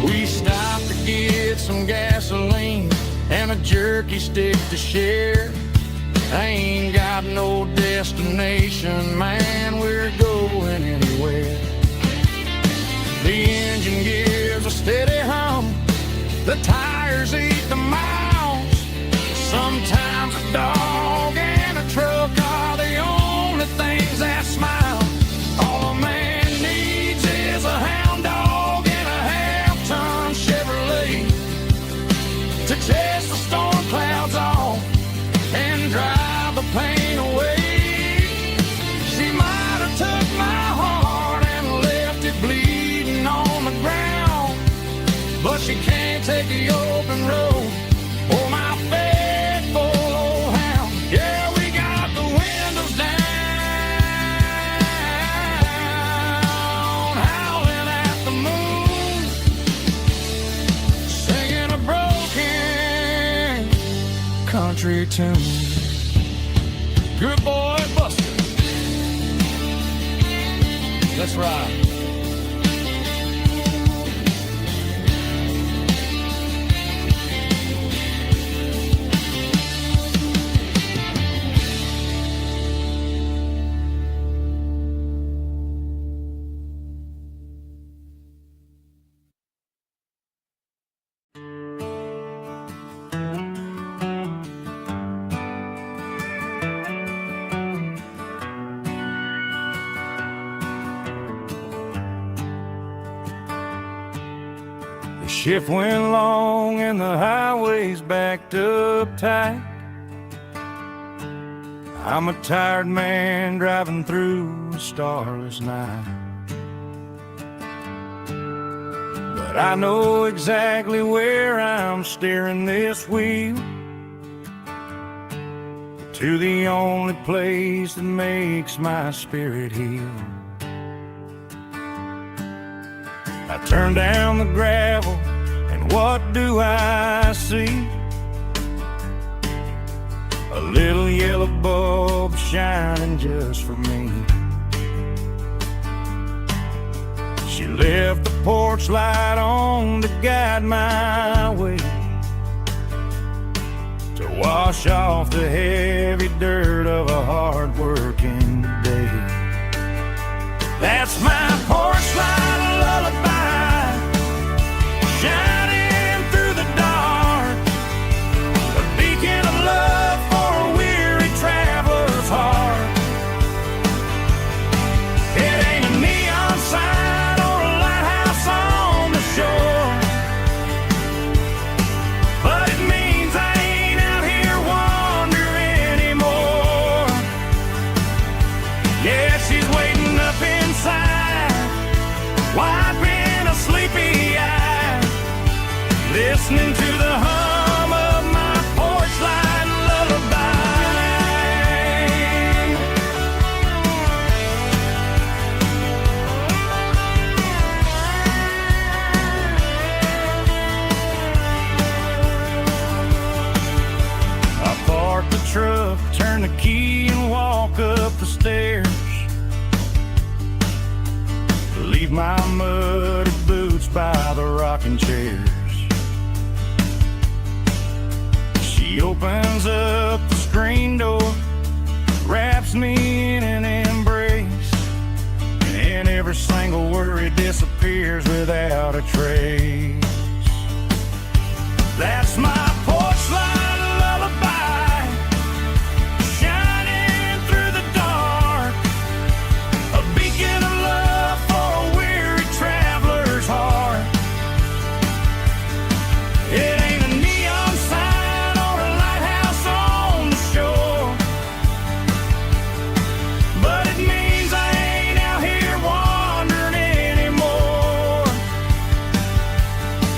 S2: We stopped to get some gasoline and a jerky stick to share. I ain't got no destination, man, we're going anywhere. The engine gives a steady hum, the tires eat the miles. Sometimes a dog and a truck are the only things that smile. All a man needs is a hound dog and a half-ton Chevrolet to chase the storm clouds off and drive the pain away. She might have took my heart and left it bleeding on the ground, but she can't take the open road. Oh, my faithful old hound. Yeah, we got the windows down, howling at the moon, singing a broken country tune. Good boy, Buster.
S3: Let's ride.
S1: Shift went long and the highway's backed up tight. I'm a tired man driving through a starless night. But I know exactly where I'm steering this wheel, to the only place that makes my spirit heal. I turn down the gravel, and what do I see? A little yellow bulb shining just for me. She left the porch light on to guide my way, to wash off the heavy dirt of a hard-working day. That's my porch light lullaby, shining through the dark, a beacon of love for a weary traveler's heart. It ain't a neon sign or a lighthouse on the shore, but it means I ain't out here wandering anymore. Yeah, she's waiting up inside, wiping a sleepy eye, listening to the hum of my porch light lullaby. I park the truck, turn the key and walk up the stairs, leave my muddy boots by the rocking chairs. She opens up the screen door, wraps me in an embrace, and every single worry disappears without a trace. That's my porch light lullaby, shining through the dark, a beacon of love for a weary traveler's heart. It ain't a neon sign or a lighthouse on the shore, but it means I ain't out here wandering anymore.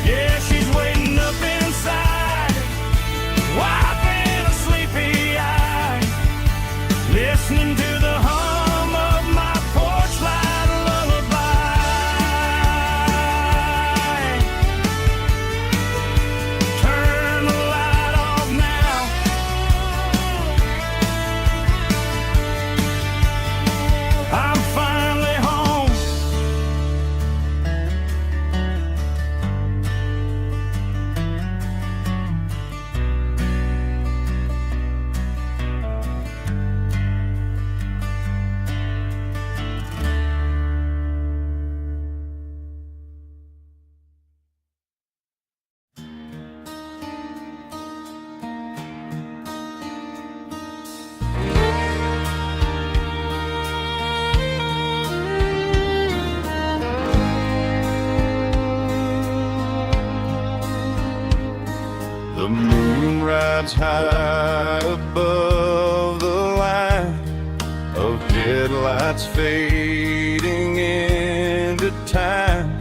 S1: Yeah, she's waiting up inside, wiping a sleepy eye, listening to the hum of my porch light lullaby. Turn the light off now, I'm finally home.
S2: The moon rides high above the line of headlights fading into time.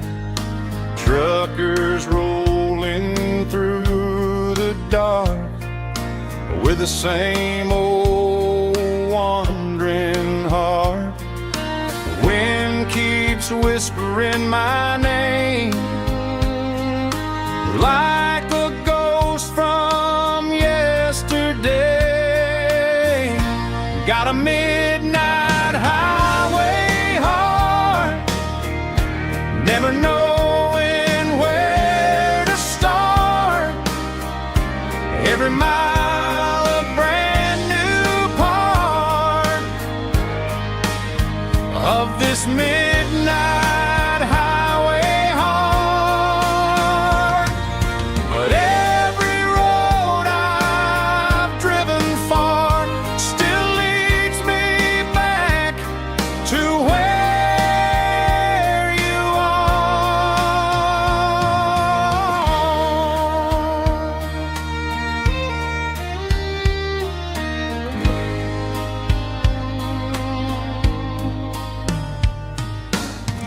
S2: Truckers rolling through the dark with the same old wandering heart. The wind keeps whispering my name like a ghost from yesterday. Got a midnight highway heart Every mile a brand new part of this midnight highway heart. But every road I've driven far still leads me back to where you are.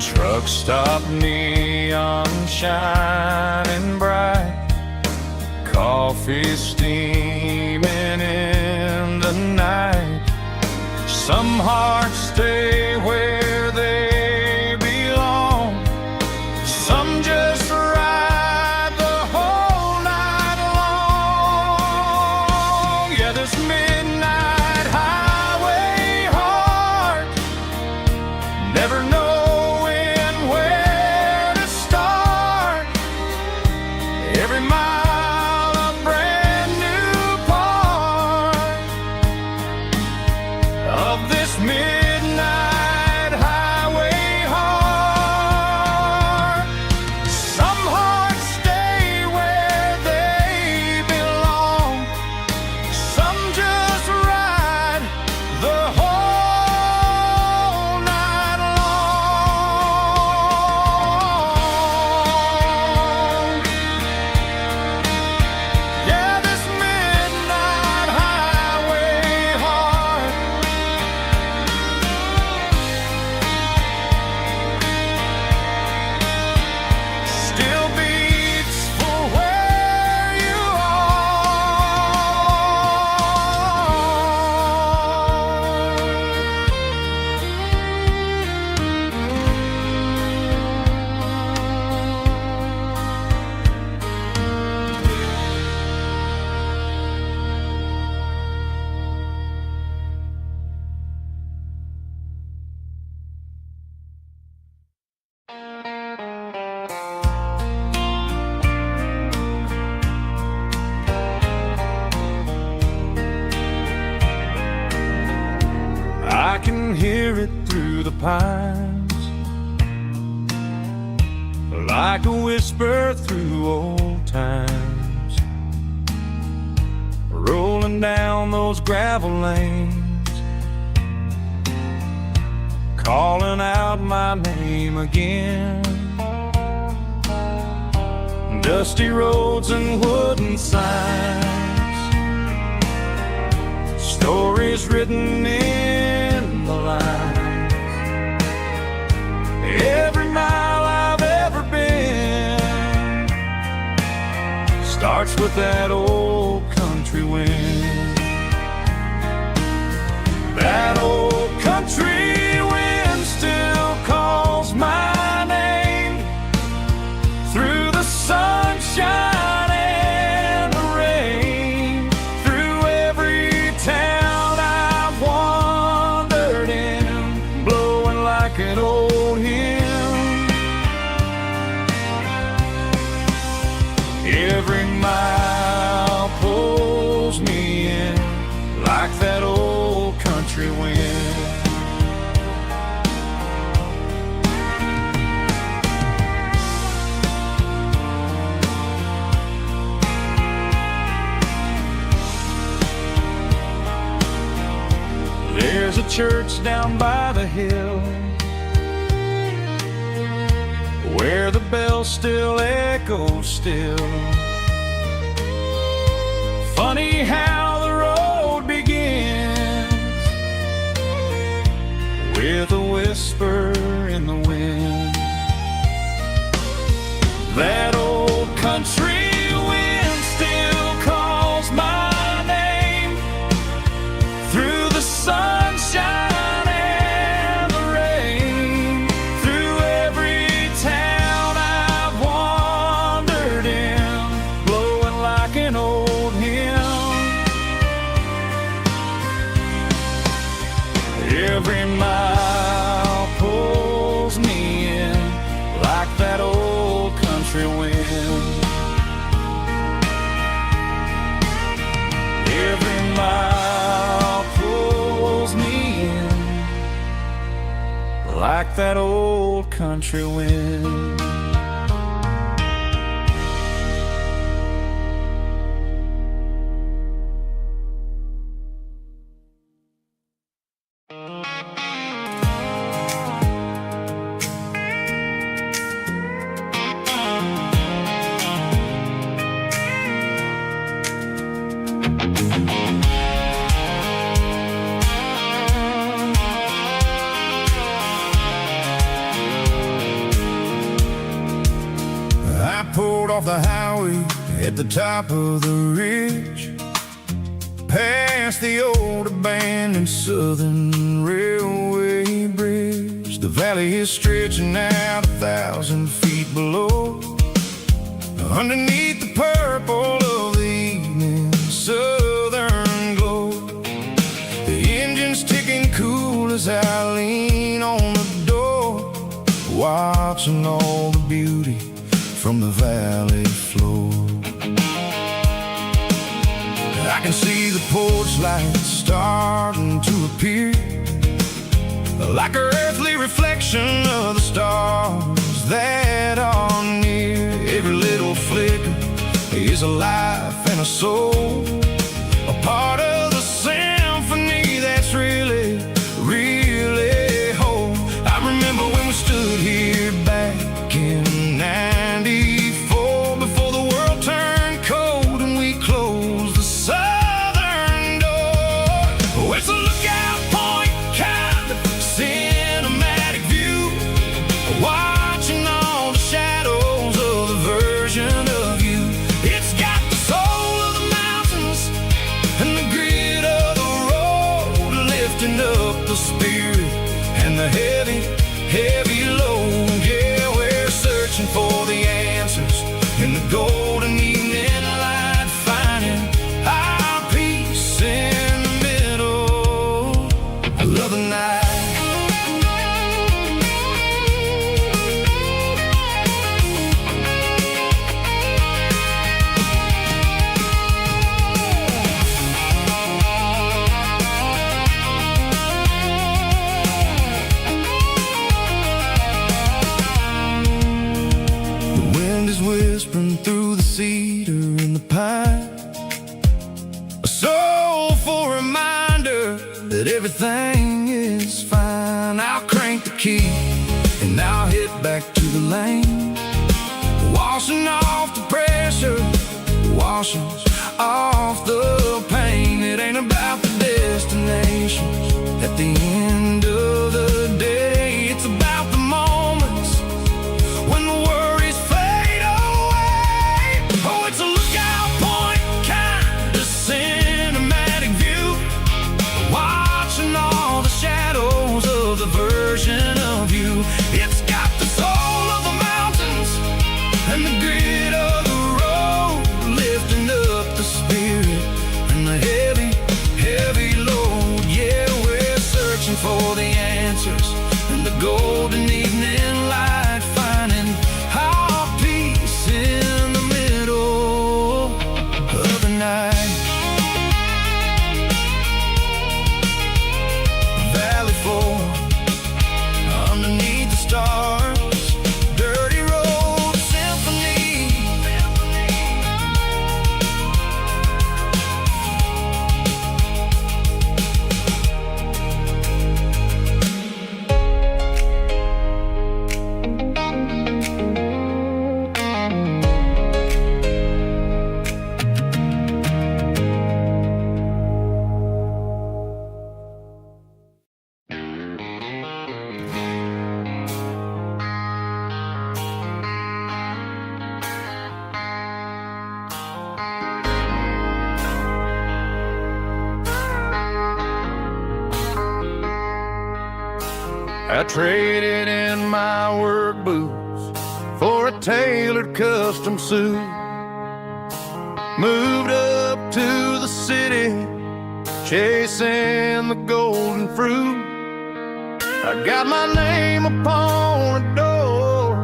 S2: Truck stop, neon shining bright, coffee steaming in the night. Some hearts stay where they belong, some just ride the whole night long. Yeah, this midnight highway heart, never knowing where to start. Every mile a brand new part of this midnight highway heart. Some hearts stay where they belong, some just ride the whole night long. Yeah, this midnight highway heart still beats for where you I can hear it through the pines, like a whisper through old times, rolling down those gravel lanes, calling out my name again. Dusty roads and wooden signs, stories written in the lines. Every mile I've ever been starts with that old country wind. That old country wind still calls my name through the sunshine and the rain, through every town I've wandered in, blowing like an old hymn. Every mile pulls me in like that old country wind. There's a church down by the hill where the bell still echoes still. Funny how the road begins with a whisper in the wind. That old country wind still calls my name through the sunshine and the rain, through every town I've wandered in, blowing like an old hymn. Every mile pulls me in like that old country wind.
S1: like that old country wind.
S2: Pulled off the highway at the top of the ridge, past the old abandoned Southern Railway bridge. The valley is stretching out 1,000 feet below, underneath the purple of the evening southern glow. The engine's ticking cool as I lean on the door, watching all the beauty from the valley floor. I can see the porch lights starting to appear, like an earthly reflection of the stars that are near. Every little flicker is a life and a soul, a part of the symphony that's really, really whole. I remember when we stood here back in '94, before the world turned cold and we closed the southern door. Oh, it's a lookout point, kind of cinematic view, watching all the shadows of the version of you. It's got the soul of the mountains and the grit of the road, lifting up the spirit and the heavy, heavy load. Yeah, we're searching for the answers in the golden evening light, finding our peace in the middle of the night. Whispering through the cedar and the pine, a soulful reminder that everything is fine. I'll crank the key and I'll head back to the lane, washing off the pressure, washing off the pain. It ain't about the destinations at the end of the day, it's about the moments when the worries fade away. Oh, it's a lookout point, kind of cinematic view, watching all the shadows of the version of you. It's got the soul of the mountains and the grit of the road, lifting up the spirit and the heavy, heavy load. Yeah, we're searching for the answers in the golden evening light, finding our peace in the middle of the night. Valley floor, underneath the stars, dirty road symphony.
S1: I traded in my work boots for a tailored custom suit, moved up to the city, chasing the golden fruit. I got my name upon a door,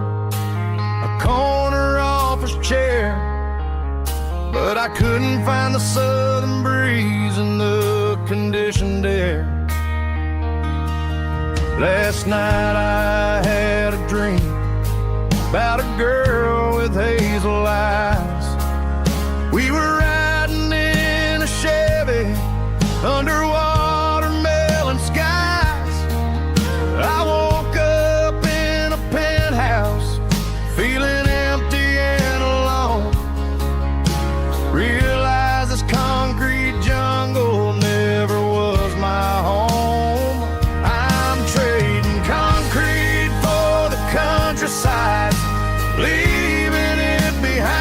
S1: a corner office chair, but I couldn't find the southern breeze in the conditioned air.
S2: Last night I had a dream about a girl with hazel eyes. We were riding in a Chevy under watermelon skies. I woke up in a penthouse feeling empty and alone. Realized this concrete jungle never was my home. I'm trading concrete for the countryside, leaving it behind,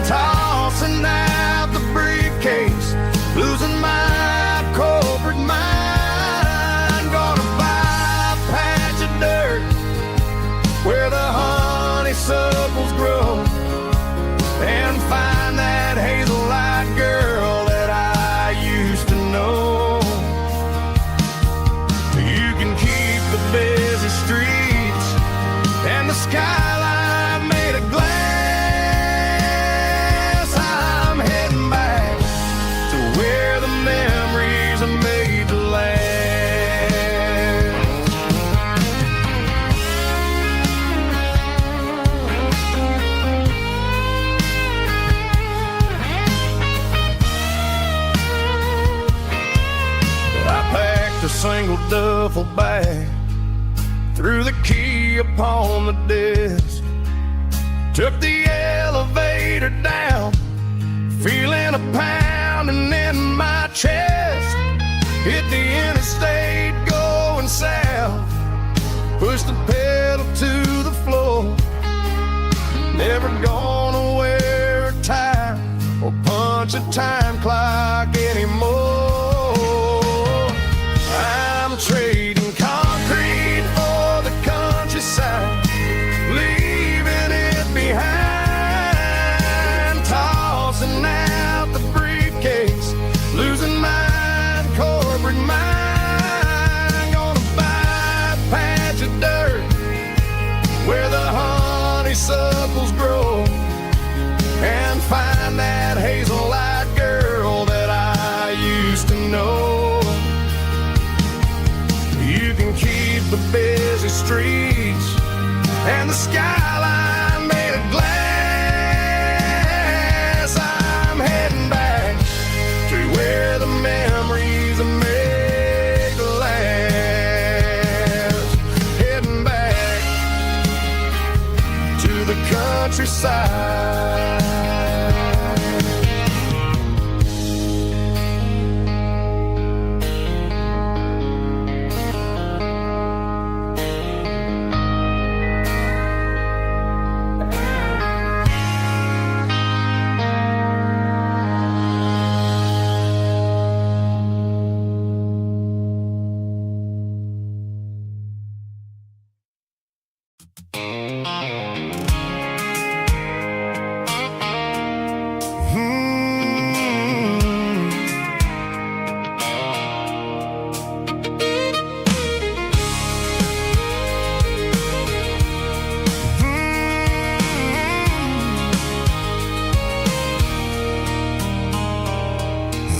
S2: tossing out the briefcase, losing my corporate mind. Gonna buy a patch of dirt where the honeysuckles grow, and find that hazel-eyed girl that I used to know. You can keep the busy streets and the skyline made of glass. I'm heading back to where the memories are made to last. I packed a single duffel bag, threw the key upon the desk, took the elevator down, feeling a pounding in my chest. Hit the interstate going south, pushed the pedal to the floor. Never gonna wear a tie or punch a time clock anymore. I'm trading concrete for the countryside, leaving it behind, tossing out the briefcase, losing my corporate mind. Gonna buy a patch of dirt where the honeysuckles grow, and find that hazel-eyed girl that I used to know. You can keep the busy streets and the skyline made of glass. I'm heading back to where the memories are made to last. Heading back to the countryside.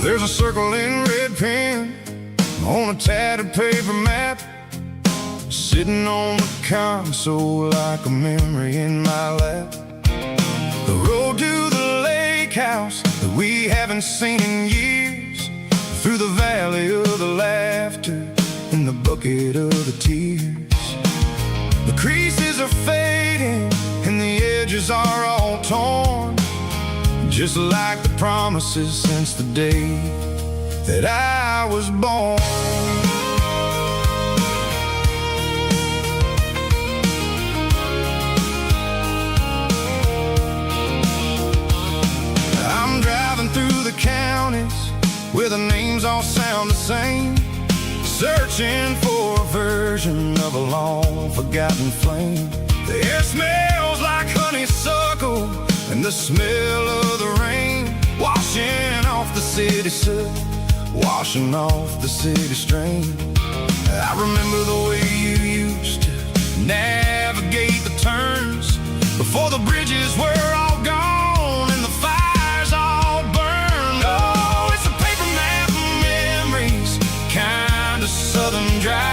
S2: There's a circle in red pen on a tattered paper map, sitting on the console like a memory in my lap. The road to the lake house that we haven't seen in years, through the valley of the laughter and the bucket of the tears. The creases are fading and the edges are all torn, just like the promises since the day that I was born. I'm driving through the counties where the names all sound the same, searching for a version of a long forgotten flame. The air smells like honeysuckle and the smell of the rain, washing off the city soot, washing off the city strain. I remember the way you used to navigate the turns before the bridges were all gone and the fires all burned. Oh, it's a paper map of memories, kind of southern dry.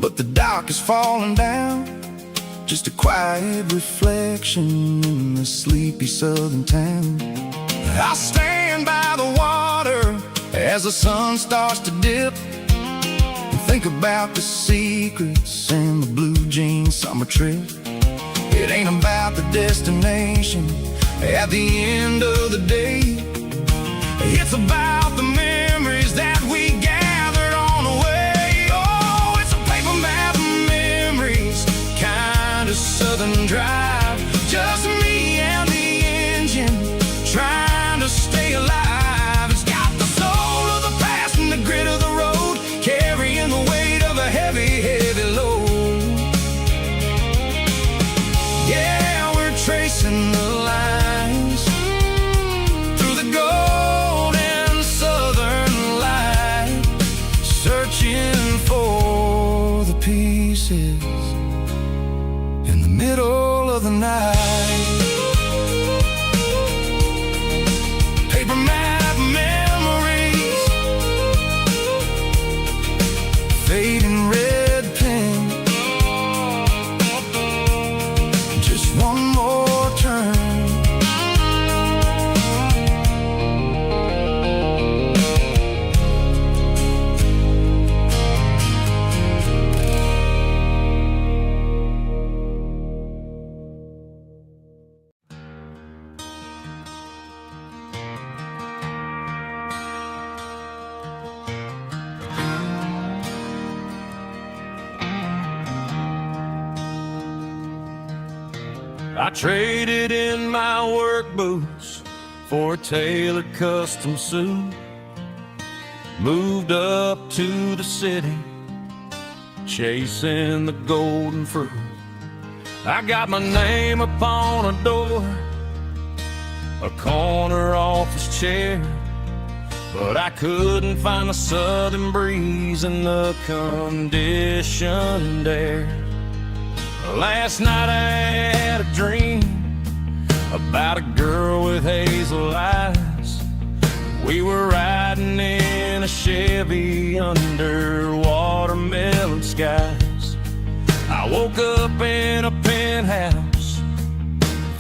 S2: but the dock is falling down, just a quiet reflection in the sleepy southern town. I'll stand by the water as the sun starts to dip and think about the secrets and the blue jean summer trip. It ain't about the destination at the end of the day. It's about the memories that we gathered on the way. Oh, it's a paper map of memories, kind of southern drive. Just me and the engine, trying to stay alive. It's got the soul of the past and the grit of the road, carrying the weight of a heavy, heavy load. Yeah, we're tracing the lines through the golden southern light, searching for the pieces in the middle of the night. Paper map memories, fading red pen, just one more turn.
S1: I traded in my work boots for a tailored custom suit. Moved up to the city, chasing the golden fruit. I got my name upon a door, a corner office chair, but I couldn't find the southern breeze in the conditioned air. Last night I had a dream about a girl with hazel eyes. We were riding in a Chevy under watermelon skies. I woke up in a penthouse,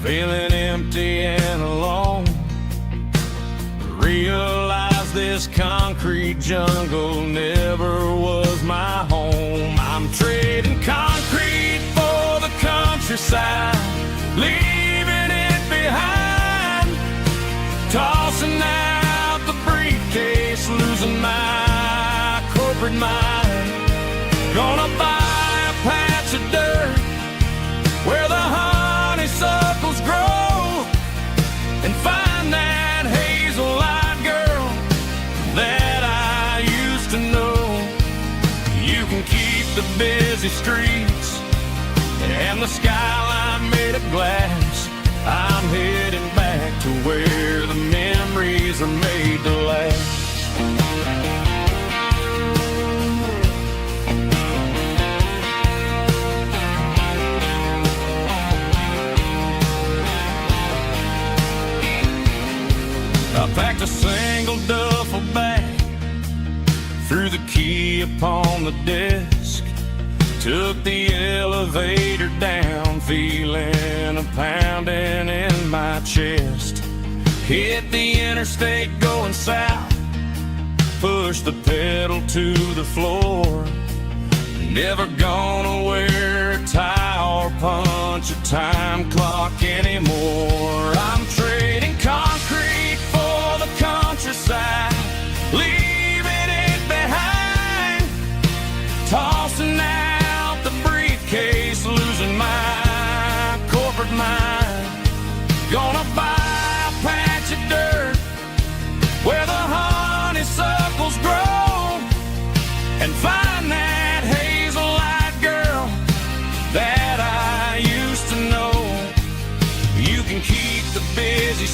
S1: feeling empty and alone. Realized this concrete jungle never was my home. I'm trading concrete for the countryside, leaving it behind, tossing out the briefcase, losing my corporate mind. Gonna buy a patch of dirt where the honeysuckles grow and find that hazel-eyed girl that I used to know. You can keep the busy streets and the skyline made of glass. I'm heading back to where the memories are made to last. I packed a single duffel bag, threw the key upon the desk, took the elevator down, feeling a pounding in my chest. Hit the interstate going south, pushed the pedal to the floor. Never gonna wear a tie or punch a time clock anymore. I'm trading concrete for the countryside, leaving it behind, tossing out the briefcase, losing my corporate mind. Gonna buy a patch of dirt where the honeysuckles grow and find that hazel-eyed girl that I used to know. You can keep the busy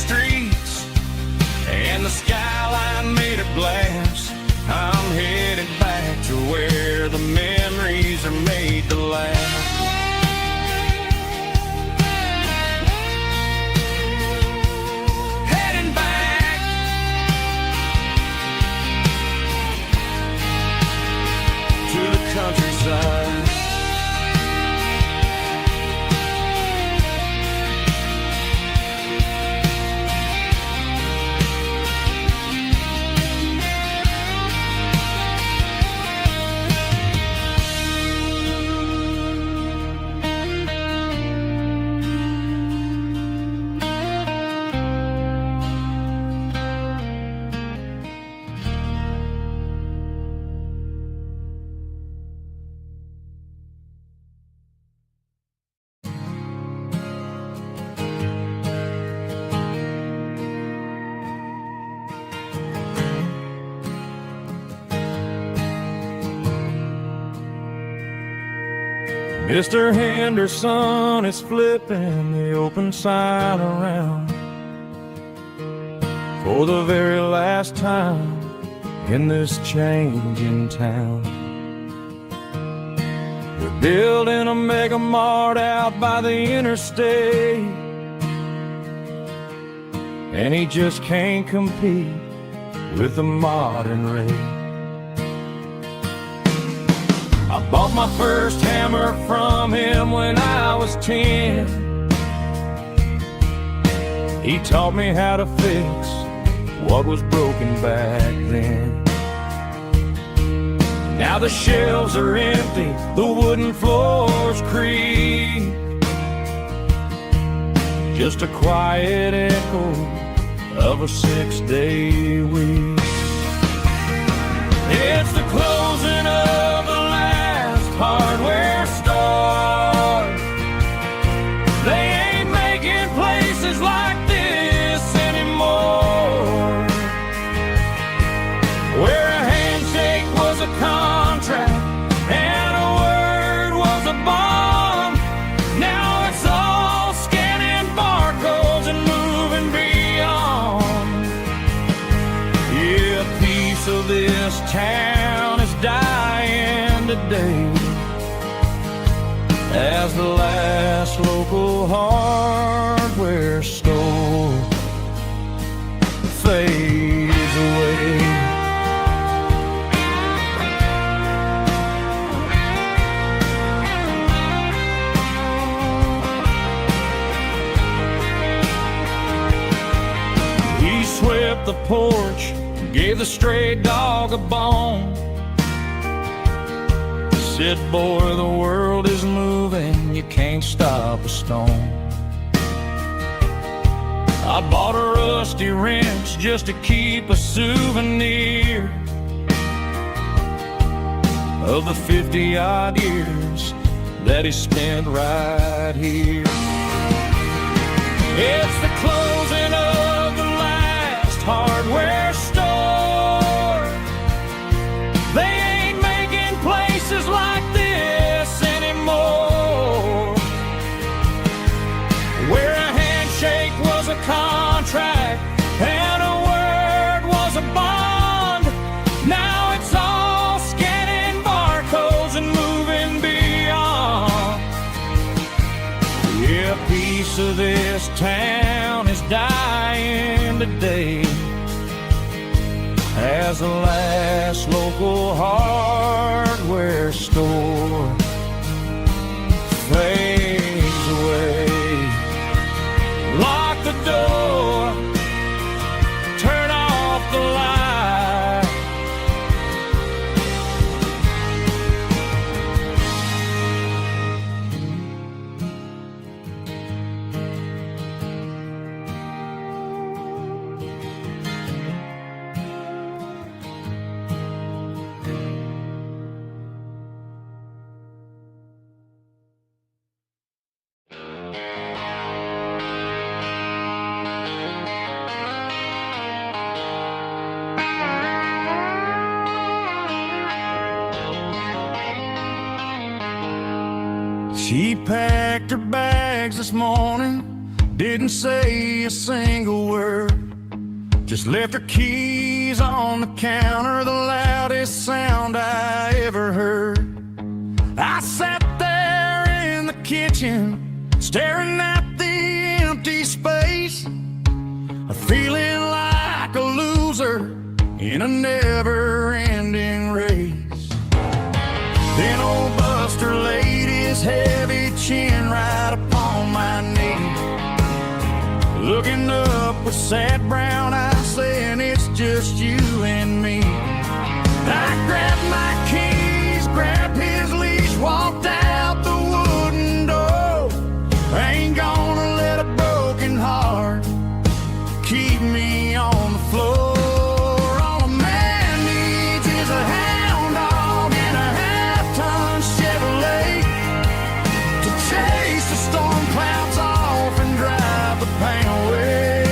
S1: Mr. Henderson is flipping the open sign around for the very last time in this changing town. We're building a mega mart out by the interstate, and he just can't compete with the modern rate. I bought my first hammer from him when I was 10. He taught me how to fix what was broken back then. Now the shelves are empty, the wooden floors creak, just a quiet echo of a 6-day week. It's the closing of the last hardware store. They ain't making places like this anymore, where a handshake was a contract and a word was a bond. Now it's all scanning barcodes and moving beyond. Yeah, a piece of this town is dying today as the last local hardware store fades away. He swept the porch, gave the stray dog a bone, said, boy, the world is moving, you can't stop a stone. I bought a rusty wrench just to keep a souvenir of the 50-odd years that he spent right here. It's the closing of the last hardware store. They ain't making places like this anymore, where a handshake was a contract and a word was a bond. Now it's all scanning barcodes and moving beyond. Yeah, a piece of this town is dying today as the last local hardware store fades away. Lock the door, turn off the light. She packed her bags this morning, didn't say a single word, just left her keys on the counter, the loudest sound I ever heard. I sat there in the kitchen, staring at the empty space, feeling like a loser in a never-ending race. Then old Buster laid his heavy chin right upon my knee, looking up with sad brown eyes, saying it's just you and me. I grabbed my keys, grabbed his leash, walked out the wooden door. I ain't gonna let a broken heart keep me on the floor. All a man needs is a hound dog and a half-ton Chevrolet to chase the storm clouds off and drive the pain away.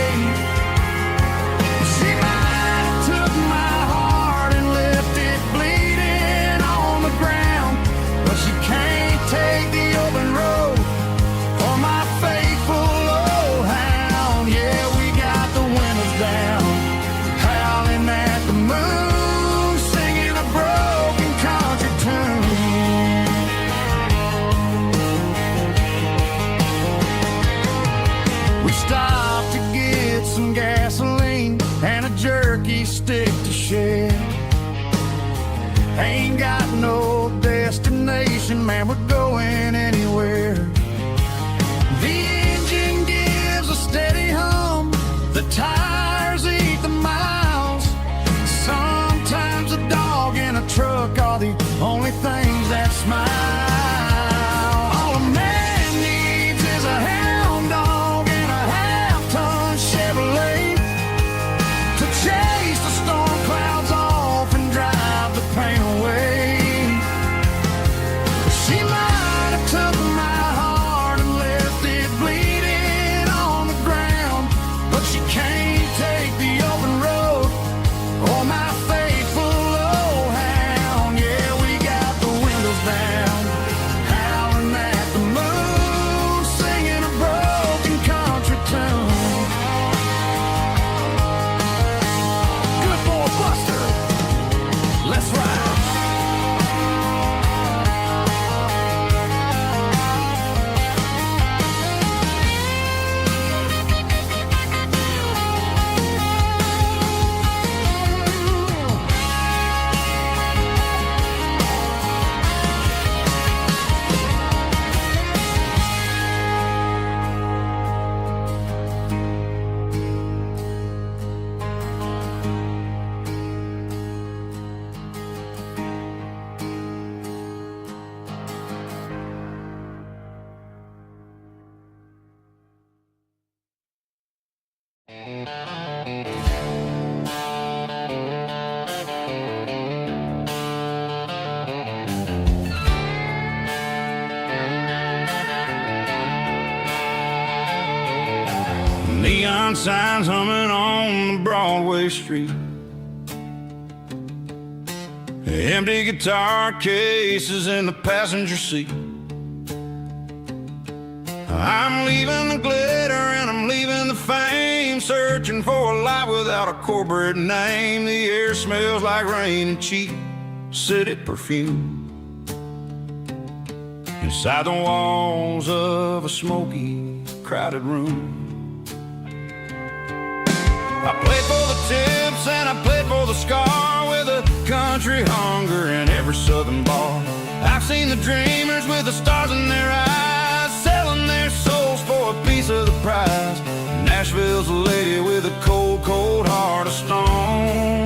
S1: She might have took
S2: we're going anywhere. The engine gives a steady hum, the tires eat the miles. Sometimes a dog in a truck are the only things that smile. All a man needs is a hound dog and a half-ton Chevrolet to chase the storm clouds off and drive the pain away. She might have took my heart and left it bleeding on the ground, but she can't take the open road or my faithful old hound. Yeah, we got the windows down, howling at the moon, singing a broken country tune. Good boy Buster, let's ride. Neon signs humming on the Broadway street, empty guitar cases in the passenger seat. I'm leaving the glitter and I'm leaving the fame, searching for a life without a corporate name. The air smells like rain and cheap city perfume inside the walls of a smoky, crowded room. I played for the tips and I played for the scar, with a country hunger in every southern bar. I've seen the dreamers with the stars in their eyes, selling their souls for a piece of the prize. Nashville's a lady with a cold, cold heart of stone.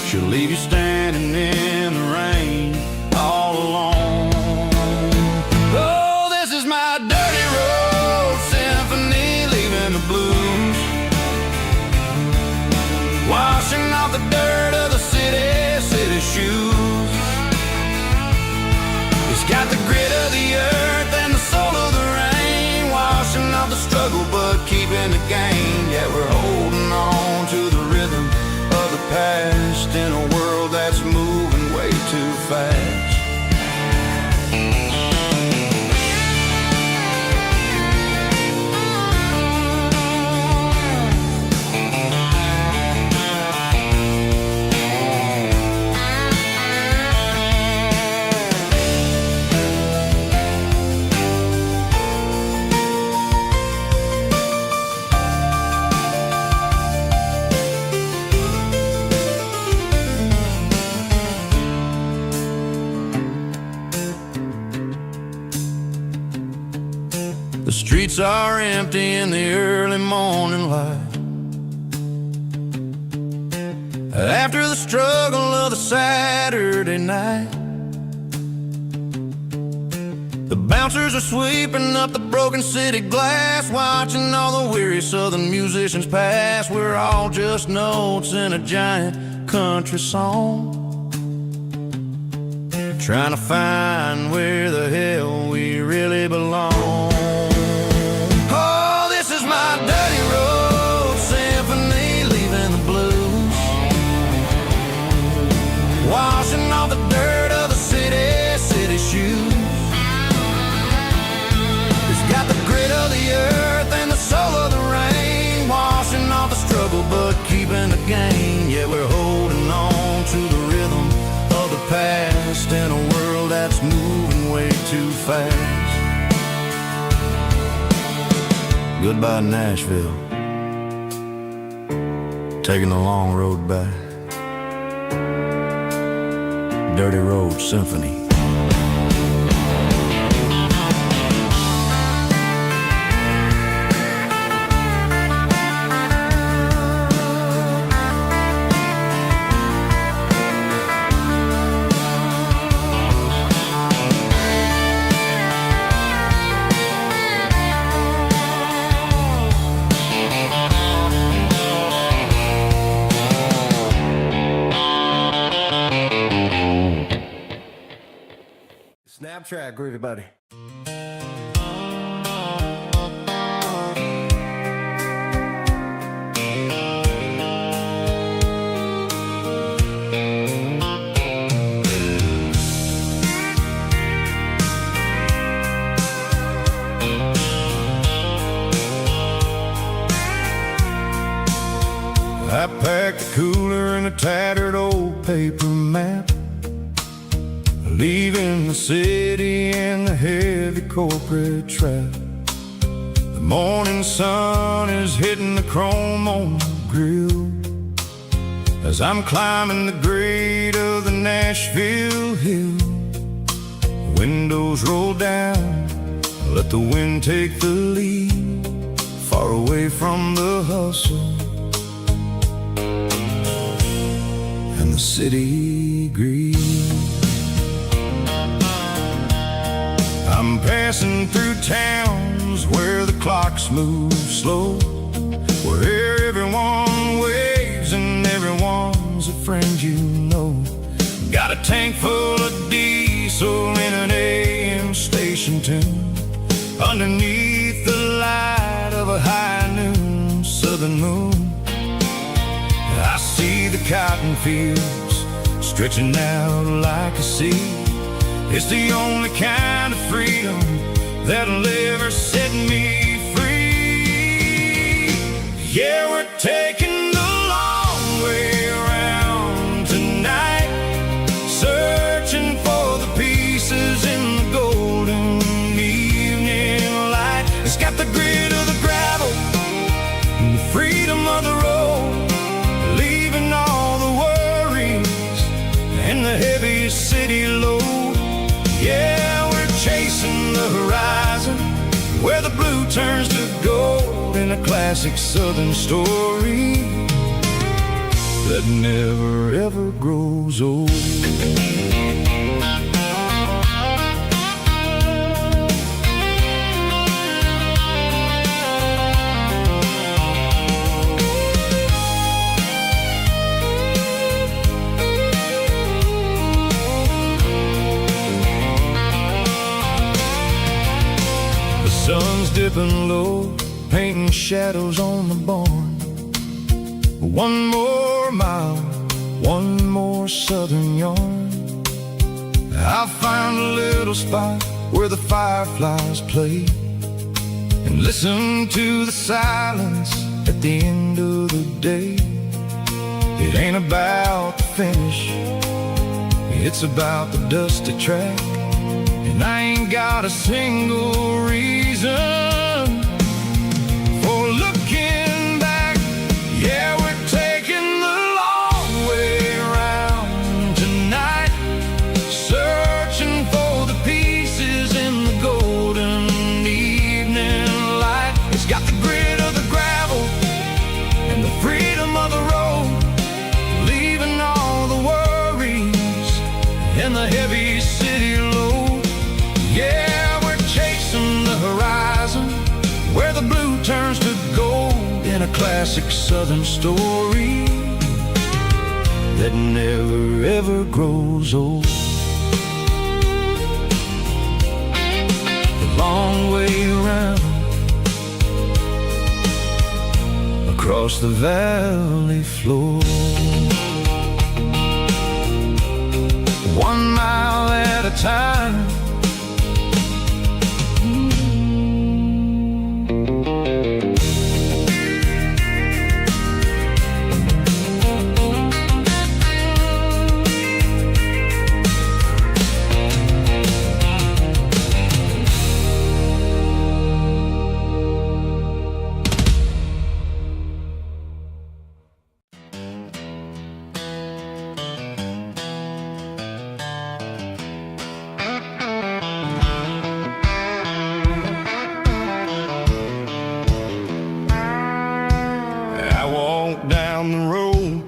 S2: She'll leave you standing in the rain all alone. Oh, this is my dirty road symphony, leaving the blues, washing off the dirt of the city shoes. It's got the grit of the earth and the soul of the rain, washing off the struggle but keeping the gain. Yeah, we're holding on to the rhythm of the past in a world that's moving way too fast. The streets are empty in the early morning light, after the struggle of the Saturday night. The bouncers are sweeping up the broken city glass, watching all the weary southern musicians pass. We're all just notes in a giant country song, trying to find where the hell we really belong. Oh, this is my dirty road symphony, leaving the blues, washing off the dirt of the city shoes. It's got the grit of the earth and the soul of the rain, washing off the struggle but keeping the gain. Yeah, we're holding on to the rhythm of the past in a world that's moving way too fast. Goodbye Nashville, taking the long road back. Dirty Road Symphony.
S3: Snap track, groovy buddy.
S2: I packed a cooler and a tattered old paper map, leaving the city and the heavy corporate trap. The morning sun is hitting the chrome on the grill as I'm climbing the grade of the Nashville hill. The windows roll down, let the wind take the lead, far away from the hustle and the city greed. I'm passing through towns where the clocks move slow, where everyone waves and everyone's a friend you know. Got a tank full of diesel in an AM station tune, underneath the light of a high noon southern moon. I see the cotton fields stretching out like a sea. It's the only kind of freedom that'll ever set me free. Yeah, we're taking the long way around tonight, searching for the pieces in the golden evening light. It's got the grit of the gravel and the freedom of the road, leaving all the worries and the heavy city load. Yeah, we're chasing the horizon, where the blue turns to gold, in a classic southern story that never ever grows old. Sun's dipping low, painting shadows on the barn. One more mile, one more southern yarn. I'll find a little spot where the fireflies play, and listen to the silence at the end of the day. It ain't about the finish, it's about the dusty track. And I ain't got a single reason for looking back. Yeah, we're taking the long way around tonight, searching for the pieces in the golden evening light. It's got the grit of the gravel and the freedom of the road, leaving all the worries and the heavy city load. Yeah, we're chasing the horizon, where the blue turns to gold, in a classic southern story that never ever grows old. The long way around, across the valley floor, 1 mile at a time.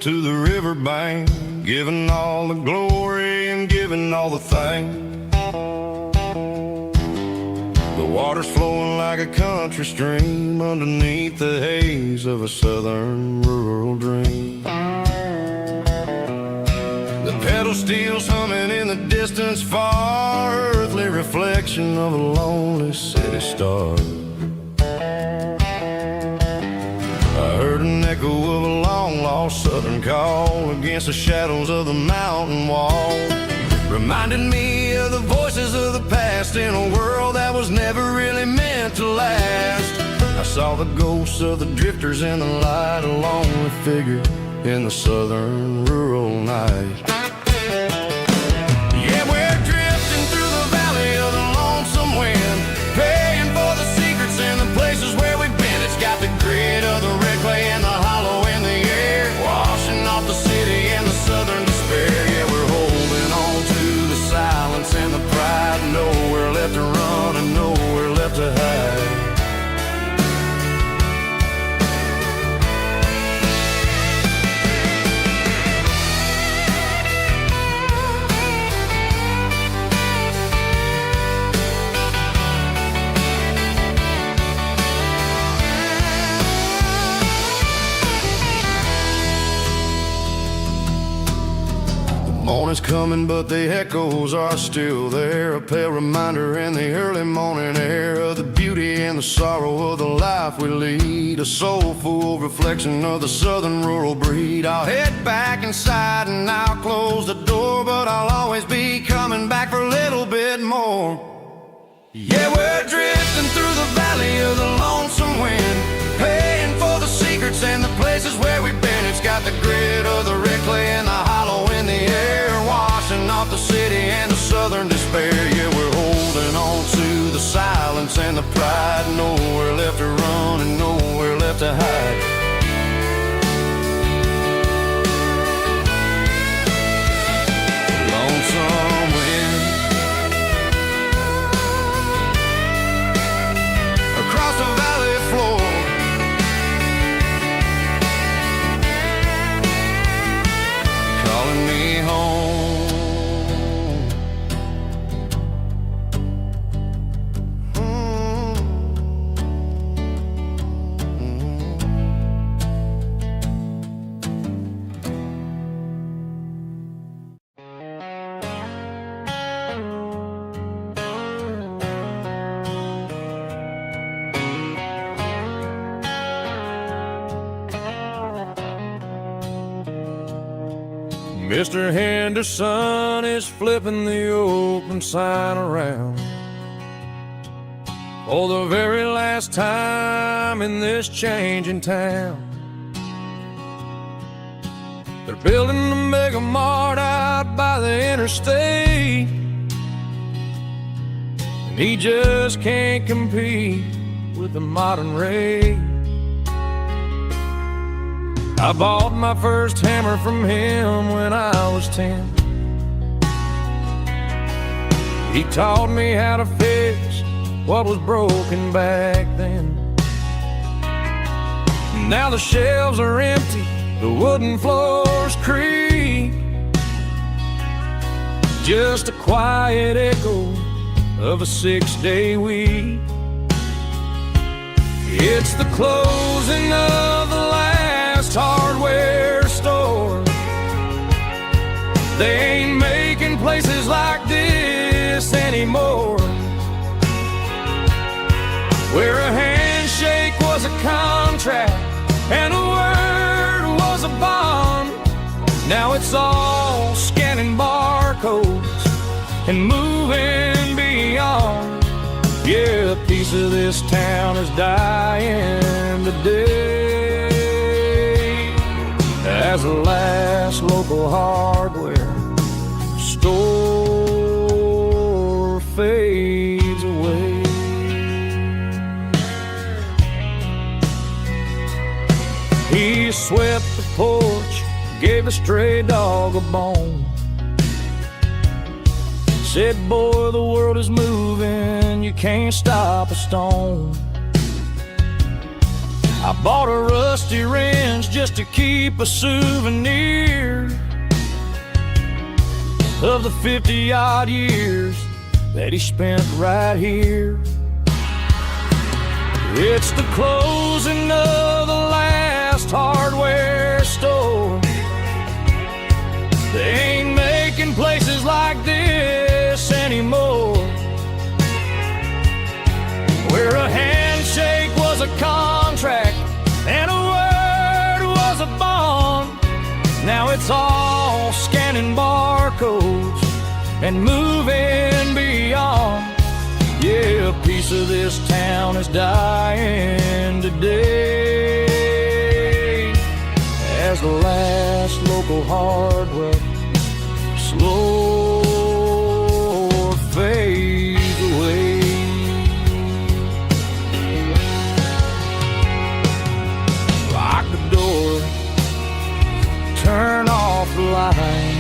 S2: To the riverbank, giving all the glory and giving all the thanks. The water's flowing like a country stream underneath the haze of a southern rural dream. The pedal steel's humming in the distance far, earthly reflection of a lonely city star. I heard an echo of a long-lost southern call against the shadows of the mountain wall. Reminded me of the voices of the past in a world that was never really meant to last. I saw the ghosts of the drifters in the light, a lonely figure in the southern rural night. Yeah, we're drifting through the valley of the lonesome wind, paying for the secrets and the places where we've been. It's got the grit of the red clay and the hollow in the air, washing off the city and the southern despair. Yeah, we're holding on to the silence and the pride, nowhere left to run and nowhere left to hide. Morning's coming, but the echoes are still there. A pale reminder in the early morning air of the beauty and the sorrow of the life we lead. A soulful reflection of the southern rural breed. I'll head back inside and I'll close the door, but I'll always be coming back for a little bit more. Yeah, we're drifting through the valley of the lonesome wind, paying for the secrets and the places where we've been. It's got the grit of the red clay and the hollow in the air, washing off the city and the southern despair. Yeah, we're holding on to the silence and the pride, nowhere left to run and nowhere left to hide. Lonesome wind across the valley floor, calling me home. Mr. Henderson is flipping the open sign around for the very last time in this changing town. They're building a mega mart out by the interstate, and he just can't compete with the modern rate. I bought my first hammer from him when I was 10. He taught me how to fix what was broken back then. Now the shelves are empty, the wooden floors creak, just a quiet echo of a 6-day week. It's the closing of the last hardware store. They ain't making places like this anymore, where a handshake was a contract and a word was a bond. Now it's all scanning barcodes and moving beyond. Yeah, a piece of this town is dying today as the last local hardware store fades away. He swept the porch, gave the stray dog a bone, said, boy, the world is moving, you can't stop a stone. I bought a rusty wrench just to keep a souvenir of the 50-odd years that he spent right here. It's the closing of the last hardware store. They ain't making places like this anymore,
S1: us all scanning barcodes and moving beyond. Yeah, a piece of this town is dying today as the last local hardware slow fades away. Lock the door, turn off the light.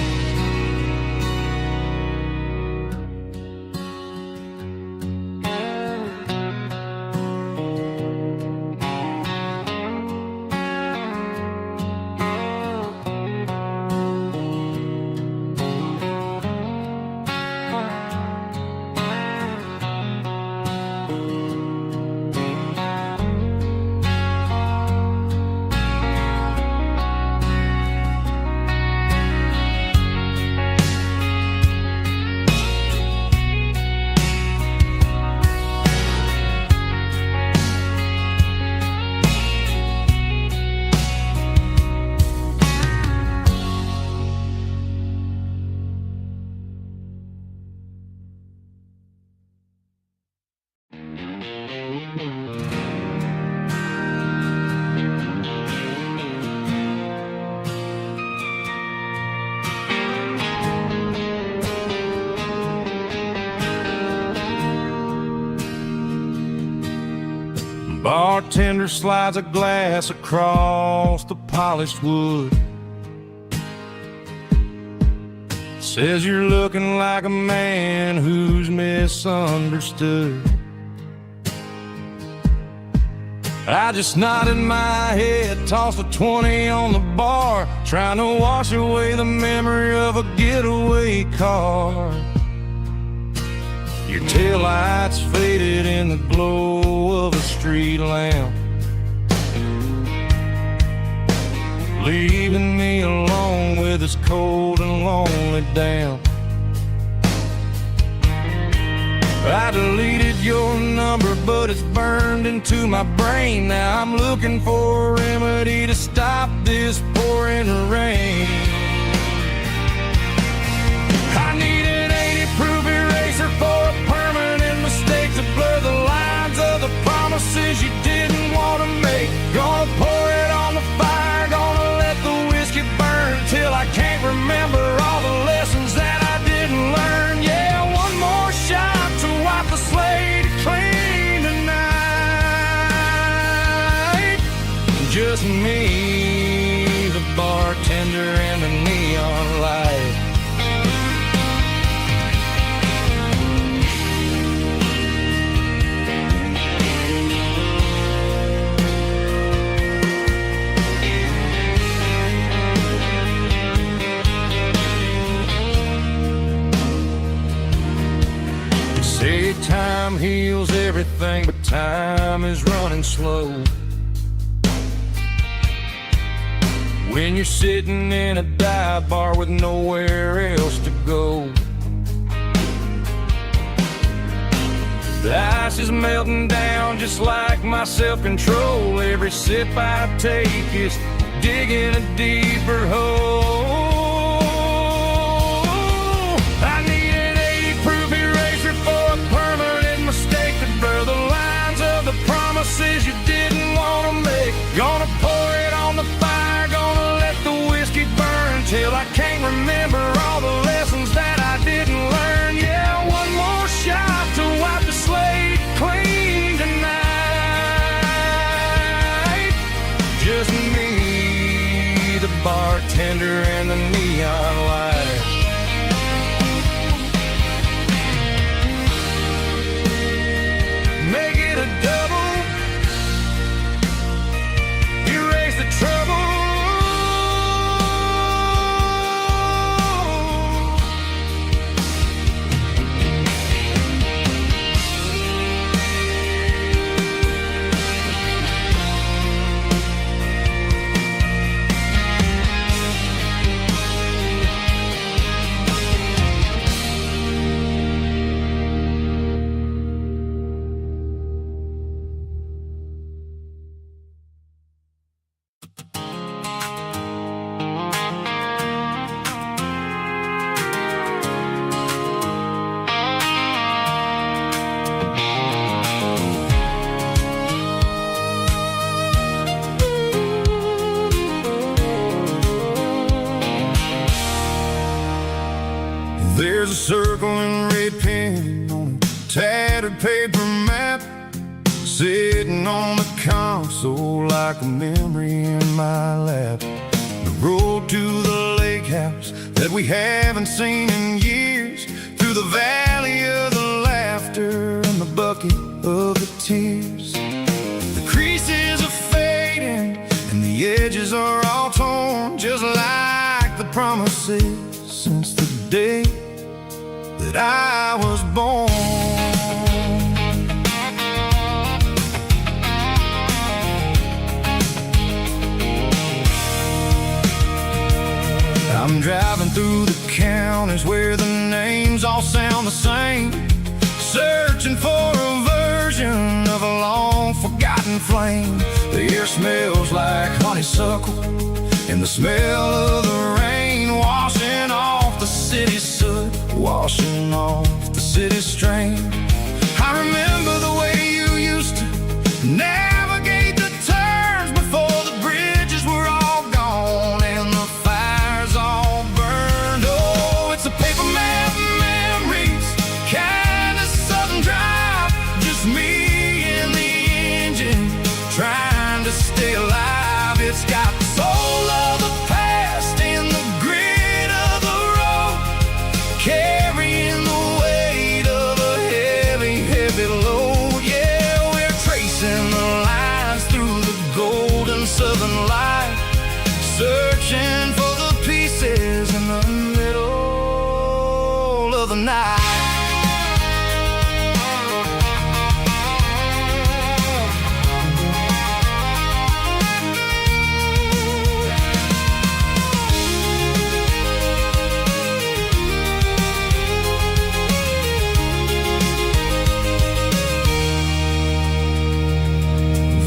S1: Bartender slides a glass across the polished wood. Says you're looking like a man who's misunderstood. I just nodded my head, tossed a 20 on the bar, trying to wash away the memory of a getaway car. Your taillights faded in the glow of a street lamp, leaving me alone with this cold and lonely damp. I deleted your number, but it's burned into my brain. Now I'm looking for a remedy to stop this pouring rain. I need an 80-proof eraser for a permanent mistake to blur the lines of the promises you didn't want to make. Gonna pour it on the fire, gonna let the whiskey burn till I can't remember all the lessons that I didn't learn. Yeah, one more shot to wipe the slate clean tonight. Just me, the bartender, and the neon light. Say time heals everything, but time is running slow. When you're sitting in a dive bar with nowhere else to go, the ice is melting down just like my self-control. Every sip I take is digging a deeper hole. I need an 80-proof eraser for a permanent mistake to blur the lines of the promises you didn't want to make. Gonna pour it on the fire, gonna let the whiskey burn till I can't remember all the lessons that I didn't learn. Yeah, one more shot to wipe the slate clean tonight. Just me, the bartender,
S2: tattered paper map sitting on the console like a memory in my lap. The road to the lake house that we haven't seen in years, through the valley of the laughter and the bucket of the tears. The creases are fading and the edges are all torn, just like the promises since the day that I was born. I'm driving through the counties where the names all sound the same, searching for a version of a long forgotten flame. The air smells like honeysuckle and the smell of the rain washing off the city soot, washing off the city strain. I remember the way you used to navigate the turns before the bridges were all gone and the fires all burned. Oh, it's a paper map memories, kind of southern drive, just me and the engine trying to stay alive. It's got the soul of the past and the grit of the road, carrying the weight of a heavy, heavy load. Yeah, we're tracing the lines through the golden southern light, searching for the pieces in the middle of the night.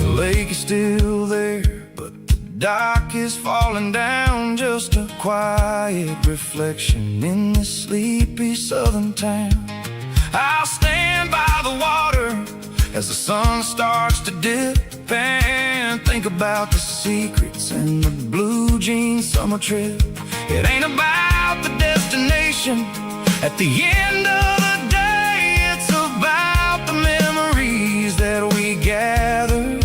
S2: The lake is still there, but the dock is falling down, just a quiet reflection in this sleepy southern town. I'll stand by the water as the sun starts to dip and think about the secrets and the blue jean summer trip. It ain't about the destination at the end of the day, it's about the memories that we gather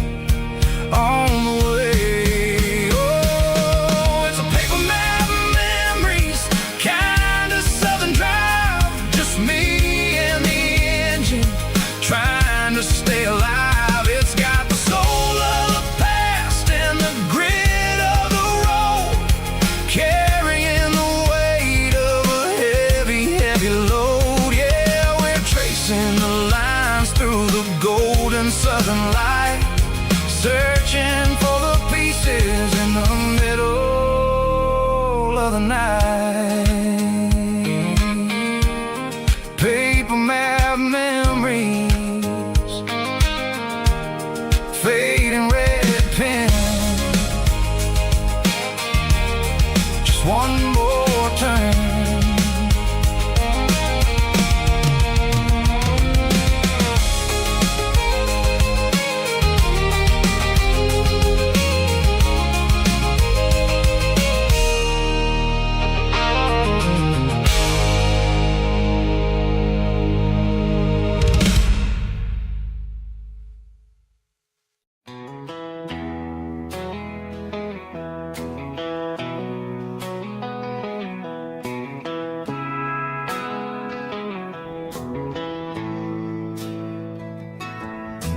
S2: on the way. Oh, it's a paper map memories, kind of southern drive, just me and the engine trying to stay alive. It's got the soul of the past and the grit of the road, carrying the weight of a heavy, heavy load. Yeah, we're tracing the lines through the golden southern light, searching for the pieces in the middle of the night. Paper map memories, fading red pen, just one more turn.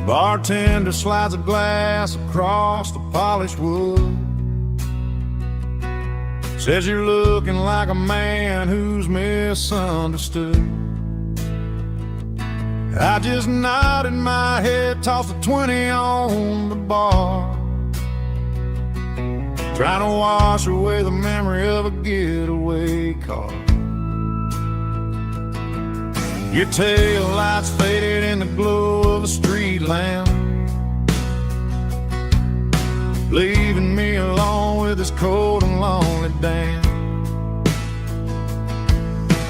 S1: Bartender slides a glass across the polished wood, says you're looking like a man who's misunderstood. I just nodded my head, tossed a 20 on the bar, trying to wash away the memory of a getaway car. Your tail lights faded in the glow of a street lamp, leaving me alone with this cold and lonely damn.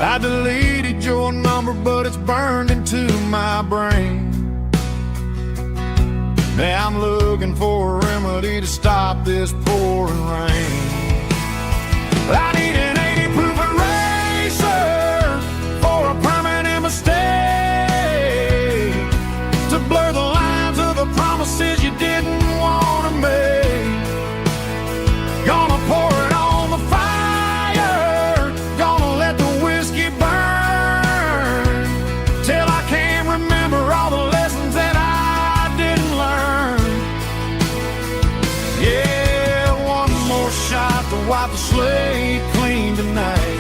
S1: I deleted your number, but it's burned into my brain. Now I'm looking for a remedy to stop this pouring rain. I need an 80-proof eraser for a permanent mistake. remember all the lessons that I didn't learn. Yeah, one more shot to wipe the slate clean tonight.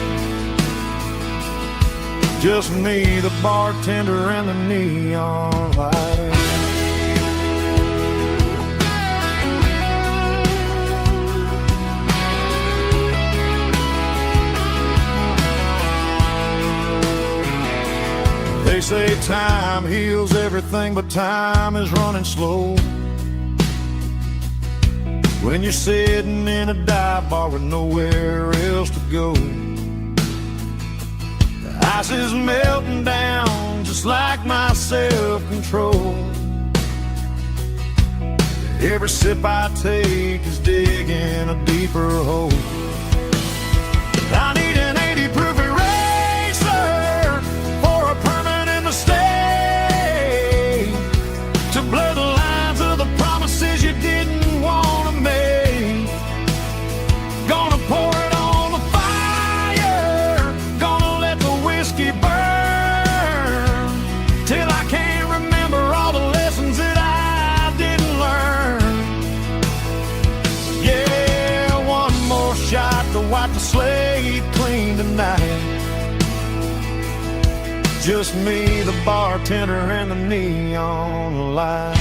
S1: Just me, the bartender, and the neon light. They say time heals everything, but time is running slow. When you're sitting in a dive bar with nowhere else to go, the ice is melting down just like my self-control. Every sip I take is digging a deeper hole. I need an 80 proof eraser for a permanent mistake, to blur the lines of the promises you didn't want to make. Gonna pour it on the fire, gonna let the whiskey burn, till I can't remember all the lessons that I didn't learn. Yeah, one more shot to wipe the slate clean tonight. Just me, the bartender, and the neon light.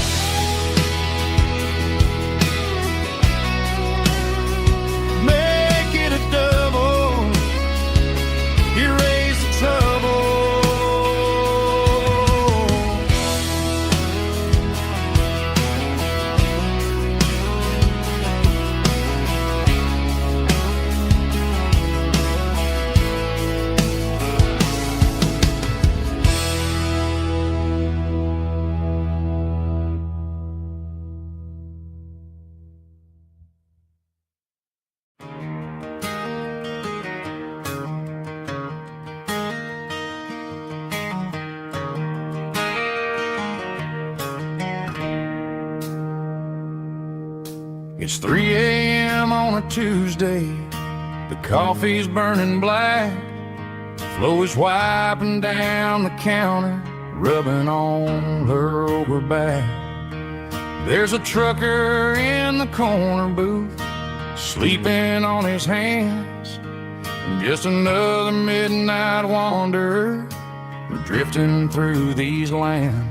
S1: Make it a double, erase the trouble. It's 3 a.m. on a Tuesday. The coffee's burning black. Flo is wiping down the counter, rubbing on her over back. There's a trucker in the corner booth, sleeping on his hands. Just another midnight wanderer, drifting through these lands.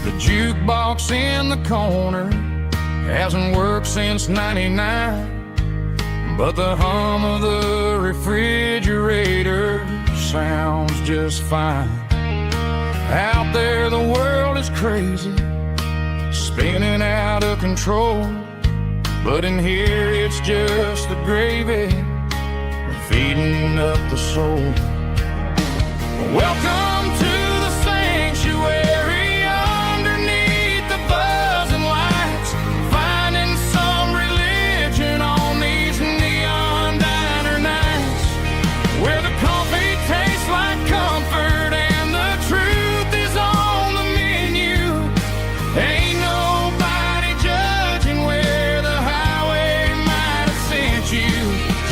S1: The jukebox in the corner hasn't worked since '99, but the hum of the refrigerator sounds just fine. Out there the world is crazy, spinning out of control, but in here it's just the gravy feeding up the soul. Welcome to the sanctuary, underneath the buzzing lights, finding some religion on these neon diner nights, where the coffee tastes like comfort and the truth is on the menu. Ain't nobody judging where the highway might have sent you.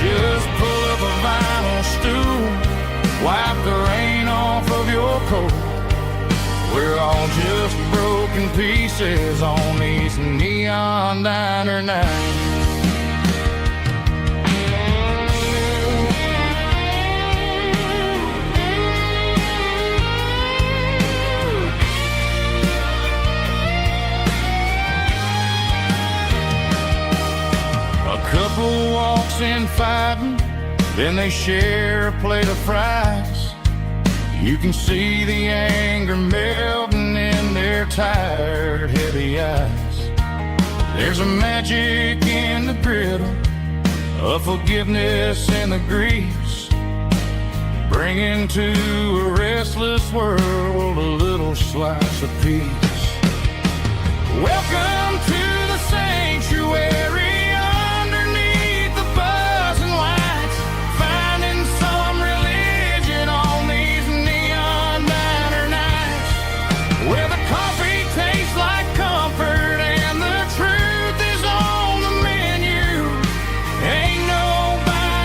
S1: Just pull up a vinyl stool, wipe the rain off of your coat. We're all just broken pieces on these neon diner nights. A couple walks in fighting, then they share a plate of fries. You can see the anger melting in their tired, heavy eyes. There's a magic in the griddle, a forgiveness in the grease, bringing to a restless world a little slice of peace. Welcome to the sanctuary, underneath the buzzing lights, finding some religion on these neon diner nights, where the coffee tastes like comfort and the truth is on the menu. Ain't nobody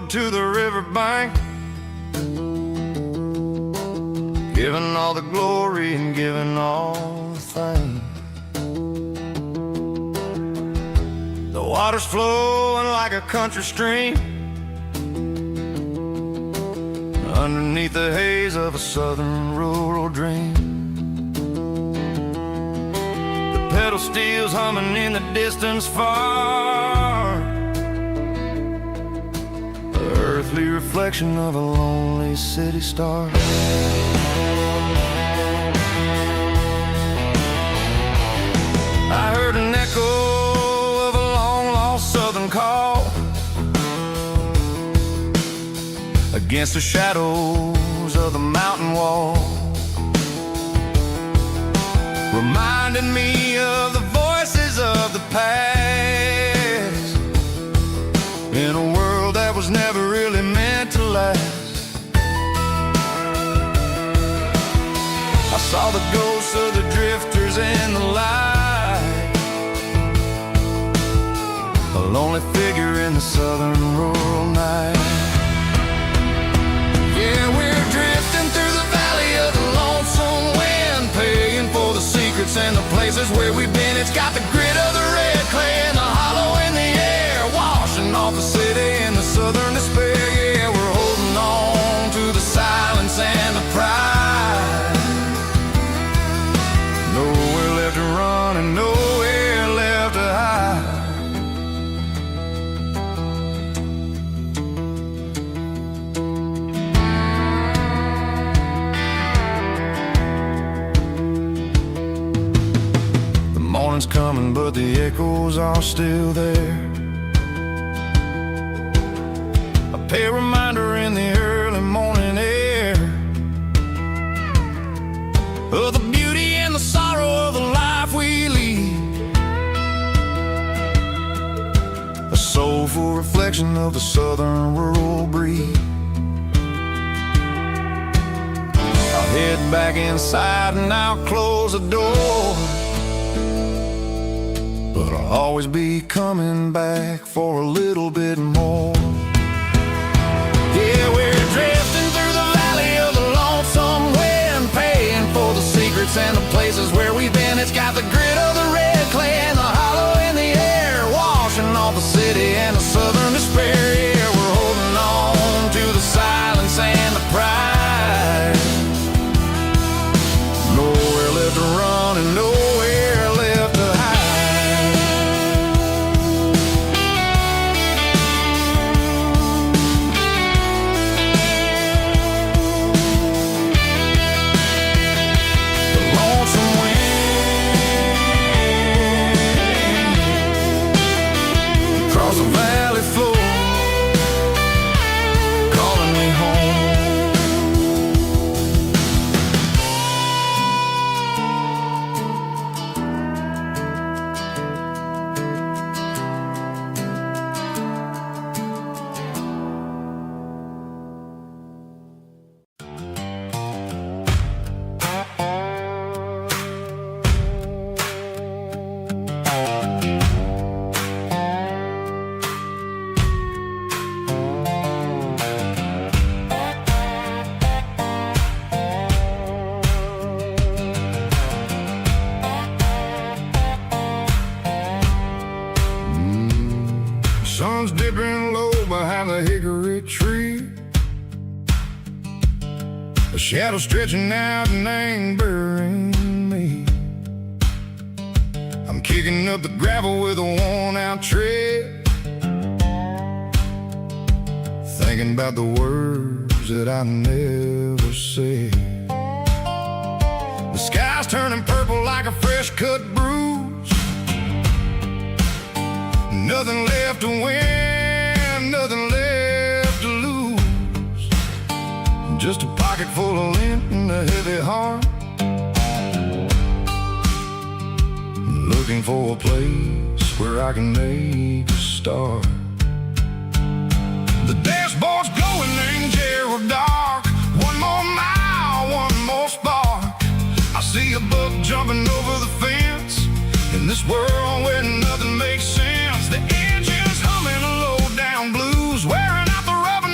S2: rode to the riverbank, giving all the glory and giving all the thanks. The water's flowing like a country stream underneath the haze of a southern rural dream. The pedal steel's humming in the distance far, the earthly reflection of a lonely city star. I heard an echo of a long-lost southern call against the shadows of the mountain wall, reminding me of the voices of the past, in a world that was never really meant to last. I saw the ghosts of the drifters in the light, a lonely figure in the southern rural night. Yeah, we're drifting through the valley of the lonesome wind, paying for the secrets and the places where we've been. It's got the grit of the red clay and the hollow in the air, washing off the city and the southern despair. Yeah, we're holding on to the silence and the pride. Nowhere left to run and nowhere left to hide. Morning's coming, but the echoes are still there. A pale reminder in the early morning air of the beauty and the sorrow of the life we lead, a soulful reflection of the southern rural breed. I'll head back inside and I'll close the door, but I'll always be coming back for a little bit more. Yeah, we're drifting through the valley of the lonesome wind, paying for the secrets and the places where we've been. It's got the grit of the red clay and the hollow in the air, washing off the city and the southern despair. Yeah, we're holding on to the silence and the pride. Nowhere left to run and nowhere left to hide. Sun's dipping low behind the hickory tree, a shadow stretching out and angering me. I'm kicking up the gravel with a worn-out tread, thinking about the words that I never said. The sky's turning purple like a fresh-cut bruise, nothing left to win, nothing left to lose, just a pocket full of lint and a heavy heart, looking for a place where I can make a start. The dashboard's glowing in Gerald dark, one more mile, one more spark. I see a buck jumping over the fence, in this world where nothing makes sense. The engine's humming a low down blues, wearing out the rubber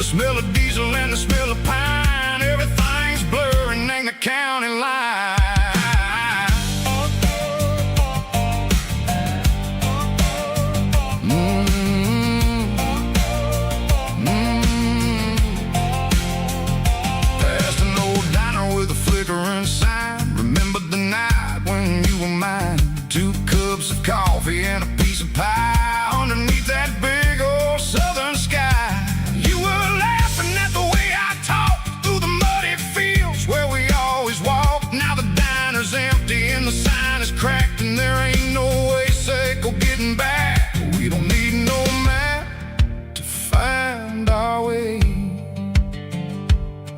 S2: smell of diesel and the smell of pine, everything's blurring, ain't the county line. Past an old diner with a flickering sign, remembered the night when you were mine. 2 cups of coffee and a piece of pie underneath that big old southern sky. You were laughing at the way I talked through the muddy fields where we always walked. Now the diner's empty and the sign is cracked, and there ain't no way safe of getting back. We don't need no map to find our way.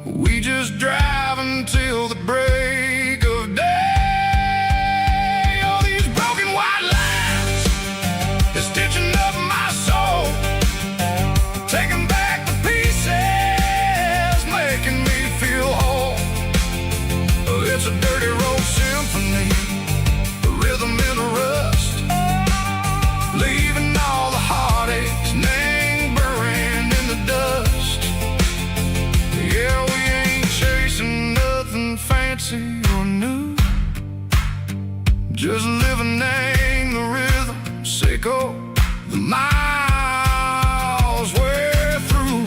S2: We just drive until the break of day. All these broken white lines is stitching up my soul, taking back the pieces, making me feel whole. It's a dirty road symphony, the rhythm in the rust, leaving all the heartaches lingering in the dust. Yeah, we ain't chasing nothing fancy or new, just living in the rhythm, sicko, the miles we're through.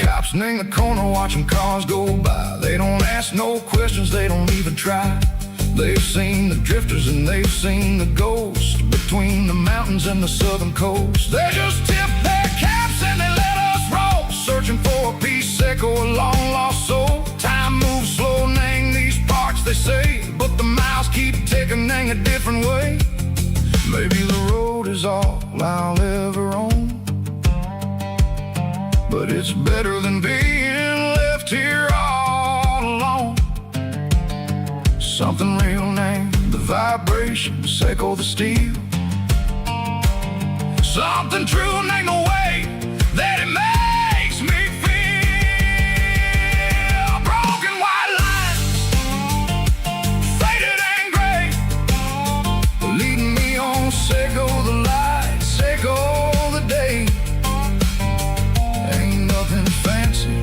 S2: Cops in the corner watching cars go by. They don't ask no questions, they don't even try. They've seen the drifters and they've seen the ghosts between the mountains and the southern coast. They just tip their caps and they let us roll, searching for a piece echo, a long lost soul. Time moves slow in these parts, they say, but the miles keep ticking in a different way. Maybe the road is all I'll ever own, but it's better than being left here all alone. Something real named the vibrations echo the steel, something true named the way that it makes me feel. Broken white lines, faded and gray, leading me on, Seiko the light, Seiko the day. Ain't nothing fancy,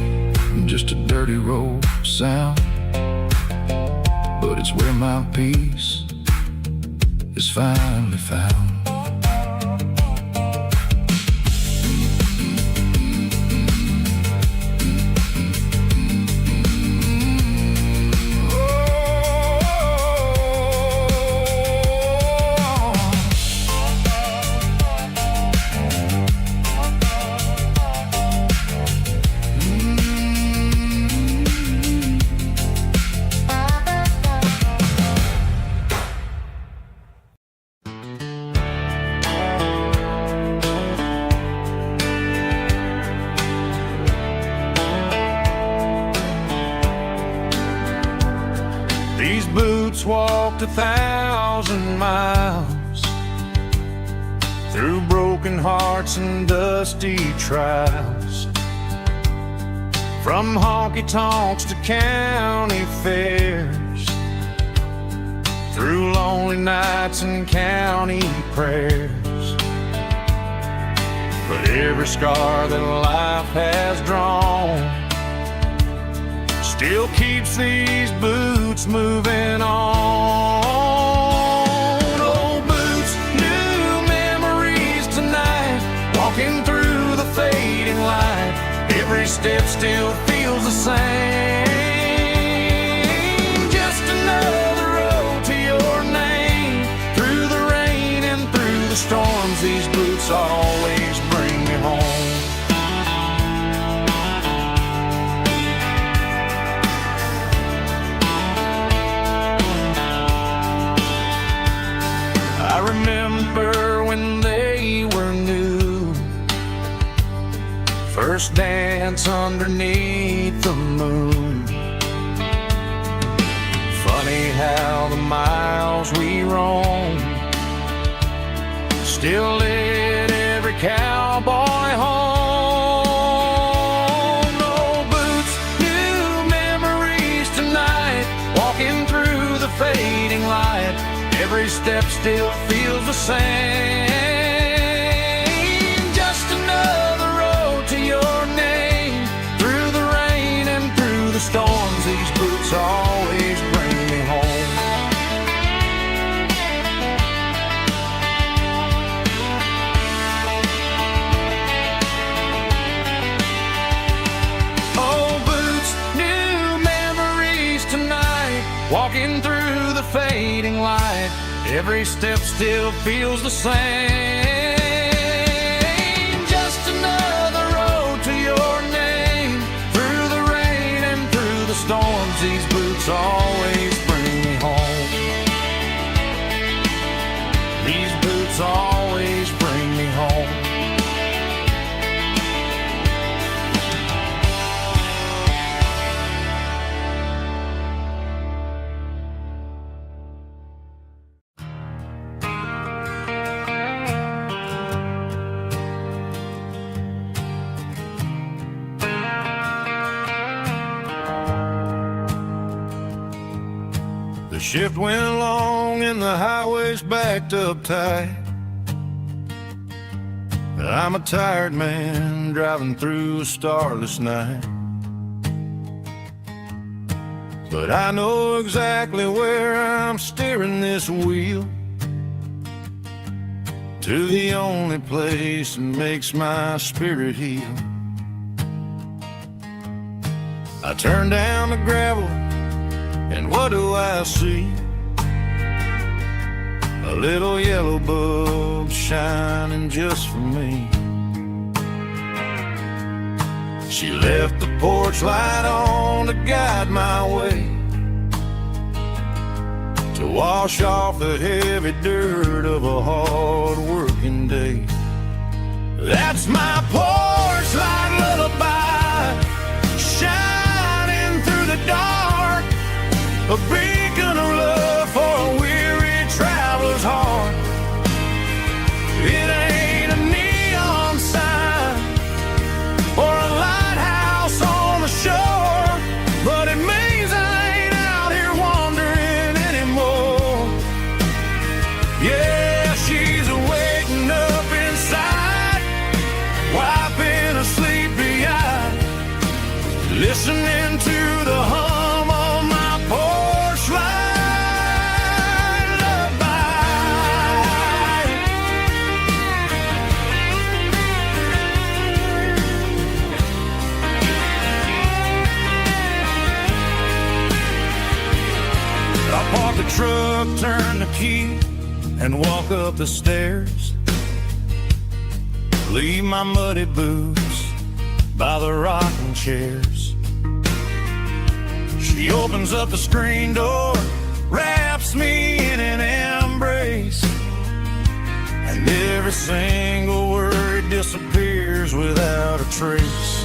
S2: just a dirty road sound, but it's where my peace is finally found.
S1: These boots walked 1,000 miles through broken hearts and dusty trials, from honky-tonks to county fairs, through lonely nights and county prayers. But every scar that life has drawn still keeps these boots moving on. Old boots, new memories tonight, walking through the fading light. Every step still feels the same, just another road to your name. Through the rain and through the storms, these boots always bring me home. I remember when they were new, first dance underneath the moon. Funny how the miles we roam still lit every cowboy home. Old boots, new memories tonight, walking through the fading light. Every step still feels the same,
S2: Walking through the fading light, every step still feels the same. Just another road to your name. Through the rain and through the storms, these boots always bring me home. These boots always bring me home. The shift went long and the highway's backed up tight. I'm a tired man driving through a starless night, but I know exactly where I'm steering this wheel, to the only place that makes my spirit heal. I turn down the gravel, and what do I see? A little yellow bulb shining just for me. She left the porch light on to guide my way, to wash off the heavy dirt of a hard-working day. That's my porch light lullaby, shining through the dark, a beacon of love for a weary traveler's heart. It ain't a neon sign or a lighthouse on the shore, but it means I ain't out here wandering anymore. Yeah, she's waking up inside, wiping a sleepy eye, listening to the hum of my porch light lullaby. I park the truck, turn the key, and walk up the stairs. Leave my muddy boots by the rocking chairs. She opens up the screen door, wraps me in an embrace, and every single word disappears without a trace.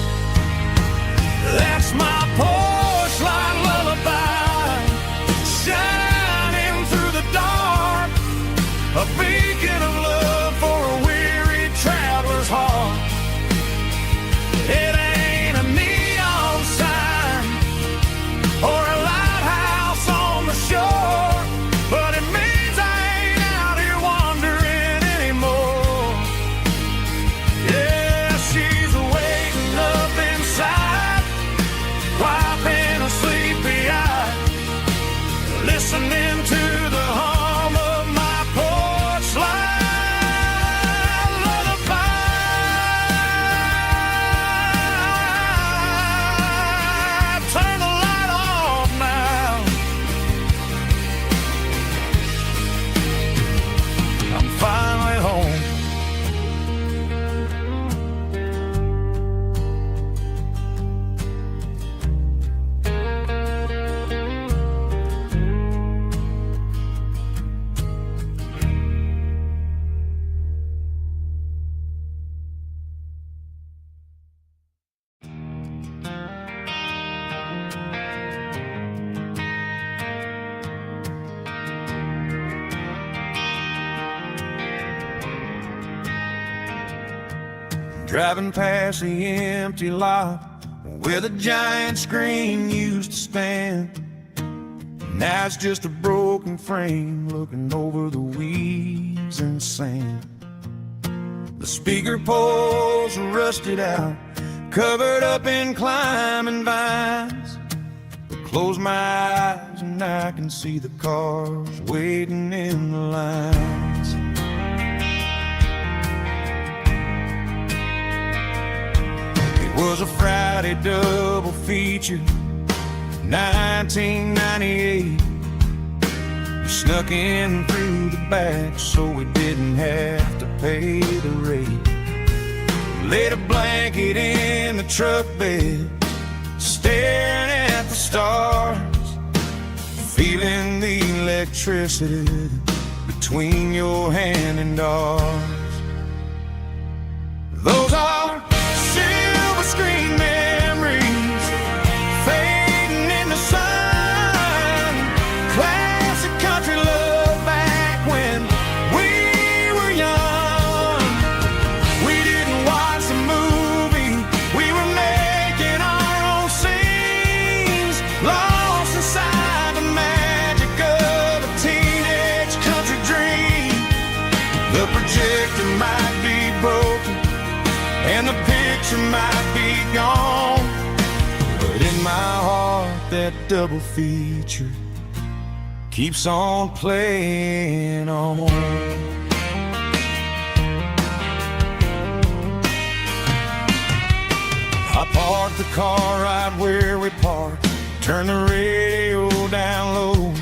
S2: That's my porch light lullaby, shining through the dark, a beacon of love for a weary traveler's heart. It ain't a neon sign or a lighthouse on the shore, but it means I ain't out here wandering anymore. Yeah, she's waking up inside, wiping a sleepy eye, listening to the hum of my porch light lullaby. Turn the light off now. I'm finally home. Driving past the empty lot where the giant screen used to stand. Now it's just a broken frame looking over the weeds and sand. The speaker poles are rusted out, covered up in climbing vines. But close my eyes and I can see the cars waiting in the lines. It was a Friday double feature, 1998. We snuck in through the back so we didn't have to pay the rate. Laid a blanket in the truck bed, staring at the stars, feeling the electricity between your hand and ours. Those are silver screen memories fading in the sun. Classic country love back when we were young. We didn't watch the movie, we were making our own scenes, lost inside the magic of a teenage country dream. The projector might be broken and the picture might be gone, but in my heart that double feature keeps on playing on. I parked the car right where we parked, turned the radio down low,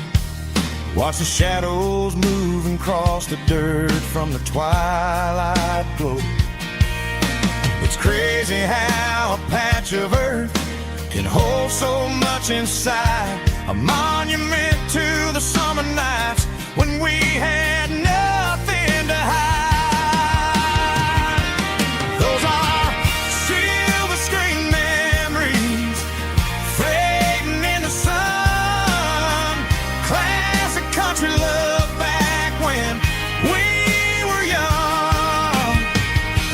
S2: watch the shadows moving across the dirt from the twilight glow. It's crazy how a patch of earth can hold so much inside, a monument to the summer nights when we had nothing to hide. Those are silver screen memories fading in the sun. Classic country love back when we were young.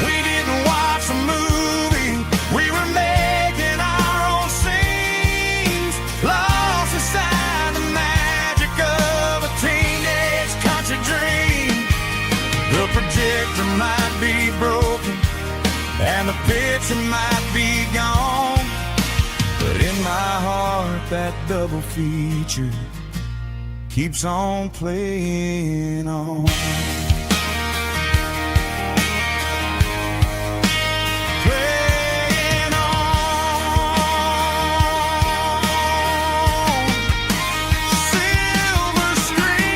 S2: We didn't watch the movie, we were making our own scenes, lost inside the magic of a teenage country dream. The projector might be broken and the picture might be gone, but in my heart that double feature keeps on playing on. Playing on. Silver screen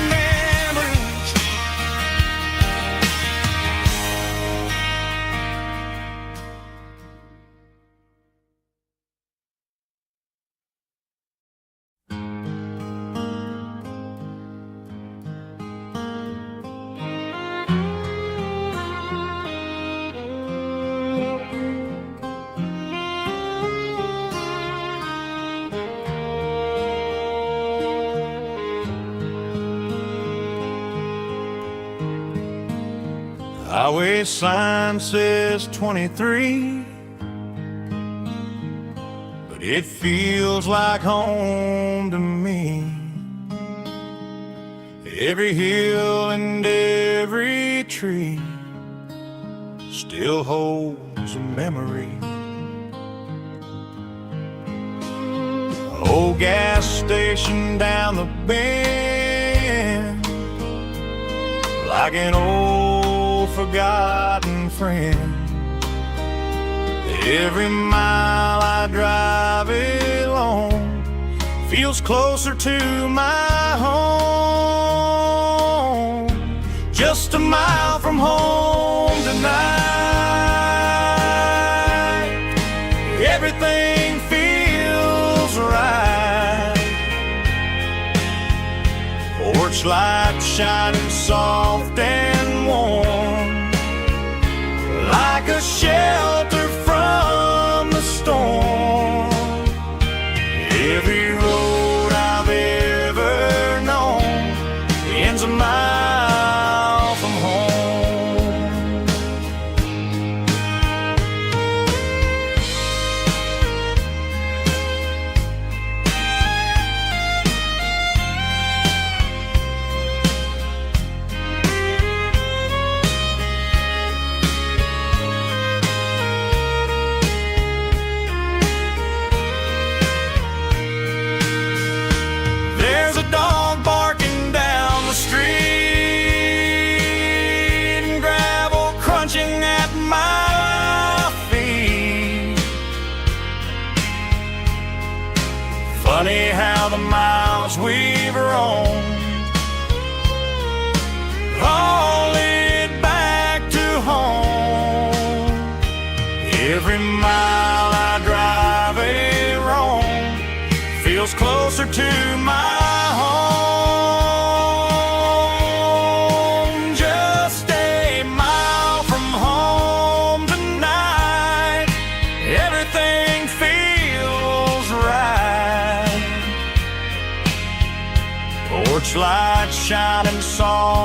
S2: memories. Highway sign says 23, but it feels like home to me. Every hill and every tree still holds a memory. Old gas station down the bend, like an old forgotten friend. Every mile I drive along feels closer to my home. Just a mile from home tonight, everything feels right. Porch light shining soft and warm, like a shelter from the storm. Every road I've ever known ends a mile from home. There's a dog barking down the street,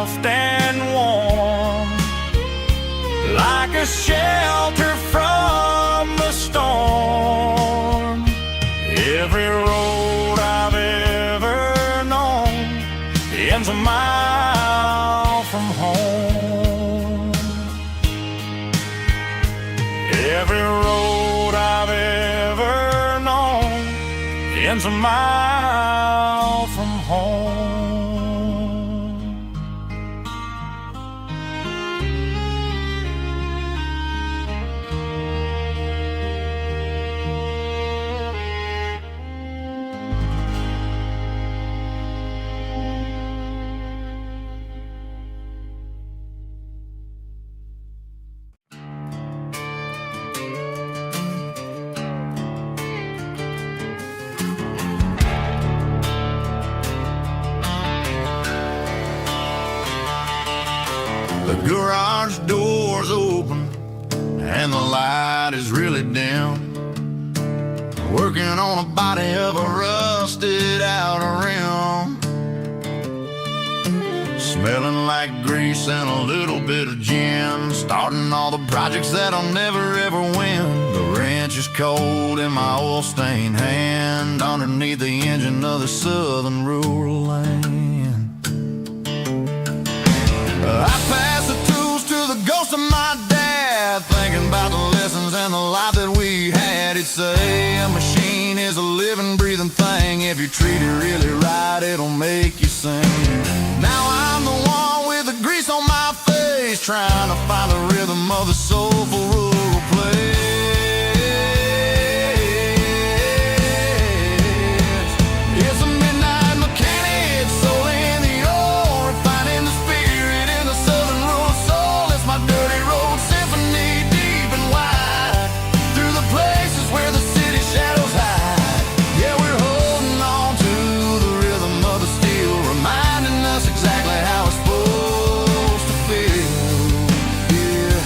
S1: soft and warm, like a shelter from the storm. Every road I've ever known ends a mile from home. Every road I've ever known ends a mile from home.
S2: The garage door's open and the light is really dim. Working on a body of a rusted out rim, smelling like grease and a little bit of gin. Starting all the projects that I'll never ever win. The wrench is cold in my oil-stained hand, underneath the engine of the southern rural land. I pass the tools to the ghost of my dad, thinking about the lessons and the life that we had. He'd say a machine is a living, breathing thing. If you treat it really right, it'll make you sing. Now I'm the one with the grease on my face, trying to find the rhythm of the soulful rural place. It's a midnight mechanic, soul in the ore, refining the spirit in the southern rural soul. It's my dirty road symphony, deep and wide, through the places where the city shadows hide. Yeah, we're holding on to the rhythm of the steel, reminding us exactly how it's supposed to feel. Yeah.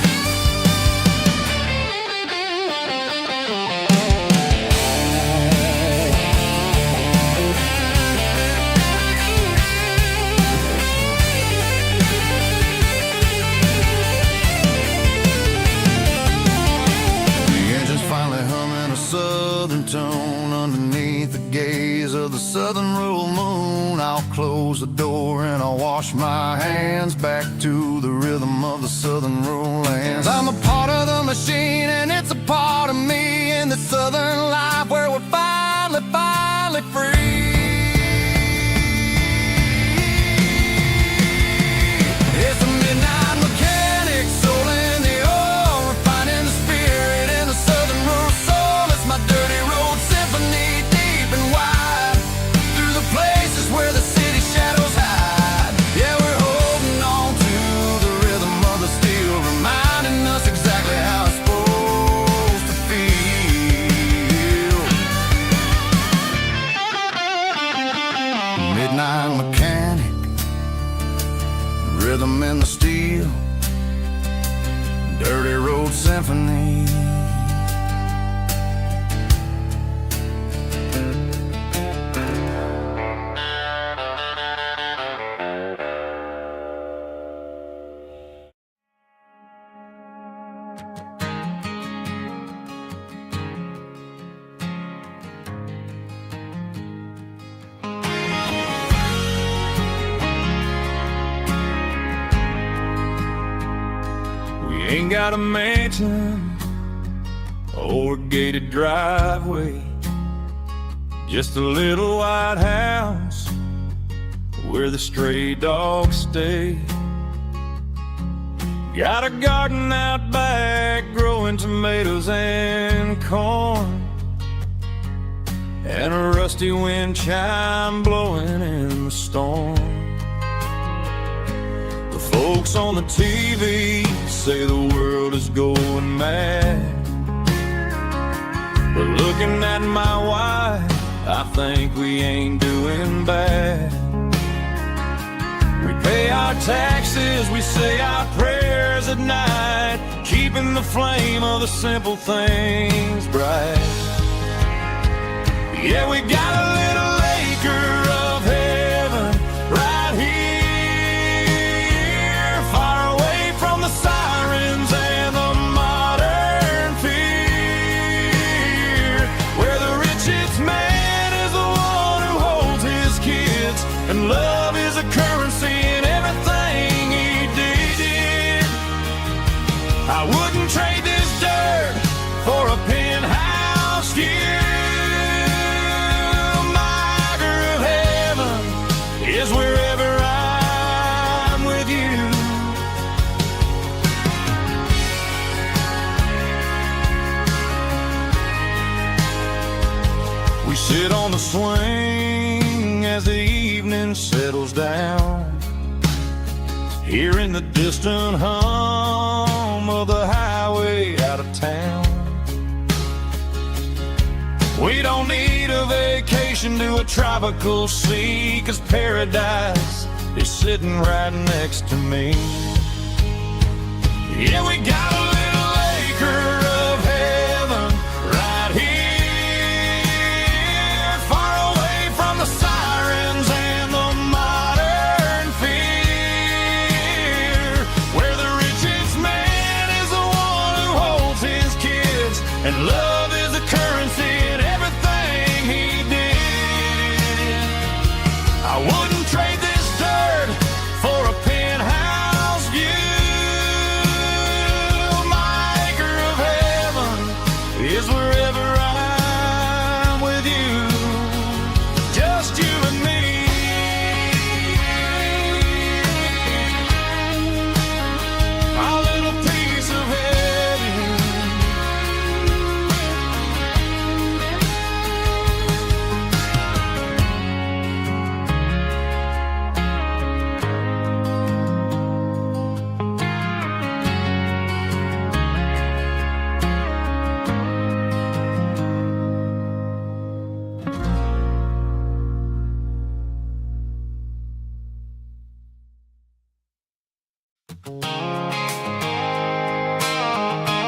S2: The engine's finally humming a southern tone underneath the gaze of the southern rural moon. I'll close the door and I'll wash my hands, back to the rhythm of the southern rural lands. I'm a part of the machine and it's a part of me, in the southern life where we're finally free. It's a midnight mechanic, soul in the ore, refining the spirit in the southern rural soul. It's my dirty road symphony, deep and wide, through the places where the city shadows hide. Yeah, we're holding on to the rhythm of the steel, reminding us exactly how it's supposed to feel. Midnight mechanic, rhythm in the steel, dirty road symphony.
S1: Ain't got a mansion or a gated driveway, just a little white house where the stray dogs stay. Got a garden out back growing tomatoes and corn, and a rusty wind chime blowing in the storm. The folks on the TV say the world is going mad, but looking at my wife, I think we ain't doing bad. We pay our taxes, we say our prayers at night, keeping the flame of the simple things bright. Yeah, we got a little acre of heaven right here
S2: swing as the evening settles down. Hearing the distant hum of the highway out of town. We don't need a vacation to a tropical sea, 'cause paradise is sitting right next to me. Yeah, we gotta